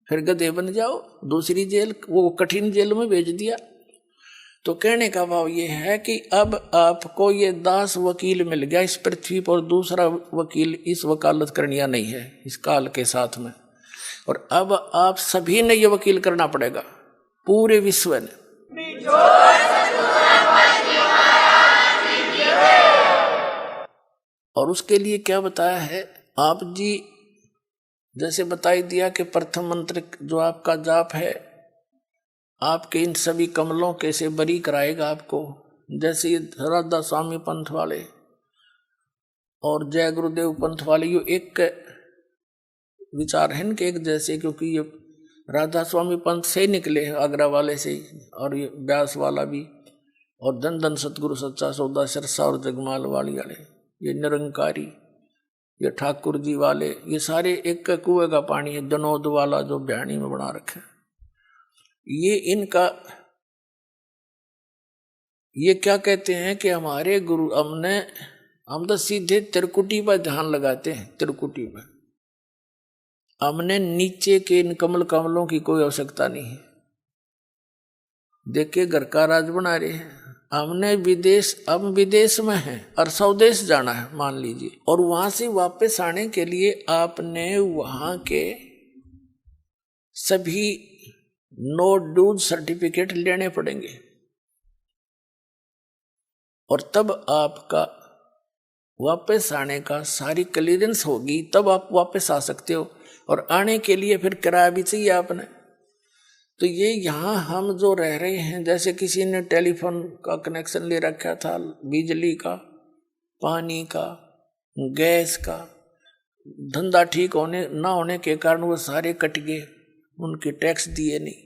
फिर गधे बन जाओ। दूसरी जेल, वो कठिन जेल में भेज दिया। तो कहने का भाव ये है कि अब आपको ये दास वकील मिल गया इस पृथ्वी पर, दूसरा वकील इस वकालत करनिया नहीं है इस काल के साथ में। और अब आप सभी ने ये वकील करना पड़ेगा, पूरे विश्व ने। और उसके लिए क्या बताया है आप जी, जैसे बताई दिया कि प्रथम मंत्र जो आपका जाप है आपके इन सभी कमलों के से बरी कराएगा आपको। जैसे ये राधा स्वामी पंथ वाले और जय गुरुदेव पंथ वाले, ये एक विचार है इनके एक जैसे, क्योंकि ये राधा स्वामी पंथ से ही निकले हैं, आगरा वाले से ही, और ये व्यास वाला भी, और धन धन सतगुरु सच्चा सौदा सिरसा और जगमाल वाली वाले, ये निरंकारी, ये ठाकुर जी वाले, ये सारे एक कुएं का पानी है। जनोद वाला जो बयानी में बना रखे, ये इनका ये क्या कहते हैं कि हमारे गुरु हम तो सीधे त्रिकुटी पर ध्यान लगाते हैं। त्रिकुटी पर हमने नीचे के इन कमलों की कोई आवश्यकता नहीं है। देखिए घर का राज बना रहे हैं, हमने हम विदेश में हैं और स्वदेश जाना है मान लीजिए, और वहां से वापस आने के लिए आपने वहां के सभी नो ड्यूज सर्टिफिकेट लेने पड़ेंगे, और तब आपका वापस आने का सारी क्लियरेंस होगी, तब आप वापस आ सकते हो। और आने के लिए फिर किराया भी चाहिए आपने। तो ये यहाँ हम जो रह रहे हैं, जैसे किसी ने टेलीफोन का कनेक्शन ले रखा था, बिजली का, पानी का, गैस का, धंधा ठीक ना होने के कारण वो सारे कट गए, उनके टैक्स दिए नहीं,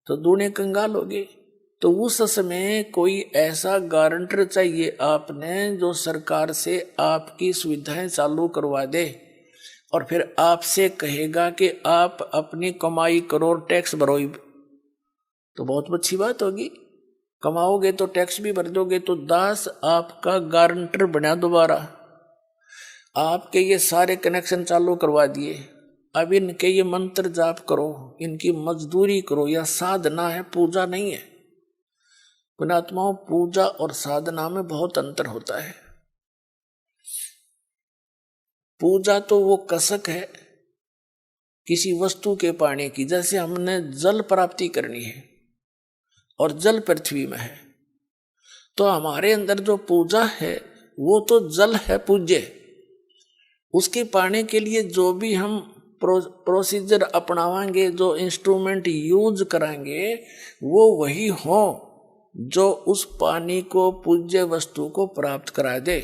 तो दूने कंगाल हो गए। तो उस समय कोई ऐसा गारंटर चाहिए आपने जो सरकार से आपकी सुविधाएं चालू करवा दे। और फिर आपसे कहेगा कि आप अपनी कमाई करो और टैक्स भरो, तो बहुत अच्छी बात होगी। कमाओगे तो टैक्स भी भर दोगे। तो दास आपका गारंटर बना दोबारा, आपके ये सारे कनेक्शन चालू करवा दिए। अब इनके ये मंत्र जाप करो, इनकी मजदूरी करो। यह साधना है, पूजा नहीं है। पुण्यात्माओं, पूजा और साधना में बहुत अंतर होता है। पूजा तो वो कसक है किसी वस्तु के पाने की, जैसे हमने जल प्राप्ति करनी है और जल पृथ्वी में है, तो हमारे अंदर जो पूजा है वो तो जल है पूज्य। उसके पाने के लिए जो भी हम प्रोसीजर अपनावाएंगे, जो इंस्ट्रूमेंट यूज कराएंगे, वो वही हो जो उस पानी को, पूज्य वस्तु को प्राप्त करा दे।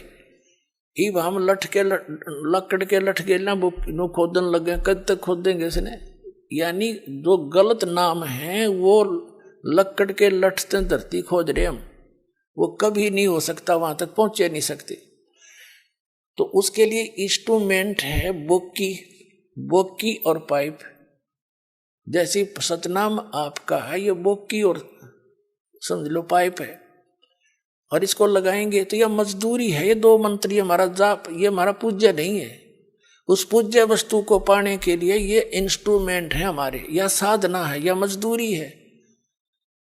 इब हम लकड़ के लठ के ना खोदन लगे, कब तक खोदेंगे इसने? यानी जो गलत नाम है वो लकड़ के लठ से धरती खोद रहे हम, वो कभी नहीं हो सकता, वहां तक पहुंचे नहीं सकते। तो उसके लिए इंस्ट्रूमेंट है बोकी और पाइप। जैसे सतनाम आपका है, ये बोकी और समझ लो पाइप है, और इसको लगाएंगे तो यह मजदूरी है। ये दो मंत्र, ये हमारा जाप, ये हमारा पूज्य नहीं है। उस पूज्य वस्तु को पाने के लिए ये इंस्ट्रूमेंट है हमारे, या साधना है, या मजदूरी है।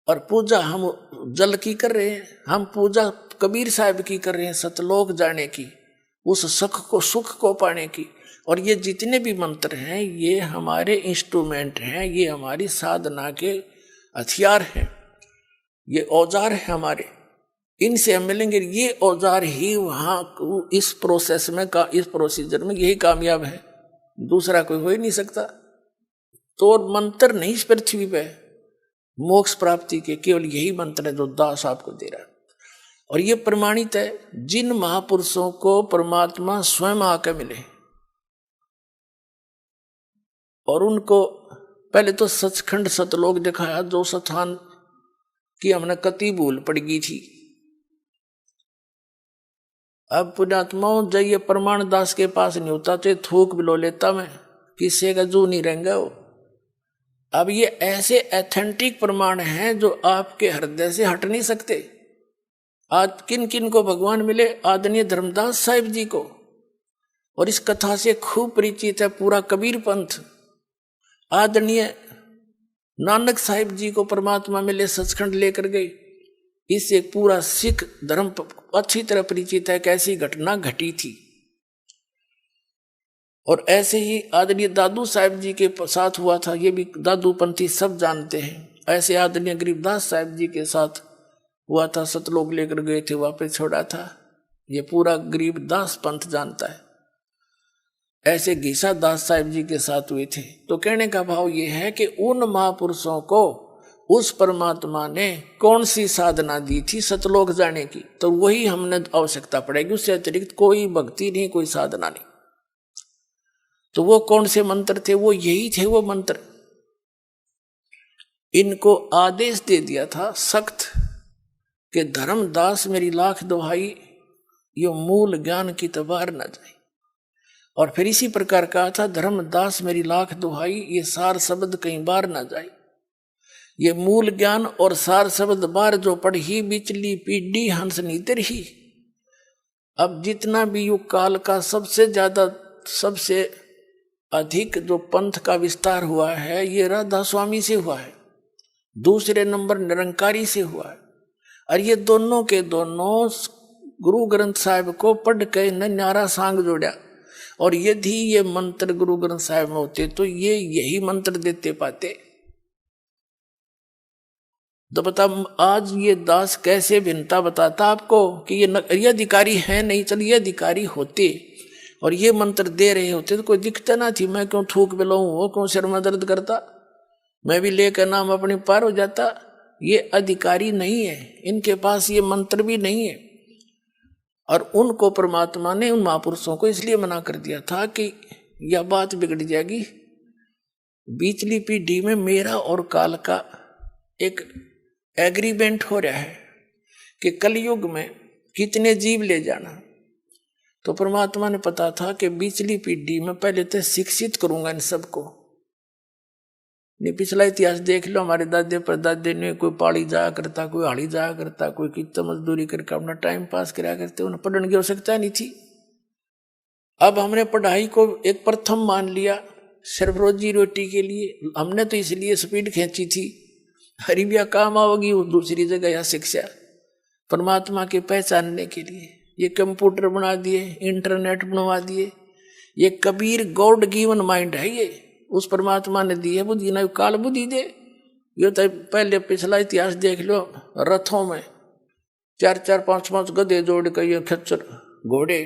और पूजा हम जल की कर रहे हैं, हम पूजा कबीर साहब की कर रहे हैं, सतलोक जाने की, उस सुख को पाने की। और ये जितने भी मंत्र हैं ये हमारे इंस्ट्रूमेंट हैं, ये हमारी साधना के हथियार हैं, ये औजार है हमारे। इनसे हम मिलेंगे, ये औजार ही वहां इस प्रोसेस में इस प्रोसीजर में यही कामयाब है, दूसरा कोई हो ही नहीं सकता। तो मंत्र नहीं इस पृथ्वी पे मोक्ष प्राप्ति के, केवल यही मंत्र है जो दास आपको दे रहा है। और ये प्रमाणित है, जिन महापुरुषों को परमात्मा स्वयं आकर मिले और उनको पहले तो सचखंड सतलोक दिखाया, जो स्थान की हमने कति भूल पड़ गई थी। अब पुण्यात्माओं, जब ये प्रमाण दास के पास नहीं होता तो थूक बिलो लेता मैं, किसी का जू नहीं रहेंगे वो। अब ये ऐसे एथेंटिक प्रमाण हैं जो आपके हृदय से हट नहीं सकते। आज किन किन को भगवान मिले? आदरणीय धर्मदास साहिब जी को, और इस कथा से खूब परिचित है पूरा कबीर पंथ। आदरणीय नानक साहिब जी को परमात्मा मिले, सचखंड लेकर गए। इससे पूरा सिख धर्म अच्छी तरह परिचित है, कैसी घटना घटी थी। और ऐसे ही आदरणीय दादू साहिब जी के साथ हुआ था, ये भी दादू पंथी सब जानते हैं। ऐसे आदरणीय गरीबदास साहिब जी के साथ हुआ था, सतलोक लेकर गए थे, वापस छोड़ा था, ये पूरा गरीबदास पंथ जानता है। ऐसे घीसा दास साहिब जी के साथ हुए थे। तो कहने का भाव ये है कि उन महापुरुषों को उस परमात्मा ने कौन सी साधना दी थी सतलोक जाने की, तो वही हमने आवश्यकता पड़ेगी, उससे अतिरिक्त कोई भक्ति नहीं, कोई साधना नहीं। तो वो कौन से मंत्र थे? वो यही थे वो मंत्र। इनको आदेश दे दिया था सख्त कि धर्मदास मेरी लाख दुहाई, यो मूल ज्ञान की तबार न जाए। और फिर इसी प्रकार कहा था, धर्मदास मेरी लाख दुहाई, ये सार शब्द कहीं बार न जाए। ये मूल ज्ञान और सार शब्द बार जो पढ़ी, बिचली पीढ़ी हंस नीतर ही। अब जितना भी युग काल का सबसे ज्यादा, सबसे अधिक जो पंथ का विस्तार हुआ है, ये राधा स्वामी से हुआ है, दूसरे नंबर निरंकारी से हुआ है। और ये दोनों के दोनों गुरु ग्रंथ साहिब को पढ़ के न्यारा सांग जोड़ा। और यदि ये मंत्र गुरु ग्रंथ साहिब में होते तो ये यही मंत्र देते पाते। तो बता, आज ये दास कैसे भिन्नता बताता आपको कि ये अधिकारी है नहीं। चल, ये अधिकारी होते और ये मंत्र दे रहे होते तो कोई दिक्कत ना थी। मैं क्यों थूक बिलाऊं, वो क्यों सिर में दर्द करता, मैं भी लेकर नाम अपने पार हो जाता। ये अधिकारी नहीं है, इनके पास ये मंत्र भी नहीं है। और उनको परमात्मा ने, उन महापुरुषों को इसलिए मना कर दिया था कि यह बात बिगड़ जाएगी। बीचली पीढ़ी में मेरा और काल का एक एग्रीमेंट हो रहा है कि कलयुग में कितने जीव ले जाना। तो परमात्मा ने पता था कि पिछली पीढ़ी में पहले तो शिक्षित करूंगा इन सबको। नहीं, पिछला इतिहास देख लो, हमारे दादे परदादे ने कोई पाड़ी जाया करता, कोई हाड़ी जाया करता, कोई कितना मजदूरी करके अपना टाइम पास कराया करते, उन्हें पढ़ने की आवश्यकता नहीं थी। अब हमने पढ़ाई को एक प्रथम मान लिया सिर्फ रोजी रोटी के लिए। हमने तो इसलिए स्पीड खींची थी, हरी भी काम आओगी वो दूसरी जगह या शिक्षा परमात्मा के पहचानने के लिए। ये कंप्यूटर बना दिए, इंटरनेट बनवा दिए। ये कबीर गॉड गिवन माइंड है, ये उस परमात्मा ने दी है बुद्धि, ना काल बुद्धि दे। ये तो पहले पिछला इतिहास देख लो, रथों में 4-4 5-5 गधे जोड़ कर ये खच्चर घोड़े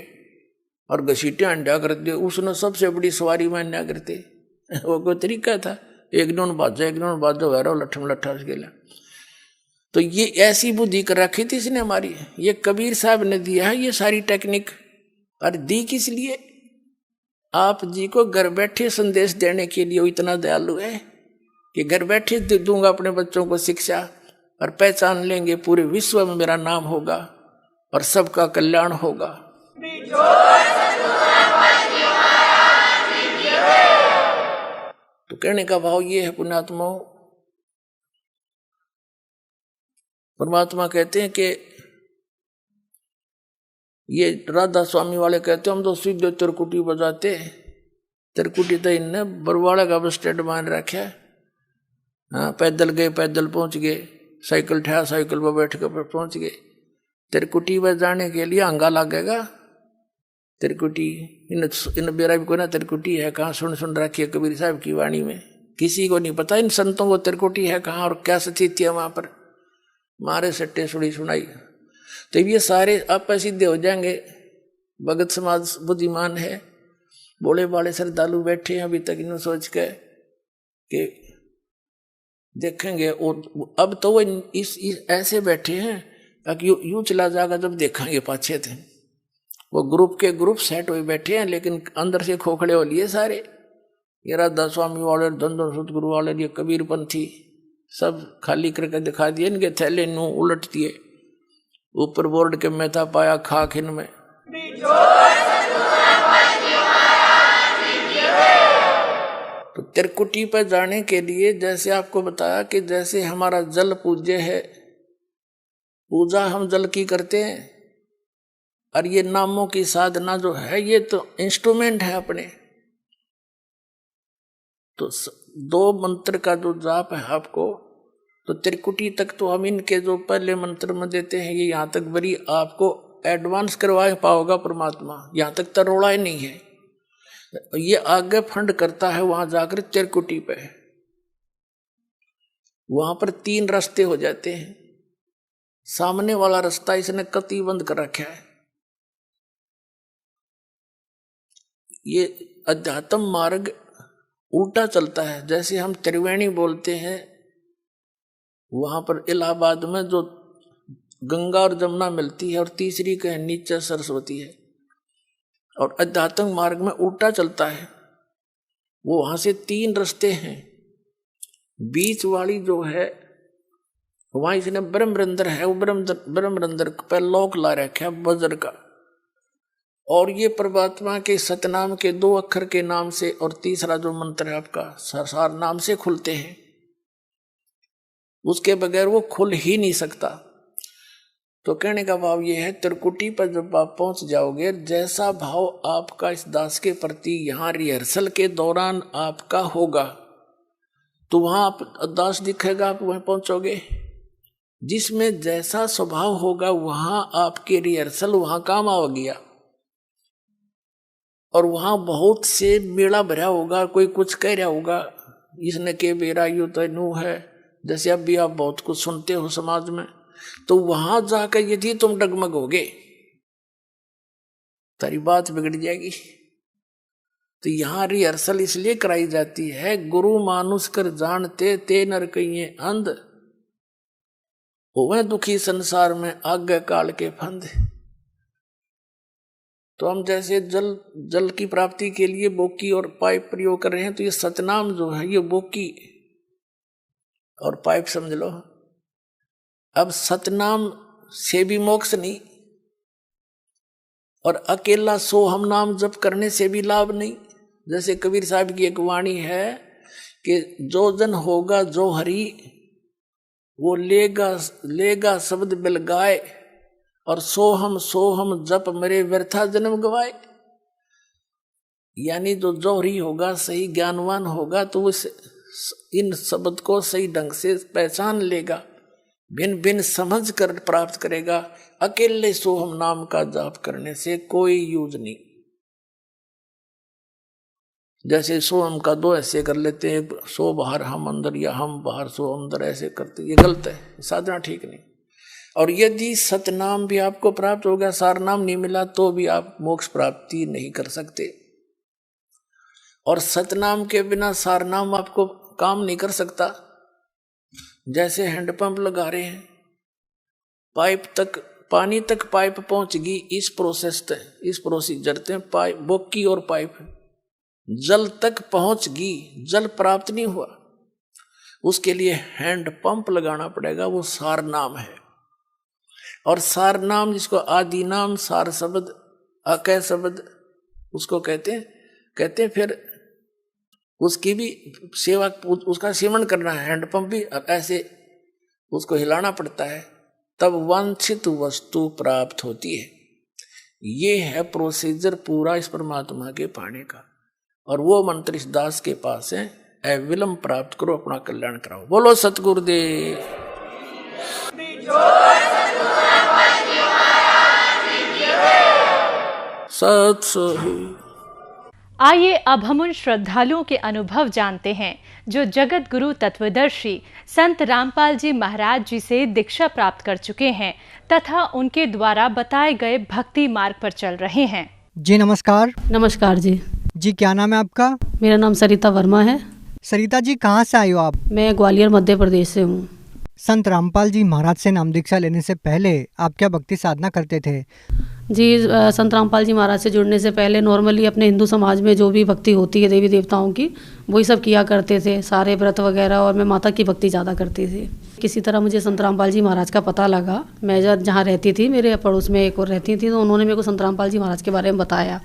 और घसीटे अंडा कर दे, उसने सबसे बड़ी सवारी मान्या करते। वो कोई तरीका था, एक नोन बाजो वैरो लठम लट्ठा गेला। तो ये ऐसी बुद्धि कर रखी थी इसने हमारी, ये कबीर साहब ने दिया है ये सारी टेक्निक। और दी किस लिए? आप जी को घर बैठे संदेश देने के लिए। वो इतना दयालु है कि घर बैठे दूंगा अपने बच्चों को शिक्षा, और पहचान लेंगे पूरे विश्व में मेरा नाम होगा और सबका कल्याण होगा। तो कहने का भाव ये है पुण्यात्माओं, परमात्मा कहते हैं कि ये राधा स्वामी वाले कहते हैं हम तो सीधे तिरकुटी बजाते। तिरकुटी तो इनने बरवाड़ा का बस स्टैंड मान रखा है। हाँ, पैदल गए पैदल पहुंच गए, साइकिल ठहरा साइकिल पर बैठ कर पहुंच गए। तिरकुटी बजाने के लिए अंगा लगेगा। तिरकुटी इन बेरा भी कोई ना तिरकुटी है कहाँ, सुन रखी है कबीर साहब की वाणी में। किसी को नहीं पता इन संतों को तिरकुटी है कहाँ और क्या स्थिति है वहां पर। मारे सट्टे सुड़ी सुनाई। तो ये सारे आप सिद्धे हो जाएंगे। भगत समाज बुद्धिमान है, बोले बाले श्रद्धालु बैठे हैं अभी तक इन सोच के कि देखेंगे। और अब तो वो इस ऐसे बैठे हैं कि यूं चला जाएगा जब देखेंगे पाछे थे। वो ग्रुप के ग्रुप सेट हुए बैठे हैं, लेकिन अंदर से खोखड़े हो लिए सारे। ये राधा स्वामी वाले, धन सतगुरु वाले, ये कबीरपंथी सब खाली करके दिखा दिए। इनके थैले नू उलट दिए, ऊपर बोर्ड के में था पाया खाक इनमें। तो तिरकुटी पर जाने के लिए जैसे आपको बताया कि जैसे हमारा जल पूज्य है, पूजा हम जल की करते हैं, और ये नामों की साधना जो है ये तो इंस्ट्रूमेंट है अपने। तो 2 मंत्र का जो जाप है आपको, तो त्रिकुटी तक तो हम इनके जो पहले मंत्र में देते हैं, ये यहाँ तक बड़ी आपको एडवांस करवा पाओगा परमात्मा। यहाँ तक तरोड़ा ही नहीं है, ये आगे फंड करता है वहां जाकर त्रिकुटी पे। वहां पर 3 रास्ते हो जाते हैं। सामने वाला रास्ता इसने कति बंद कर रखा है। ये अध्यात्म मार्ग उल्टा चलता है। जैसे हम त्रिवेणी बोलते हैं, वहां पर इलाहाबाद में जो गंगा और जमुना मिलती है और तीसरी कहीं नीचे सरस्वती है, और अध्यात्म मार्ग में उल्टा चलता है। वो वहां से 3 रास्ते हैं। बीच वाली जो है वहां इसने ब्रह्मरंध्र है, वो ब्रह्मरंध्र पर लोक ला रखा है वज्र का। और ये परमात्मा के सतनाम के 2 अक्षर के नाम से, और तीसरा जो मंत्र है आपका सरसार नाम से खुलते हैं। उसके बगैर वो खुल ही नहीं सकता। तो कहने का भाव ये है, त्रिकुटी पर जब आप पहुंच जाओगे, जैसा भाव आपका इस दास के प्रति यहाँ रिहर्सल के दौरान आपका होगा, तो वहां आप दास दिखेगा, आप वहीं पहुंचोगे। जिसमें जैसा स्वभाव होगा वहां आपके रिहर्सल वहां काम आ गया। और वहां बहुत से मेला भरा होगा, कोई कुछ कह रहा होगा, इसने के बेरा यू तो नू है, जैसे अब भी आप बहुत कुछ सुनते हो समाज में। तो वहां जाकर यदि तुम डगमगोगे, तारी बात बिगड़ जाएगी। तो यहां रिहर्सल इसलिए कराई जाती है, गुरु मानुष कर जानते ते नर कहिए अंध, होवे दुखी संसार में आगे काल के फंद। तो हम जैसे जल की प्राप्ति के लिए बोकी और पाइप प्रयोग कर रहे हैं, तो ये सतनाम जो है ये बोकी और पाइप समझ लो। अब सतनाम से भी मोक्ष नहीं, और अकेला सोहम नाम जप करने से भी लाभ नहीं। जैसे कबीर साहब की एक वाणी है कि जो जन होगा जो हरि वो लेगा शब्द बिल गाए, और सोहम सोहम जप मेरे व्यर्था जन्म गवाए। यानी जो जौहरी होगा, सही ज्ञानवान होगा, तो उस इन शब्द को सही ढंग से पहचान लेगा, भिन्न भिन्न समझ कर प्राप्त करेगा। अकेले सोहम नाम का जाप करने से कोई यूज नहीं। जैसे सोहम का दो ऐसे कर लेते हैं, सो बाहर हम अंदर, या हम बाहर सो अंदर, ऐसे करते, ये गलत है, साधना ठीक नहीं। और यदि सतनाम भी आपको प्राप्त हो गया, सार नाम नहीं मिला, तो भी आप मोक्ष प्राप्ति नहीं कर सकते। और सतनाम के बिना सार नाम आपको काम नहीं कर सकता। जैसे हैंडपंप लगा रहे हैं, पाइप तक, पानी तक पाइप पहुंच गई, इस प्रोसीजर से पाइप, बोकी और पाइप जल तक पहुंच गई, जल प्राप्त नहीं हुआ, उसके लिए हैंड पंप लगाना पड़ेगा, वो सार नाम है। और सार नाम, जिसको आदि नाम, सार शब्द, अकय शब्द उसको कहते हैं। फिर उसकी भी सेवा, उसका सेवन करना है। हैंडपंप भी ऐसे उसको हिलाना पड़ता है, तब वांछित वस्तु प्राप्त होती है। ये है प्रोसीजर पूरा इस परमात्मा के पाने का। और वो मंत्र इस दास के पास है, अविलंब प्राप्त करो, अपना कल्याण कराओ। बोलो सतगुरुदेव। सत सही। आइए अब हम उन श्रद्धालुओं के अनुभव जानते हैं जो जगत गुरु तत्वदर्शी संत रामपाल जी महाराज जी से दीक्षा प्राप्त कर चुके हैं तथा उनके द्वारा बताए गए भक्ति मार्ग पर चल रहे हैं। जी नमस्कार। नमस्कार जी। जी क्या नाम है आपका? मेरा नाम सरिता वर्मा है। सरिता जी कहाँ से आए हो आप? मैं ग्वालियर मध्य प्रदेश से हूँ। संत रामपाल जी महाराज से नाम दीक्षा लेने से पहले आप क्या भक्ति साधना करते थे? जी संत रामपाल जी महाराज से जुड़ने से पहले नॉर्मली अपने हिंदू समाज में जो भी भक्ति होती है देवी देवताओं की, वही सब किया करते थे, सारे व्रत वगैरह, और मैं माता की भक्ति ज़्यादा करती थी। किसी तरह मुझे संत रामपाल जी महाराज का पता लगा। मैं जहाँ रहती थी, मेरे पड़ोस में एक और रहती थी, तो उन्होंने मेरे को संत रामपाल जी महाराज के बारे में बताया।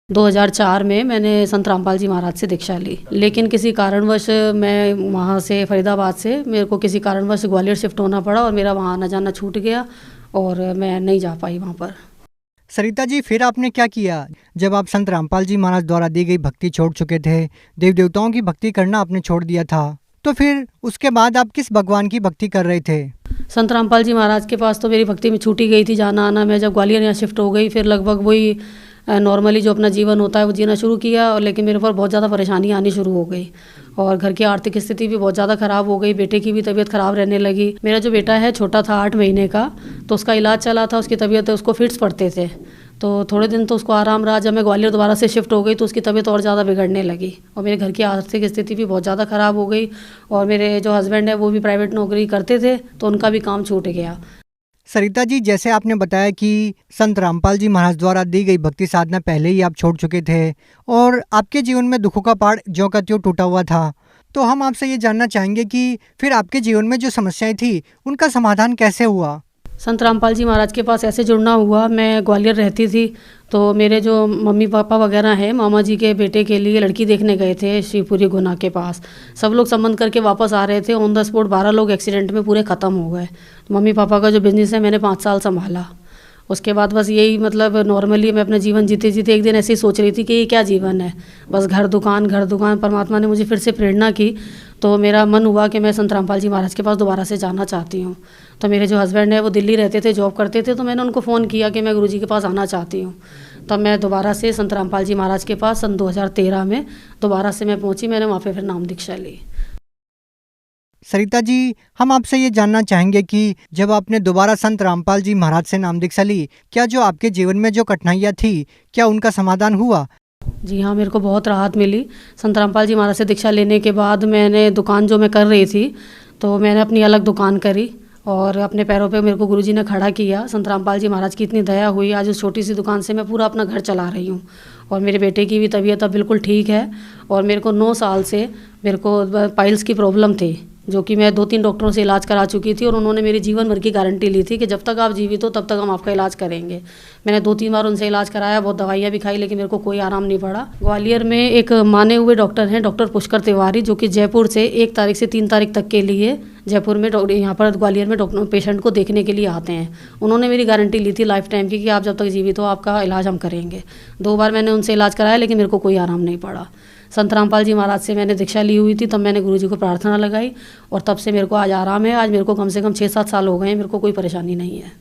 2004 में मैंने संत रामपाल जी महाराज से दीक्षा ली, लेकिन किसी कारणवश मैं वहाँ से फरीदाबाद से मेरे को किसी कारणवश ग्वालियर शिफ्ट होना पड़ा और मेरा वहाँ आना जाना छूट गया और मैं नहीं जा पाई वहाँ पर। सरिता जी फिर आपने क्या किया जब आप संत रामपाल जी महाराज द्वारा दी गई भक्ति छोड़ चुके थे, देव देवताओं की भक्ति करना आपने छोड़ दिया था, तो फिर उसके बाद आप किस भगवान की भक्ति कर रहे थे? संत रामपाल जी महाराज के पास तो मेरी भक्ति में छूटी गई थी जाना आना। मैं जब ग्वालियर यहाँ शिफ्ट हो गई, फिर लगभग वही नॉर्मली जो अपना जीवन होता है वो जीना शुरू किया, और लेकिन मेरे ऊपर बहुत ज़्यादा परेशानी आनी शुरू हो गई और घर की आर्थिक स्थिति भी बहुत ज़्यादा ख़राब हो गई। बेटे की भी तबीयत ख़राब रहने लगी। मेरा जो बेटा है छोटा था 8 महीने का, तो उसका इलाज चला था, उसकी तबीयत, उसको फिट्स पड़ते थे, तो थोड़े दिन तो उसको आराम रहा। जब मैं ग्वालियर दोबारा से शिफ्ट हो गई तो उसकी तबीयत और ज़्यादा बिगड़ने लगी और मेरे घर की आर्थिक स्थिति भी बहुत ज़्यादा ख़राब हो गई। और मेरे जो हस्बैंड है वो भी प्राइवेट नौकरी करते थे, तो उनका भी काम छूट गया। सरिता जी जैसे आपने बताया कि संत रामपाल जी महाराज द्वारा दी गई भक्ति साधना पहले ही आप छोड़ चुके थे और आपके जीवन में दुखों का पहाड़ ज्यों का त्यों टूटा हुआ था, तो हम आपसे ये जानना चाहेंगे कि फिर आपके जीवन में जो समस्याएं थी उनका समाधान कैसे हुआ? संत रामपाल जी महाराज के पास ऐसे जुड़ना हुआ, मैं ग्वालियर रहती थी, तो मेरे जो मम्मी पापा वगैरह हैं, मामा जी के बेटे के लिए लड़की देखने गए थे शिवपुरी गुना के पास। सब लोग संबंध करके वापस आ रहे थे, ऑन द स्पॉट 12 लोग एक्सीडेंट में पूरे ख़त्म हो गए। मम्मी पापा का जो बिजनेस है मैंने 5 साल संभाला। उसके बाद बस यही, मतलब नॉर्मली मैं अपना जीवन जीते जीते एक दिन ऐसे ही सोच रही थी कि ये क्या जीवन है, बस घर दुकान घर दुकान। परमात्मा ने मुझे फिर से प्रेरणा की, तो मेरा मन हुआ कि मैं संत रामपाल जी महाराज के पास दोबारा से जाना चाहती हूँ। तो मेरे जो हस्बैंड है वो दिल्ली रहते थे, जॉब करते थे, तो मैंने उनको फ़ोन किया कि मैं गुरुजी के पास आना चाहती हूँ। तब मैं दोबारा से संत रामपाल जी महाराज के पास सन 2013 में दोबारा से मैं पहुँची। मैंने वहाँ पे फिर नाम दीक्षा ली। सरिता जी हम आपसे ये जानना चाहेंगे कि जब आपने दोबारा संत रामपाल जी महाराज से नाम दीक्षा ली, क्या जो आपके जीवन में जो कठिनाइयाँ थी, क्या उनका समाधान हुआ? जी हाँ, मेरे को बहुत राहत मिली। संत रामपाल जी महाराज से दीक्षा लेने के बाद मैंने दुकान जो मैं कर रही थी, तो मैंने अपनी अलग दुकान करी और अपने पैरों पे मेरे को गुरुजी ने खड़ा किया। संत रामपाल जी महाराज की इतनी दया हुई, आज उस छोटी सी दुकान से मैं पूरा अपना घर चला रही हूँ। और मेरे बेटे की भी तबीयत अब बिल्कुल ठीक है। और मेरे को 9 साल से मेरे को पाइल्स की प्रॉब्लम थी, जो कि मैं 2-3 डॉक्टरों से इलाज करा चुकी थी और उन्होंने मेरी जीवन भर की गारंटी ली थी कि जब तक आप जीवित हो तब तक हम आपका इलाज करेंगे। मैंने 2-3 बार उनसे इलाज कराया, बहुत दवाइयाँ भी खाई, लेकिन मेरे को कोई आराम नहीं पड़ा। ग्वालियर में एक माने हुए डॉक्टर हैं, डॉक्टर पुष्कर तिवारी, जो कि जयपुर से 1 तारीख से 3 तारीख तक के लिए जयपुर में यहाँ पर ग्वालियर में डॉक्टर पेशेंट को देखने के लिए आते हैं। उन्होंने मेरी गारंटी ली थी लाइफ टाइम की कि आप जब तक जीवित हो आपका इलाज हम करेंगे। 2 बार मैंने उनसे इलाज कराया, लेकिन मेरे को कोई आराम नहीं पड़ा। संत रामपाल जी महाराज से मैंने दीक्षा ली हुई थी, तब मैंने गुरुजी को प्रार्थना लगाई और तब से मेरे को आज आराम है। आज मेरे को कम से कम 6-7 साल हो गए हैं, मेरे को कोई परेशानी नहीं है।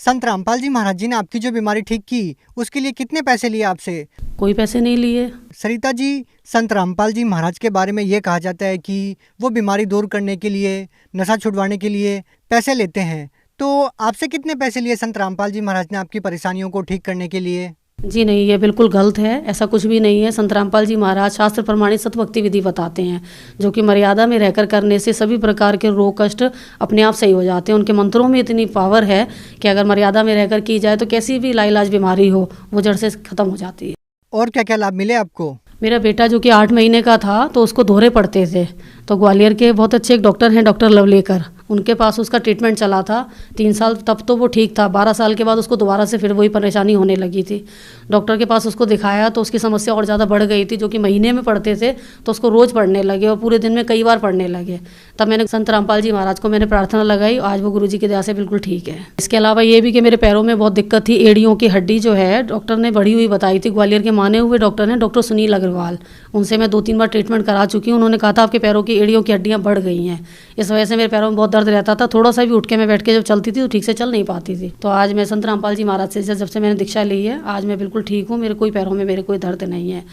संत रामपाल जी महाराज जी ने आपकी जो बीमारी ठीक की उसके लिए कितने पैसे लिए आपसे? कोई पैसे नहीं लिए। सरिता जी, संत रामपाल जी महाराज के बारे में ये कहा जाता है कि वो बीमारी दूर करने के लिए, नशा छुड़वाने के लिए पैसे लेते हैं, तो आपसे कितने पैसे लिए संत रामपाल जी महाराज ने आपकी परेशानियों को ठीक करने के लिए? जी नहीं, ये बिल्कुल गलत है, ऐसा कुछ भी नहीं है। संत रामपाल जी महाराज शास्त्र प्रमाणित सतभक्ति विधि बताते हैं, जो कि मर्यादा में रहकर करने से सभी प्रकार के रोग कष्ट अपने आप सही हो जाते हैं। उनके मंत्रों में इतनी पावर है कि अगर मर्यादा में रहकर की जाए तो कैसी भी लाइलाज बीमारी हो वो जड़ से खत्म हो जाती है। और क्या क्या लाभ मिले आपको? मेरा बेटा जो कि 8 महीने का था तो उसको दोहरे पड़ते थे, तो ग्वालियर के बहुत अच्छे एक डॉक्टर हैं, डॉक्टर लवलेकर, उनके पास उसका ट्रीटमेंट चला था 3 साल, तब तो वो ठीक था। 12 साल के बाद उसको दोबारा से फिर वही परेशानी होने लगी थी। डॉक्टर के पास उसको दिखाया तो उसकी समस्या और ज़्यादा बढ़ गई थी, जो कि महीने में पढ़ते थे तो उसको रोज़ पढ़ने लगे और पूरे दिन में कई बार पढ़ने लगे। तब मैंने संत रामपाल जी महाराज को मैंने प्रार्थना लगाई, आज वो गुरुजी की दया से बिल्कुल ठीक है। इसके अलावा ये भी कि मेरे पैरों में बहुत दिक्कत थी, एड़ियों की हड्डी जो है डॉक्टर ने बढ़ी हुई बताई थी। ग्वालियर के माने हुए डॉक्टर हैं, डॉक्टर सुनील अग्रवाल, उनसे मैं 2-3 बार ट्रीटमेंट करा चुकी हूँ। उन्होंने कहा था आपके पैरों की एड़ियों की हड्डियाँ बढ़ गई हैं, इस वजह से मेरे पैरों में बहुत दर्द रहता था। थोड़ा सा भी उठ के मैं बैठ के जब चलती थी तो ठीक से चल नहीं पाती थी। तो आज मैं संत रामपाल जी महाराज से जब से मैंने दीक्षा ली है, आज मैं बिल्कुल ठीक हूँ, मेरे कोई पैरों में मेरे कोई दर्द नहीं है।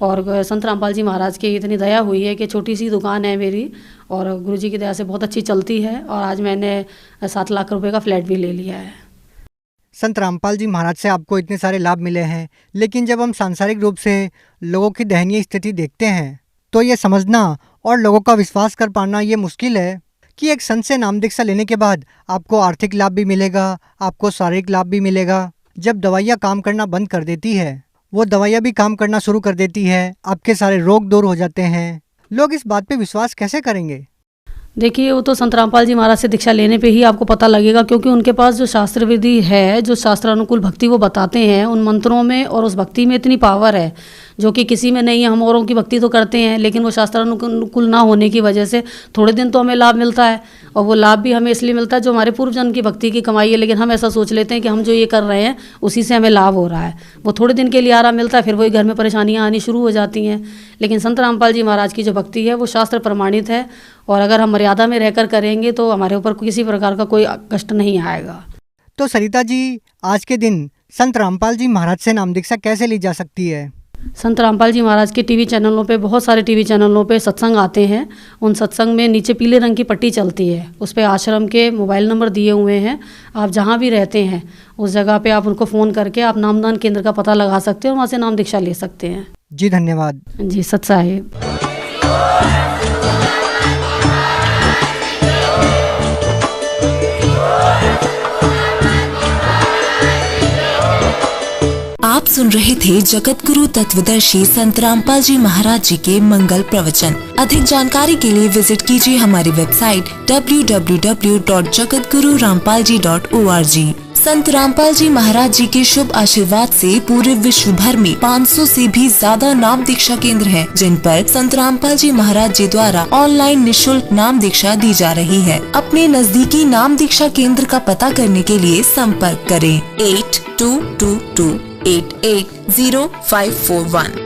और संत रामपाल जी महाराज की इतनी दया हुई है कि छोटी सी दुकान है मेरी और गुरुजी की दया से बहुत अच्छी चलती है, और आज मैंने 7 लाख रुपए का फ्लैट भी ले लिया है। संत रामपाल जी महाराज से आपको इतने सारे लाभ मिले हैं, लेकिन जब हम सांसारिक रूप से लोगों की दयनीय स्थिति देखते हैं तो ये समझना और लोगों का विश्वास कर पाना ये मुश्किल है कि एक संत से नाम दीक्षा लेने के बाद आपको आर्थिक लाभ भी मिलेगा, आपको शारीरिक लाभ भी मिलेगा। जब दवाइयाँ काम करना बंद कर देती है, वो दवाइयाँ भी काम करना शुरू कर देती है, आपके सारे रोग दूर हो जाते हैं। लोग इस बात पे विश्वास कैसे करेंगे? देखिए, वो तो संत रामपाल जी महाराज से दीक्षा लेने पे ही आपको पता लगेगा, क्योंकि उनके पास जो शास्त्र विधि है, जो शास्त्रानुकूल भक्ति वो बताते हैं, उन मंत्रों में और उस भक्ति में इतनी पावर है जो कि किसी में नहीं है। हम औरों की भक्ति तो करते हैं, लेकिन वो शास्त्रानुकूल ना होने की वजह से थोड़े दिन तो हमें लाभ मिलता है, और वो लाभ भी हमें इसलिए मिलता है जो हमारे पूर्व जन्म की भक्ति की कमाई है। लेकिन हम ऐसा सोच लेते हैं कि हम जो ये कर रहे हैं उसी से हमें लाभ हो रहा है। वो थोड़े दिन के लिए आराम मिलता है, फिर वही घर में परेशानियाँ आनी शुरू हो जाती हैं। लेकिन संत रामपाल जी महाराज की जो भक्ति है वो शास्त्र प्रमाणित है, और अगर हम मर्यादा में रहकर करेंगे तो हमारे ऊपर किसी प्रकार का कोई कष्ट नहीं आएगा। तो सरिता जी, आज के दिन संत रामपाल जी महाराज से नाम दीक्षा कैसे ली जा सकती है? संत रामपाल जी महाराज के टीवी चैनलों पे, बहुत सारे टीवी चैनलों पे सत्संग आते हैं। उन सत्संग में नीचे पीले रंग की पट्टी चलती है, उस पर आश्रम के मोबाइल नंबर दिए हुए हैं। आप जहाँ भी रहते हैं उस जगह पे आप उनको फ़ोन करके आप नामदान केंद्र का पता लगा सकते हैं और वहाँ से नाम दीक्षा ले सकते हैं। जी धन्यवाद। जी सत साहिब। आप सुन रहे थे जगत गुरु तत्वदर्शी संत रामपाल जी महाराज जी के मंगल प्रवचन। अधिक जानकारी के लिए विजिट कीजिए हमारी वेबसाइट www.jagatgururampalji.org। संत रामपाल जी महाराज जी के शुभ आशीर्वाद से पूरे विश्व भर में 500 से भी ज्यादा नाम दीक्षा केंद्र हैं, जिन पर संत रामपाल जी महाराज जी द्वारा ऑनलाइन निशुल्क नाम दीक्षा दी जा रही है। अपने नजदीकी नाम दीक्षा केंद्र का पता करने के लिए संपर्क करें 8222880541।